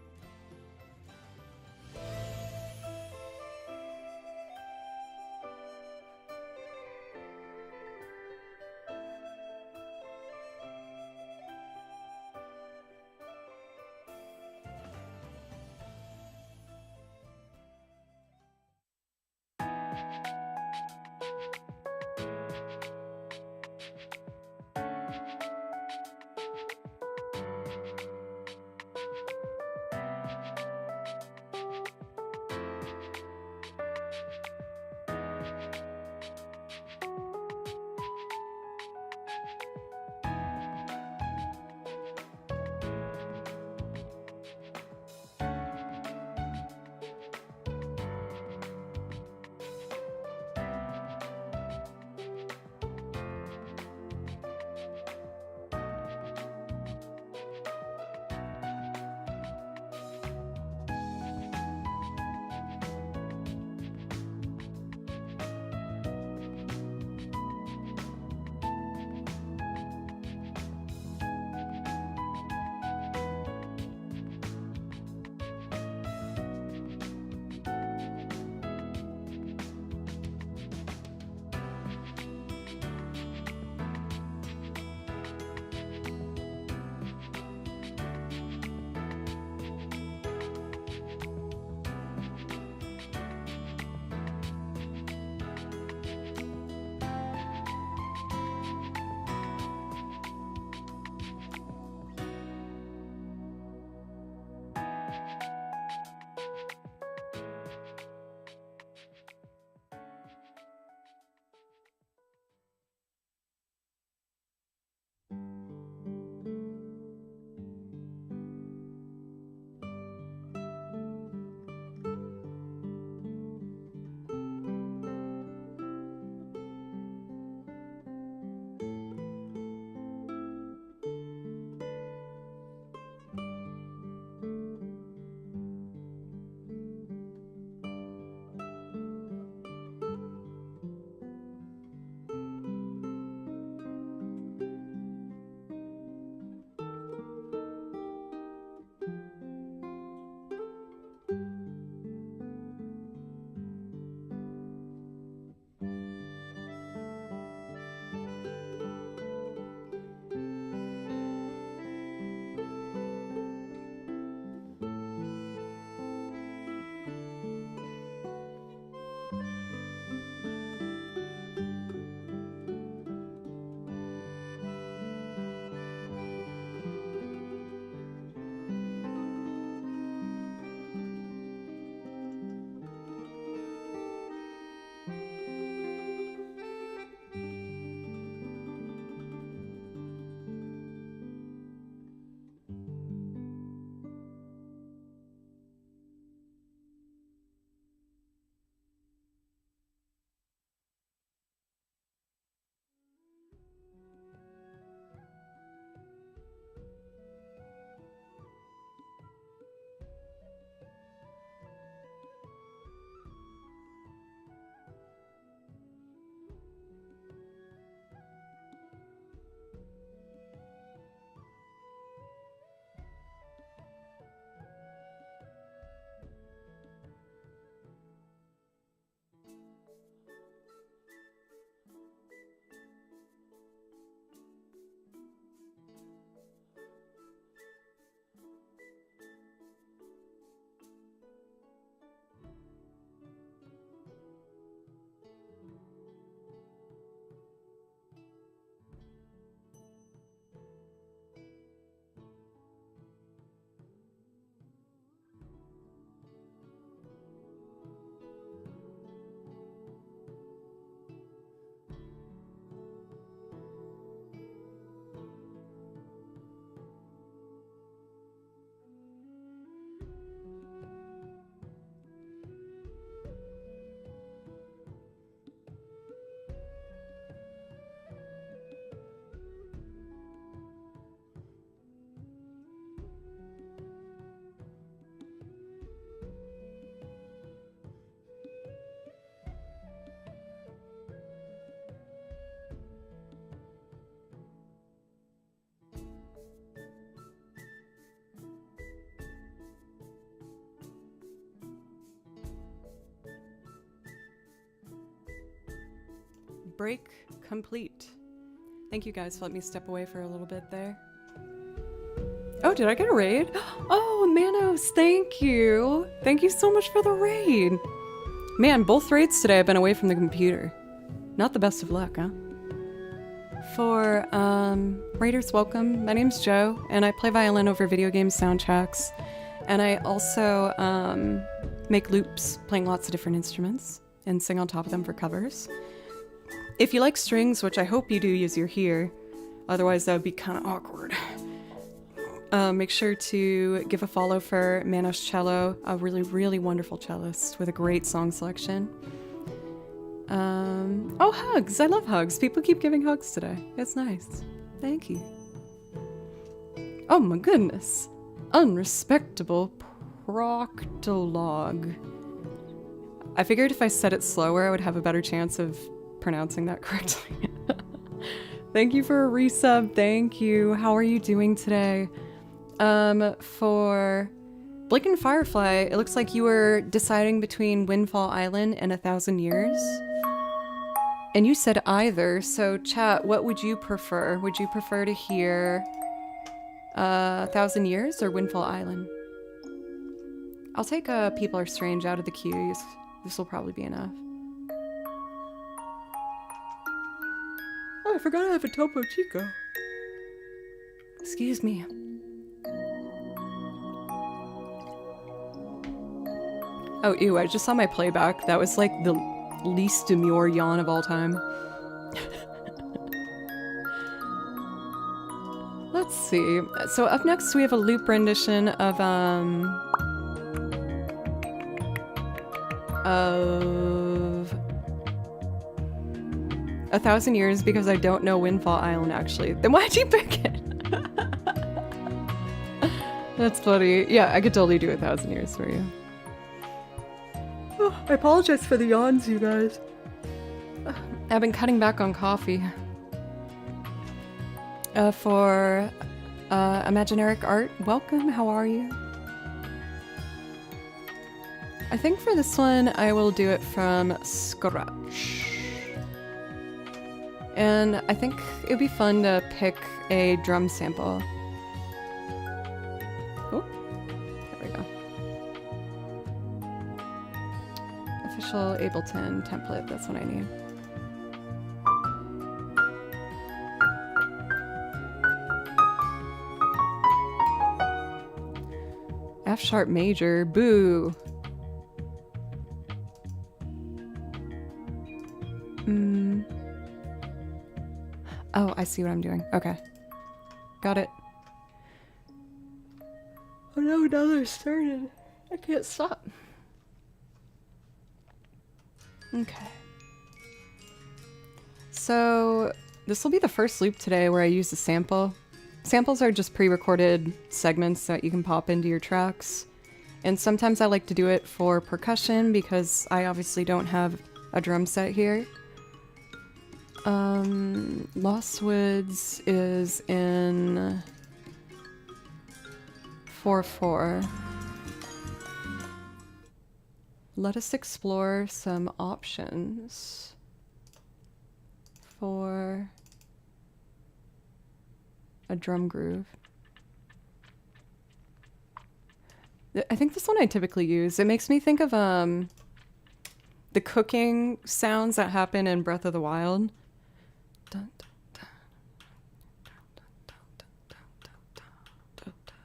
Break complete. Thank you guys for letting me step away for a little bit there. Oh, did I get a raid? Oh, Manos, thank you. Thank you so much for the raid. Man, both raids today I've been away from the computer. Not the best of luck, huh? For raiders, welcome. My name's Joe, and I play violin over video game soundtracks. And I also make loops, playing lots of different instruments, and sing on top of them for covers. If you like strings, which I hope you do as you're here, otherwise that would be kind of awkward. Make sure to give a follow for Manos Cello, a really, really wonderful cellist with a great song selection. Oh, hugs! I love hugs. People keep giving hugs today. It's nice. Thank you. Oh my goodness. Unrespectable proctologue. I figured if I said it slower, I would have a better chance of pronouncing that correctly. Thank you for a resub. Thank you. How are you doing today? For Blake and Firefly, it looks like you were deciding between Windfall Island and 1,000 Years. And you said either, so chat, what would you prefer? Would you prefer to hear 1,000 Years or Windfall Island? I'll take People Are Strange out of the queue. This will probably be enough. Oh, I forgot I have a Topo Chico. Excuse me. Oh, ew, I just saw my playback. That was like the least demure yawn of all time. Let's see. So up next we have a loop rendition of 1,000 Years because I don't know Windfall Island actually. Then why'd you pick it? That's funny. Yeah, I could totally do 1,000 Years for you. Oh, I apologize for the yawns, you guys. I've been cutting back on coffee. For Imaginaric Art, welcome, how are you? I think for this one, I will do it from scratch. And I think it would be fun to pick a drum sample. Oh, there we go. Official Ableton template, that's what I need. F sharp major, boo. Oh, I see what I'm doing. Okay. Got it. Oh no, now they're started. I can't stop. Okay. So, this will be the first loop today where I use a sample. Samples are just pre-recorded segments that you can pop into your tracks. And sometimes I like to do it for percussion because I obviously don't have a drum set here. Lost Woods is in 4/4. Let us explore some options for a drum groove. I think this one I typically use. It makes me think of the cooking sounds that happen in Breath of the Wild. Dun, dun, dun, dun, dun, dun, dun, dun, dun, dun.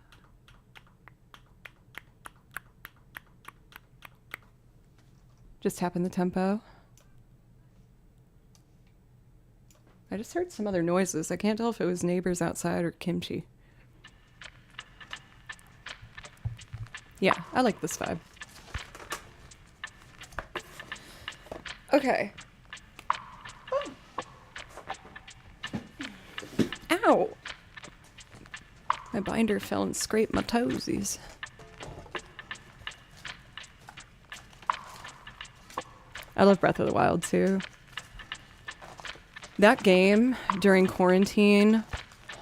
Just tapping the tempo. I just heard some other noises. I can't tell if it was neighbors outside or kimchi. Yeah, I like this vibe. Okay. Oh. Ow! My binder fell and scraped my toesies. I love Breath of the Wild too. That game during quarantine,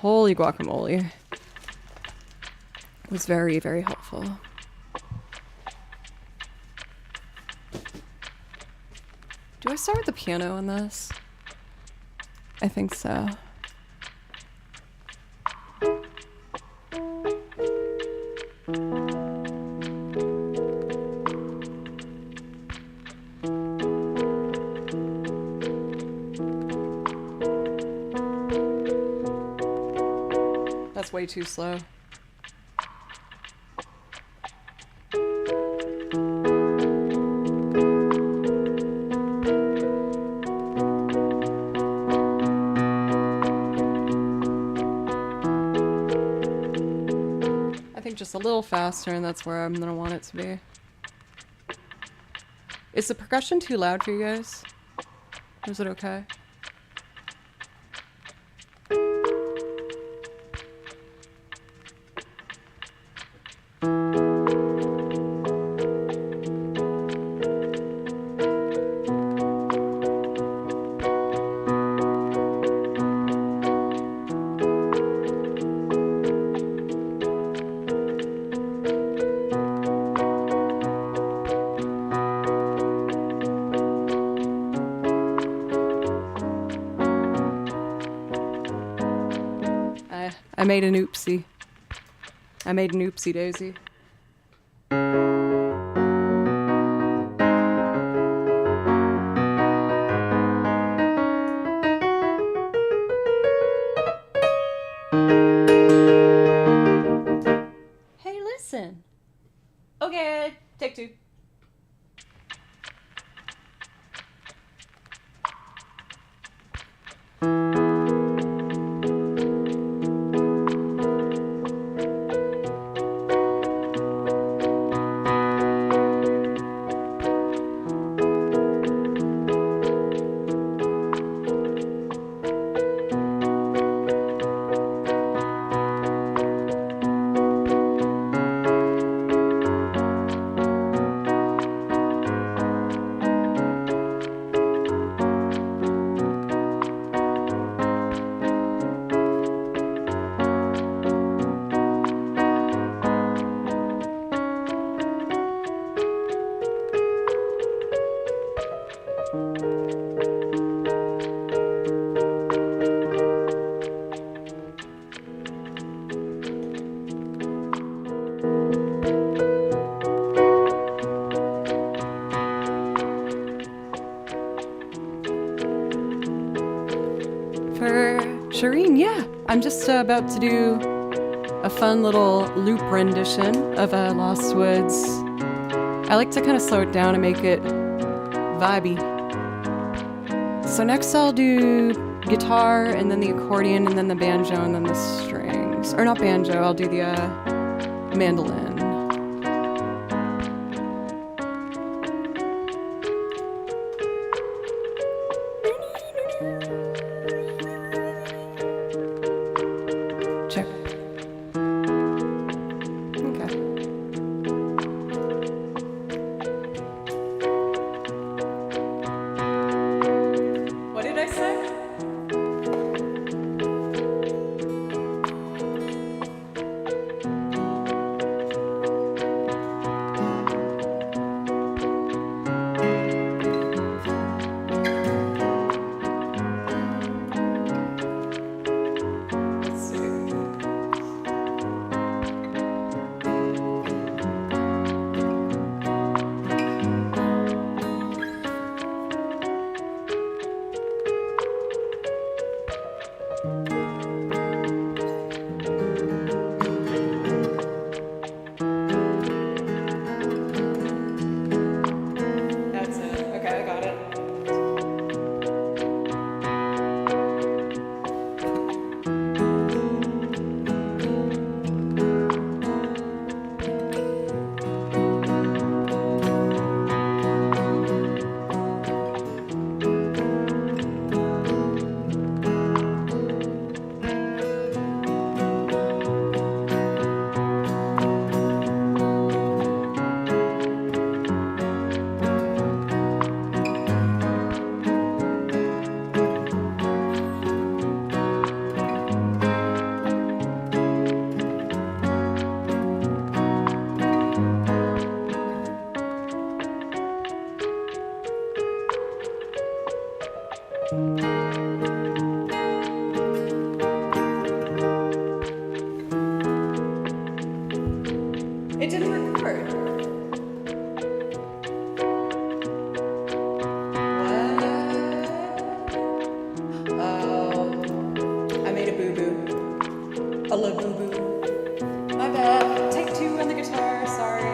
holy guacamole, was very, very helpful. Do I start with the piano in this? I think so. That's way too slow. Just a little faster, and that's where I'm gonna want it to be. Is the percussion too loud for you guys? Or is it okay? I made an oopsie. I made an oopsie daisy. Hey, listen. Okay, take two. I'm just about to do a fun little loop rendition of Lost Woods. I like to kind of slow it down and make it vibey. So next I'll do guitar and then the accordion and then the banjo and then the strings. Or not banjo, I'll do the mandolin. Check. Okay. What did I say? Let's see. That's it. Okay, I got it. It didn't record. What? Oh, I made a boo-boo. A little boo-boo. My bad. Take two on the guitar, sorry.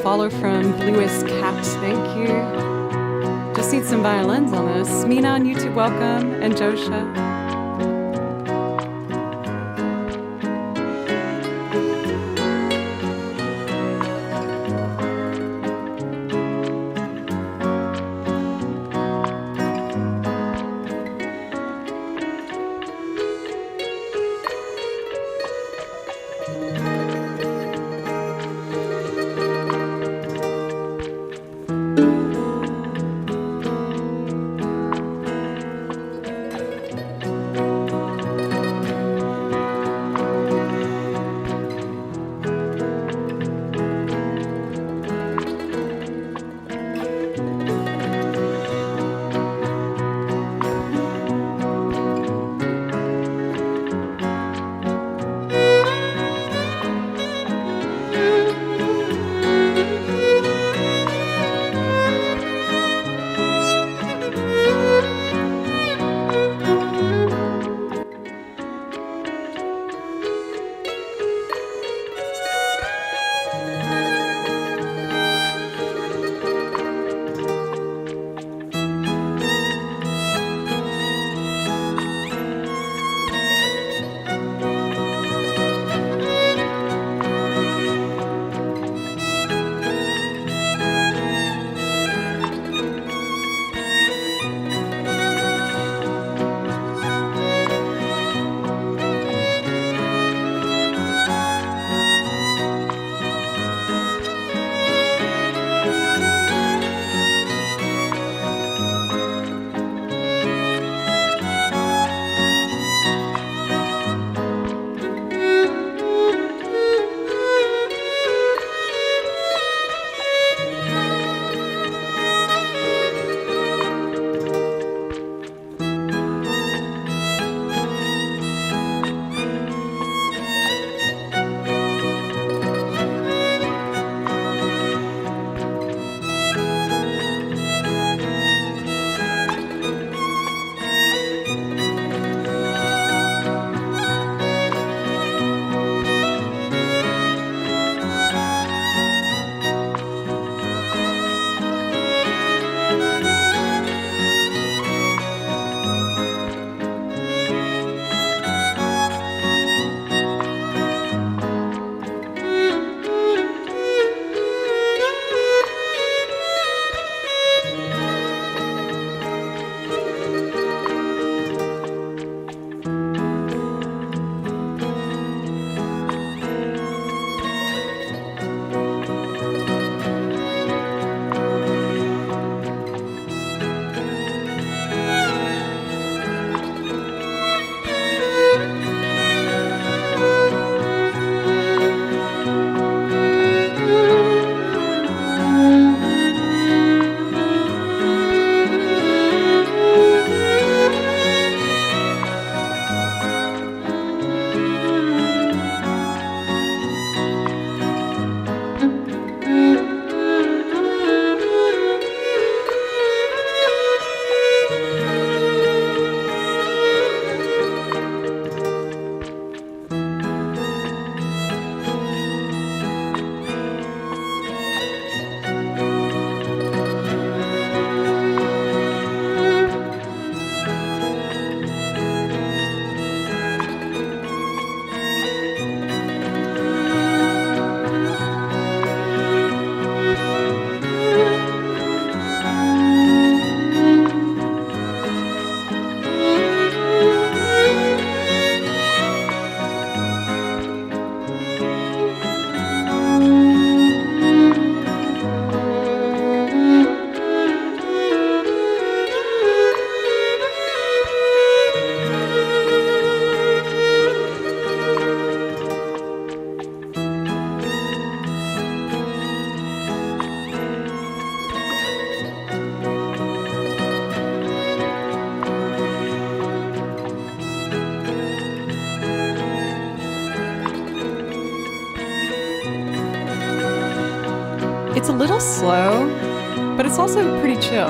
follow from Bluest Cat. Thank you. Just need some violins on this. Mina on YouTube, welcome. And Josha. It's a little slow, but it's also pretty chill.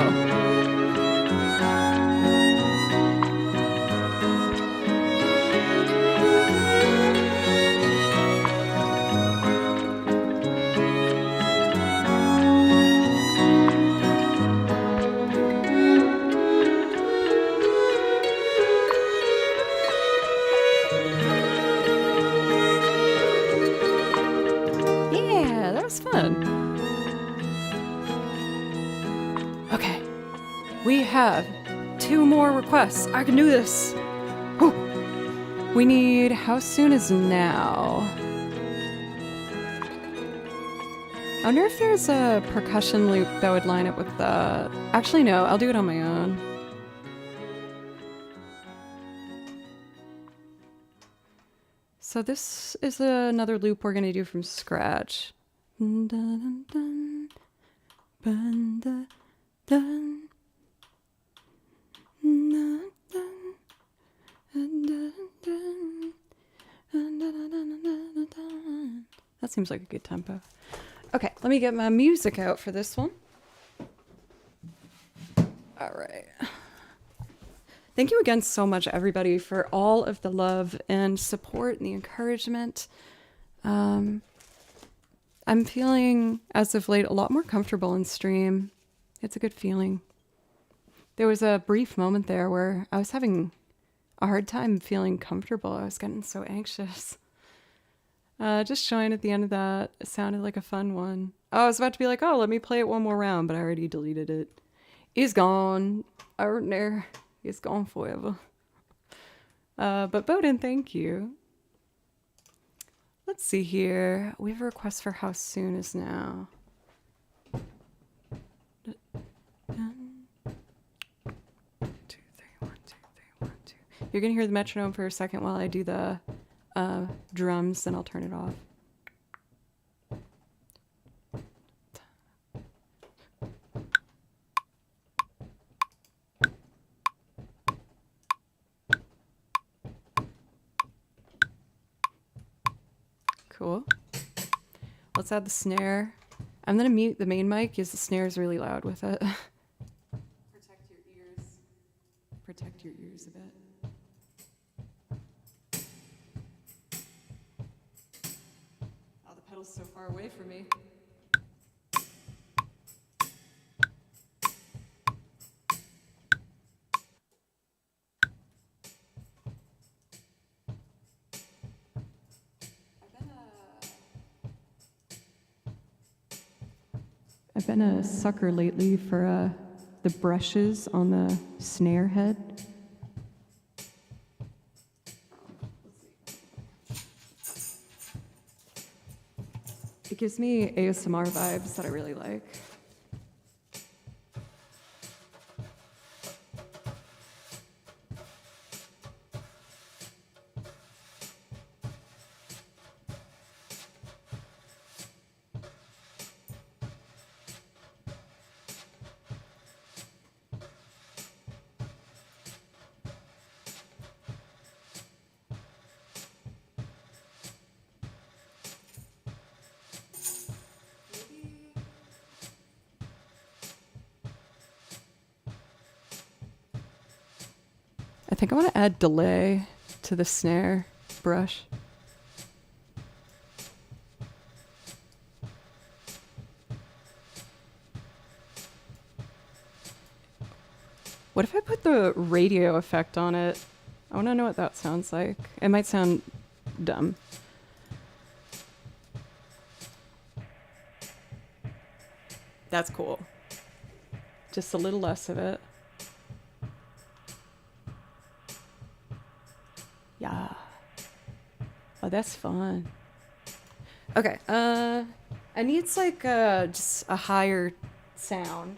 We have 2 more requests. I can do this. Whew. We need How Soon Is Now. I wonder if there's a percussion loop that would line up with the... Actually, no, I'll do it on my own. So this is another loop we're gonna do from scratch. Dun, dun, dun, dun, dun, dun, dun, dun, dun, dun. That seems like a good tempo. Okay, let me get my music out for this one. All right. Thank you again so much, everybody, for all of the love and support and the encouragement. I'm feeling, as of late, a lot more comfortable in stream. It's a good feeling. There was a brief moment there where I was having a hard time feeling comfortable. I was getting so anxious. Just showing at the end of that, it sounded like a fun one. I was about to be like, oh, let me play it one more round, but I already deleted it. He's gone. Out there. He's gone forever. But Bowden, thank you. Let's see here. We have a request for How Soon Is Now. You're gonna hear the metronome for a second while I do the drums, then I'll turn it off. Cool. Let's add the snare. I'm gonna mute the main mic because the snare is really loud with it. Protect your ears. Protect your ears a bit. Oh, the pedal's so far away from me. I've been a sucker lately for the brushes on the snare head. It gives me ASMR vibes that I really like. I think I want to add delay to the snare brush. What if I put the radio effect on it? I want to know what that sounds like. It might sound dumb. That's cool. Just a little less of it. Yeah. Oh, that's fun. Okay. I need like just a higher sound.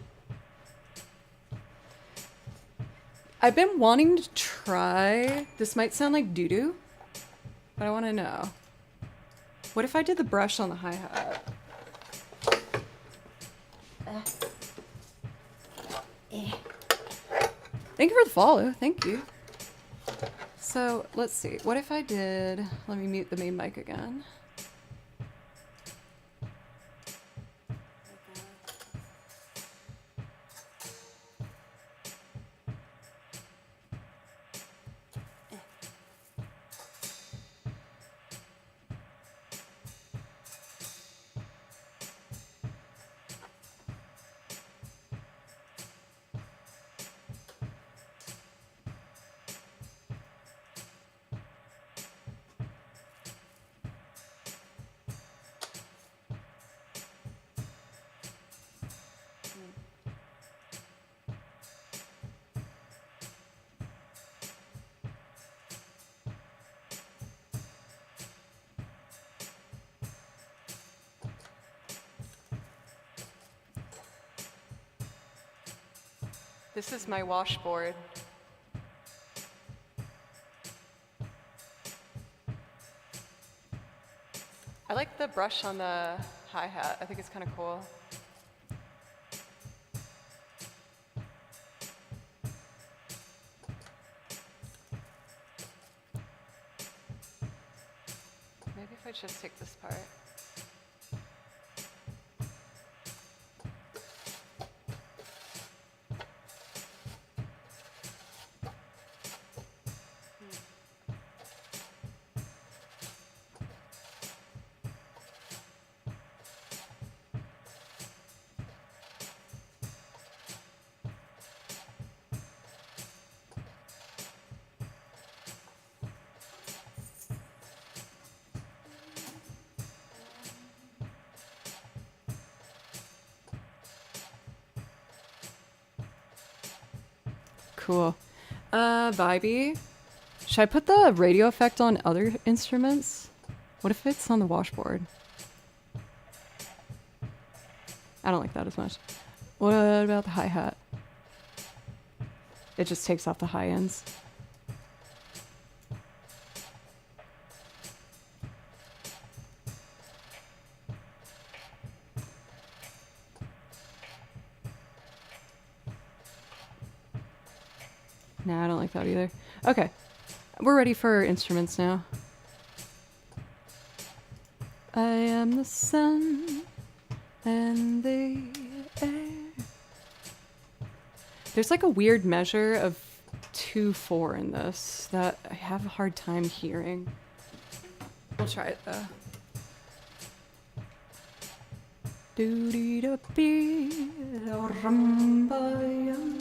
I've been wanting to try. This might sound like doo-doo, but I want to know. What if I did the brush on the hi-hat? Thank you for the follow. Thank you. So let's see. What if I did? Let me mute the main mic again. This is my washboard. I like the brush on the hi-hat. I think it's kind of cool. Maybe if I just take this part. Cool. Vibey. Should I put the radio effect on other instruments? What if it's on the washboard? I don't like that as much. What about the hi-hat? It just takes off the high ends. Nah, I don't like that either. Okay, we're ready for instruments now. I am the sun and the air. There's like a weird measure of 2/4 in this that I have a hard time hearing. We'll try it though. Doo-dee-da-bee, da-rum-ba-yum.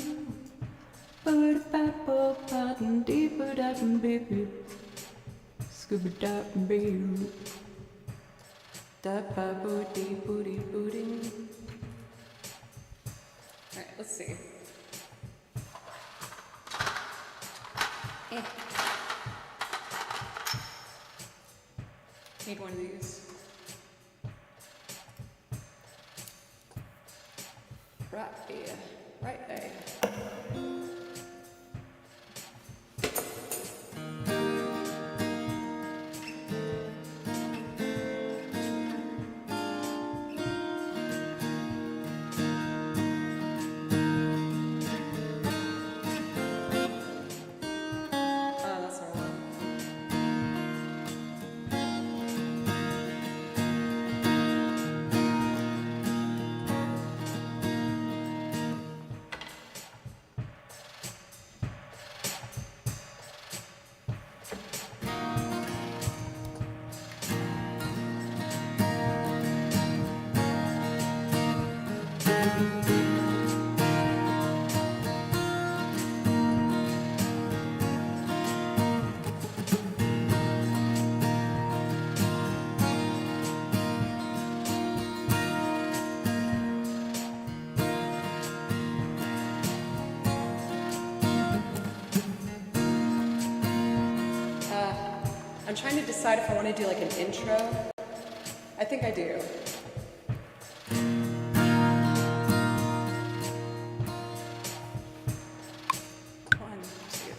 Alright, let's see. Need one of these. Right there. Right there. I'm trying to decide if I want to do like an intro. I think I do. One, two.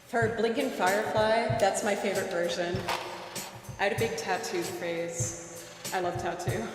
For Blinkin' Firefly, that's my favorite version. I had a big tattoo phase. I love tattoo.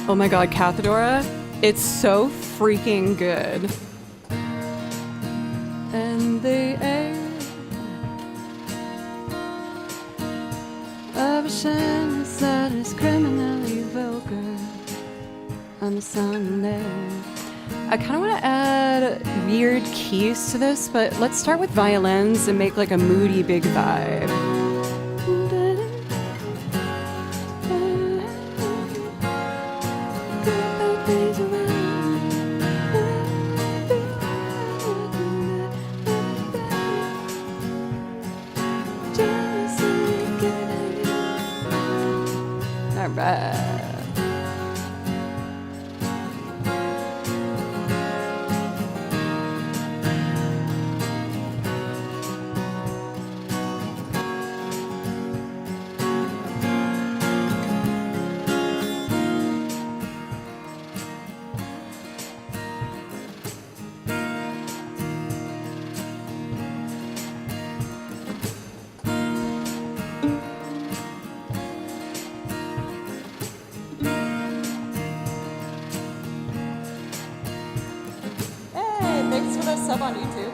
Oh my god, Cathedora, it's so freaking good. And the air of a shyness that is criminally vulgar on a Sunday. I kind of want to add weird keys to this, but let's start with violins and make like a moody big vibe. All right. Thanks for the sub on YouTube.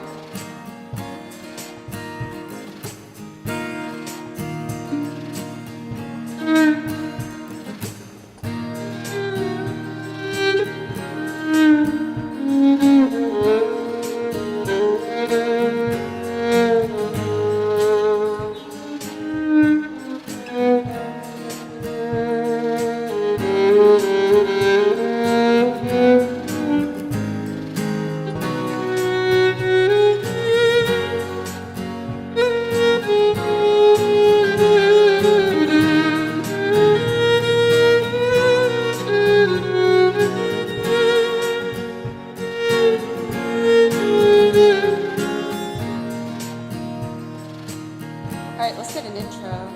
All right, let's get an intro.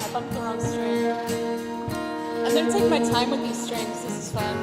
I bumped the wrong string. I'm gonna take my time with these strings. This is fun.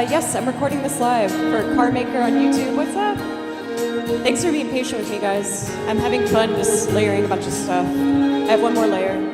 Yes, I'm recording this live for Carmaker on YouTube. What's up? Thanks for being patient with me, guys. I'm having fun just layering a bunch of stuff. I have one more layer.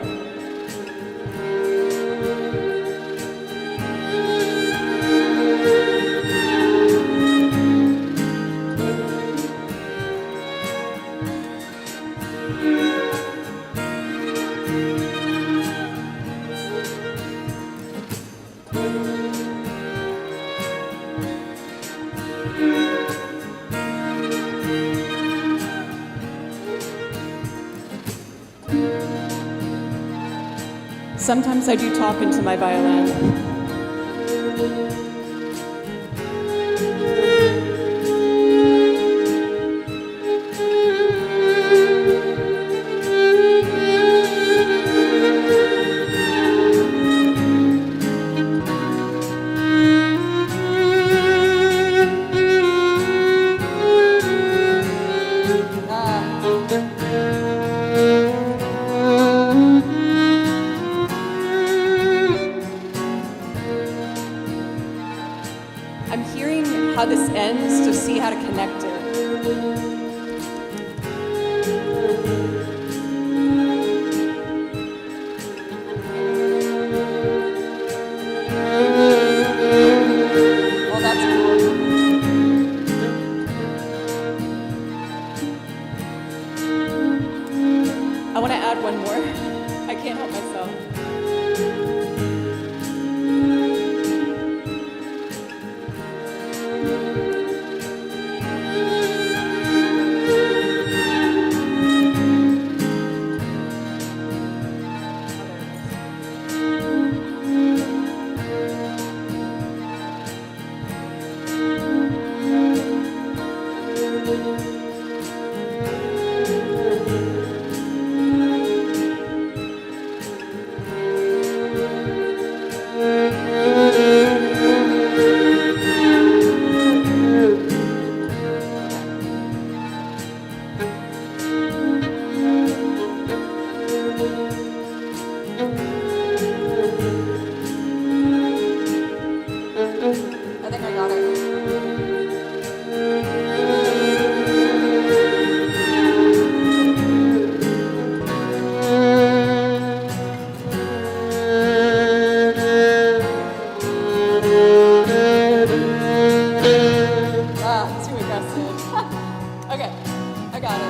Sometimes I do talk into my violin. see how to connect it. Well, that's cool. I want to add one more. I can't help myself. I think I got it. Too aggressive. Okay, I got it.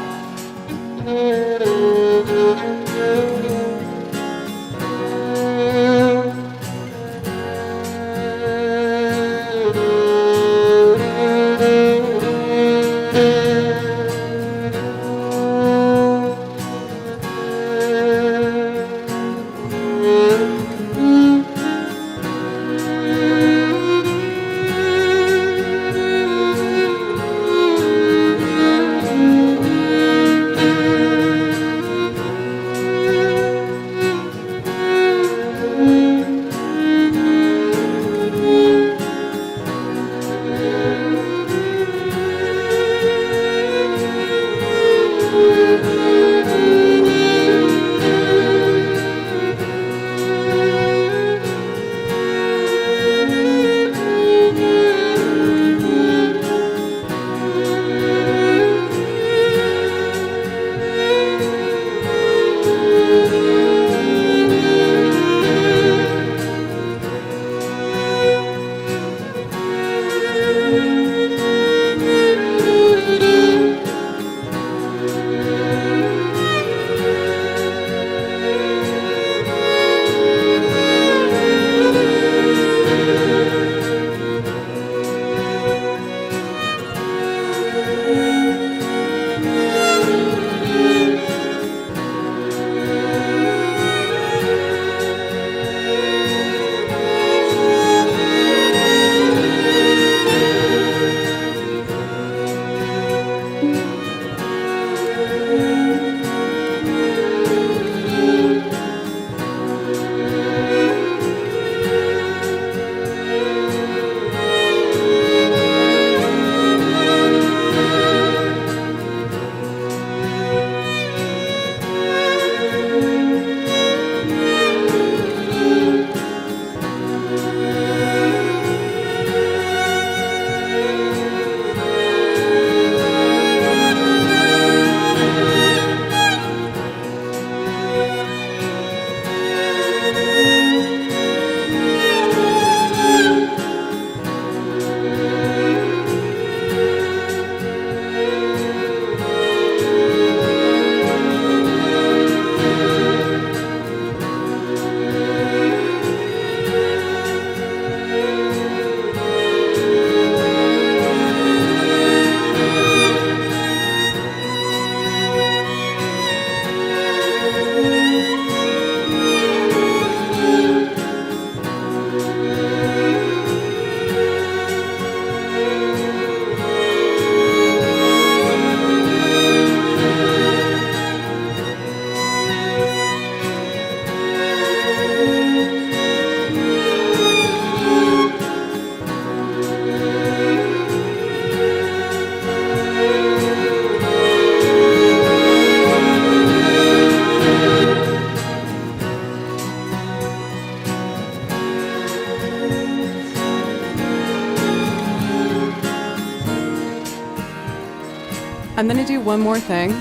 I'm gonna do one more thing.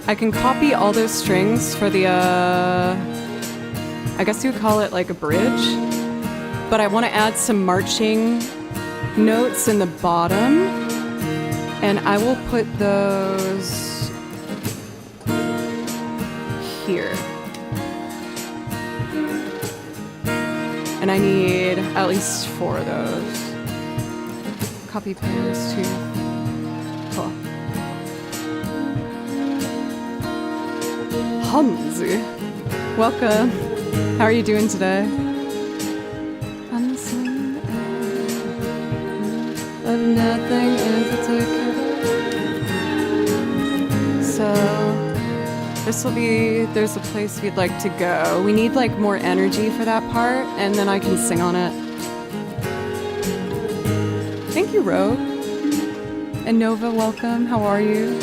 I can copy all those strings for the, I guess you would call it like a bridge, but I want to add some marching notes in the bottom, and I will put those here. And I need at least 4 of those. Copy paste too. Cool. Hansi, welcome. How are you doing today? I'm the son of nothing in particular. So there's a place we'd like to go. We need like more energy for that part, and then I can sing on it. Thank you, Rogue. And Nova, welcome. How are you?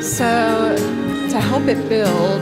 So, to help it build,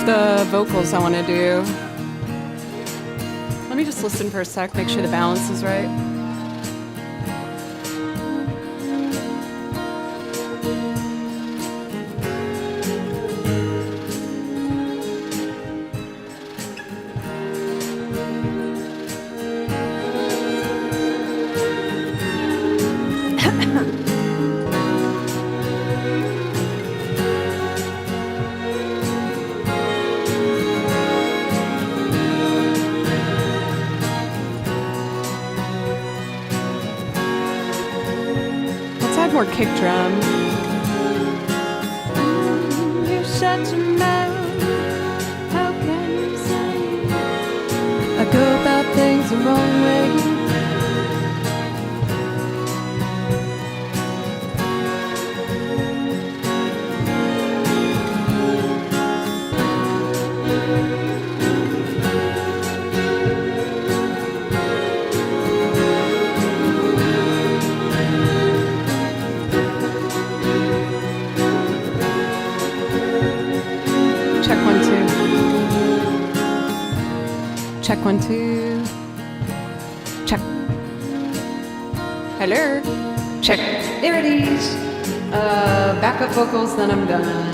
the vocals I want to do. Let me just listen for a sec, make sure the balance is right. More kick drum. You shut your mouth. How can you say I go about things the wrong way? Check 1 2. Check. Hello. Check. There it is. Backup vocals, then I'm done.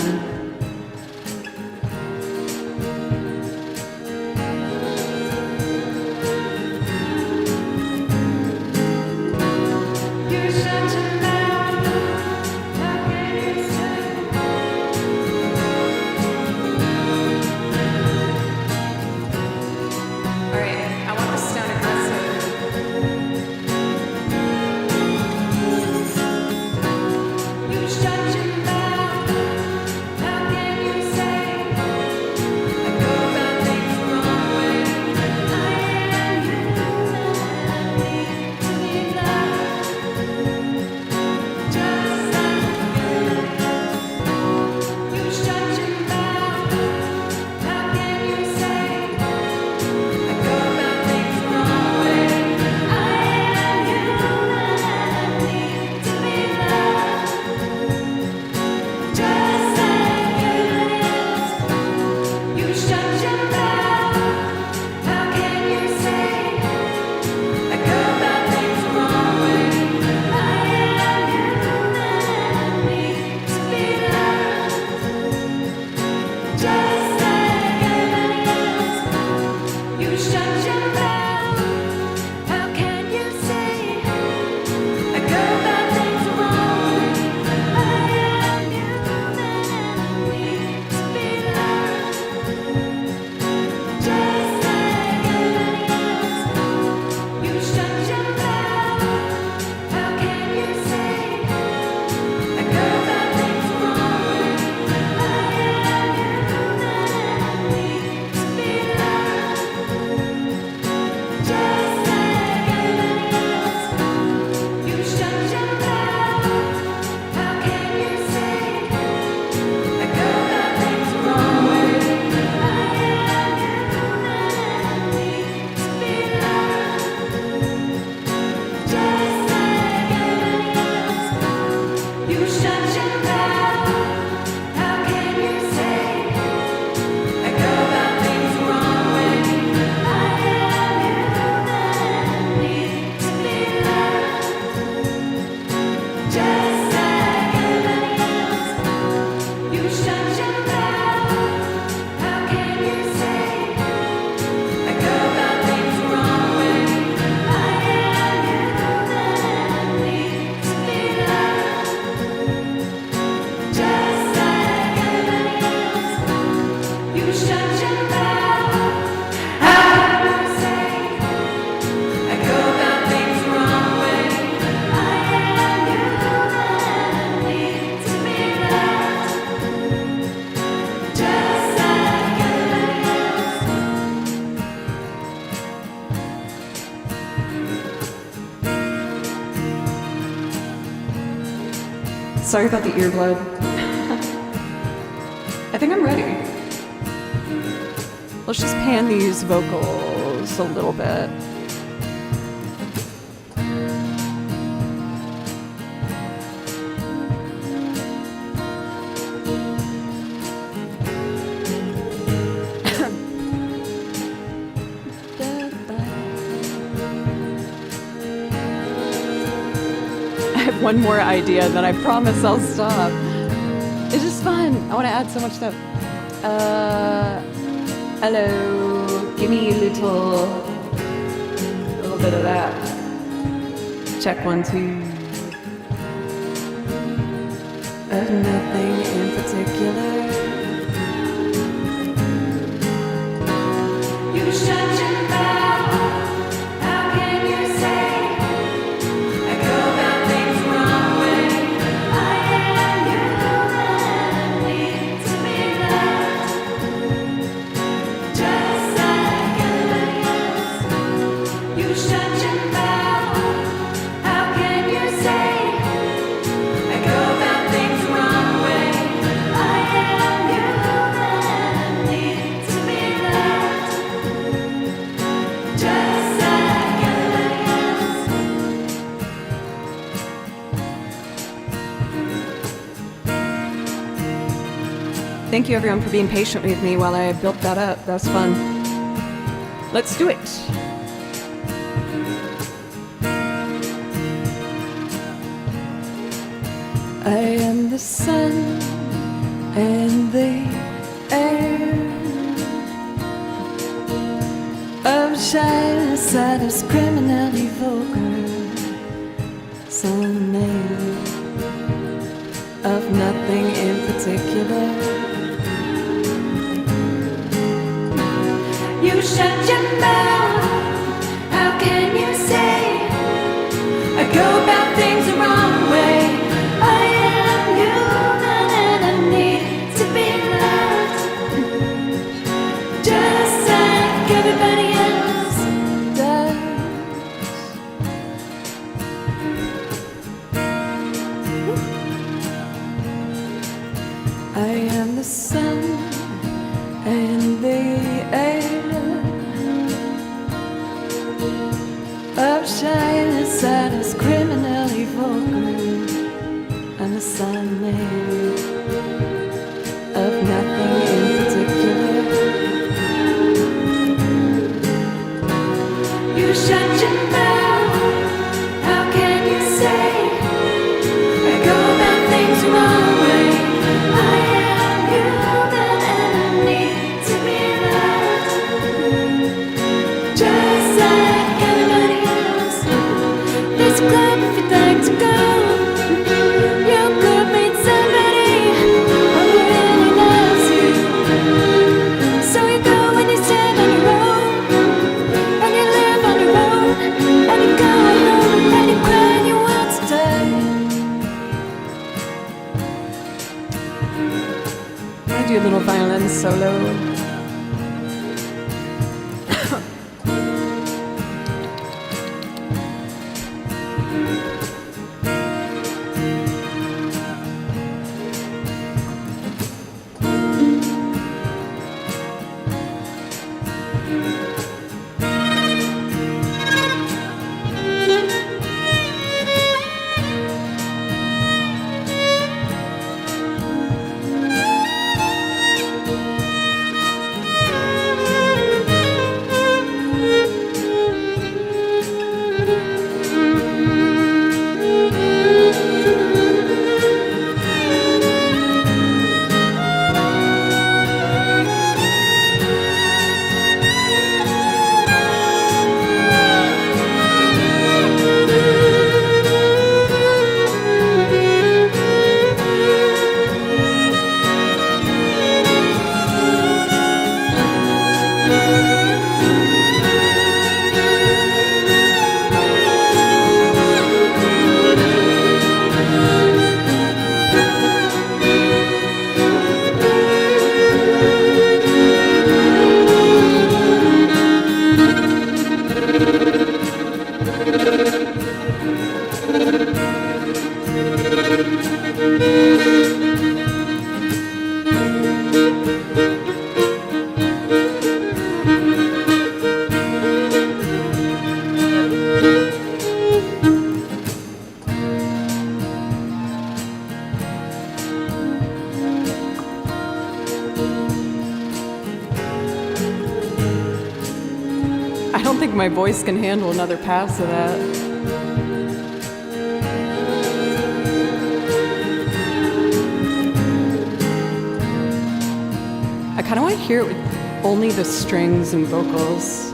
Sorry about the earblood. I think I'm ready. Let's just pan these vocals a little bit. I have one more idea, then I promise I'll stop. It's just fun. I want to add so much stuff. Hello. Give me a little bit of that. Check 1, 2. Of nothing in particular. You shut your mouth. How can you say I go about things the wrong way? I am human, need to be loved, just like everybody else. You shut your mouth. How can you say I go about things the wrong way? I am human, need to be loved, just like everybody else. Thank you everyone for being patient with me while I built that up. That was fun. Let's do it. I am the sun and the air of shyness that is criminally vulgar. Some name of nothing in particular. You shut your mouth. How can you say I go about things the wrong way? I am human and I need to be loved, just like everybody else does. I am the sun and the air of shyness that is criminally vulgar. I'm the sun man of nothing in particular. You shut your mouth. How can you say I go about things the wrong way? I am human and I need to be loved, just like everybody else. There's a club if you'd like to go. You could meet somebody who really loves you. So you go and you stand on your own, and you live on your own, and you go home and you cry and you want to die. I do a little violin solo. my voice can handle another pass of that. I kind of want to hear it with only the strings and vocals.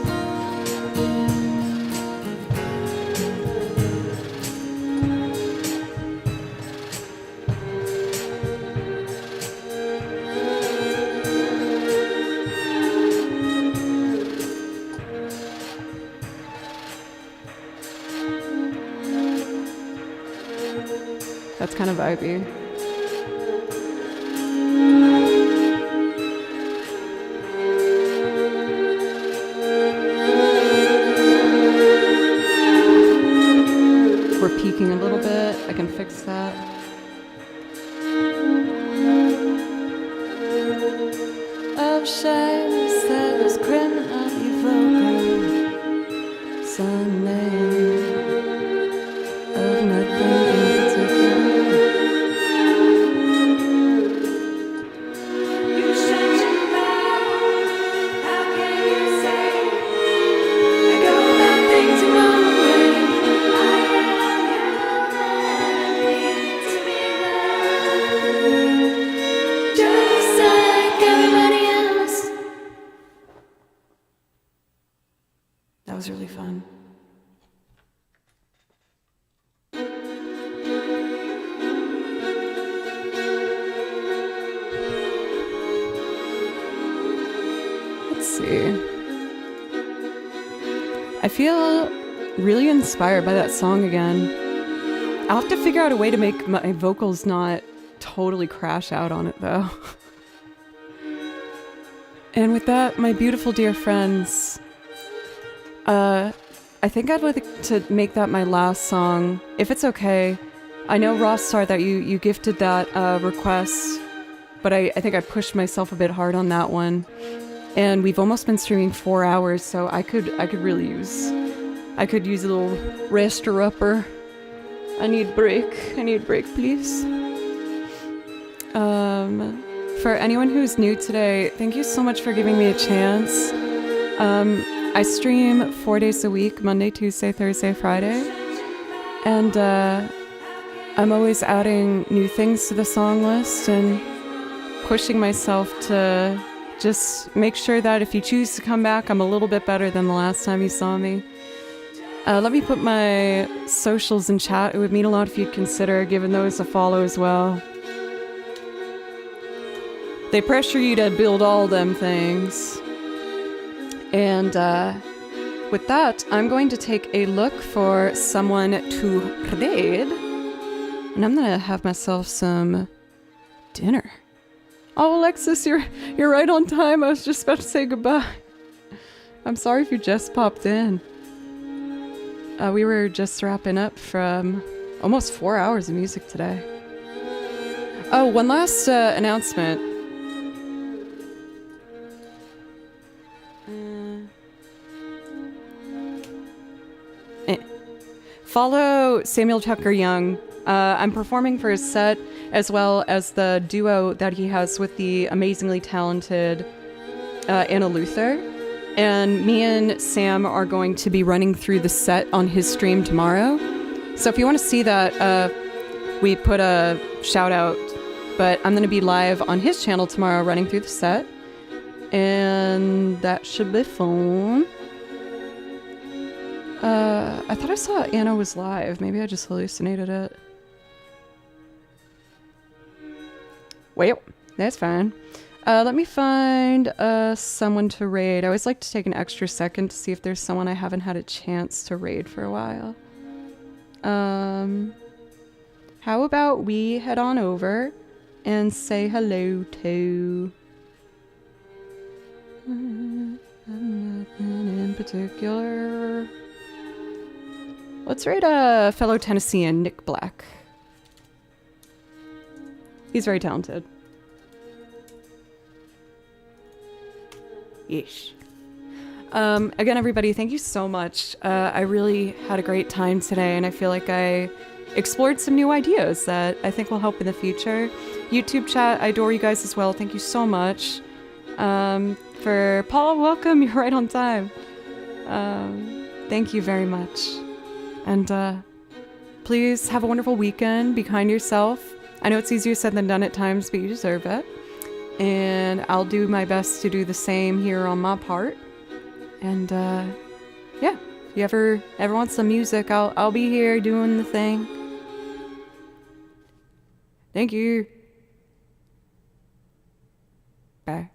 That's kind of vibey. We're peaking a little bit. I can fix that. Of shyness that was criminally vocal. Some name of nothing in particular. You shut your mouth. How can you say I go about things the wrong way? I need to be loved, just like everybody else. That was really fun. Let's see. I feel really inspired by that song again. I'll have to figure out a way to make my vocals not totally crash out on it though. And with that, my beautiful dear friends, I think I'd like to make that my last song, if it's okay. I know, Rosstar, that you gifted that request, but I think I pushed myself a bit hard on that one. And we've almost been streaming 4 hours, so I could really use a little rest-er-upper. I need break, please. For anyone who's new today, thank you so much for giving me a chance. I stream 4 days a week, Monday, Tuesday, Thursday, Friday. And I'm always adding new things to the song list and pushing myself to just make sure that if you choose to come back, I'm a little bit better than the last time you saw me. Let me put my socials in chat. It would mean a lot if you'd consider giving those a follow as well. They pressure you to build all them things. And with that, I'm going to take a look for someone to raid. And I'm gonna have myself some dinner. Oh, Alexis, you're right on time. I was just about to say goodbye. I'm sorry if you just popped in. We were just wrapping up from almost 4 hours of music today. Oh, one last announcement. Follow Samuel Tucker Young. I'm performing for his set, as well as the duo that he has with the amazingly talented Anna Luther. And me and Sam are going to be running through the set on his stream tomorrow. So if you want to see that, we put a shout out, but I'm going to be live on his channel tomorrow running through the set. And that should be fun. I thought I saw Anna was live. Maybe I just hallucinated it. Well, that's fine. Let me find someone to raid. I always like to take an extra second to see if there's someone I haven't had a chance to raid for a while. How about we head on over and say hello to... nothing in particular. Let's raid a fellow Tennessean, Nick Black. He's very talented. Yeesh. Again, everybody, thank you so much. I really had a great time today, and I feel like I explored some new ideas that I think will help in the future. YouTube chat, I adore you guys as well. Thank you so much. For Paul, welcome. You're right on time. Thank you very much. And please have a wonderful weekend. Be kind to yourself. I know it's easier said than done at times, but you deserve it. And I'll do my best to do the same here on my part. And yeah, if you ever want some music, I'll be here doing the thing. Thank you. Bye.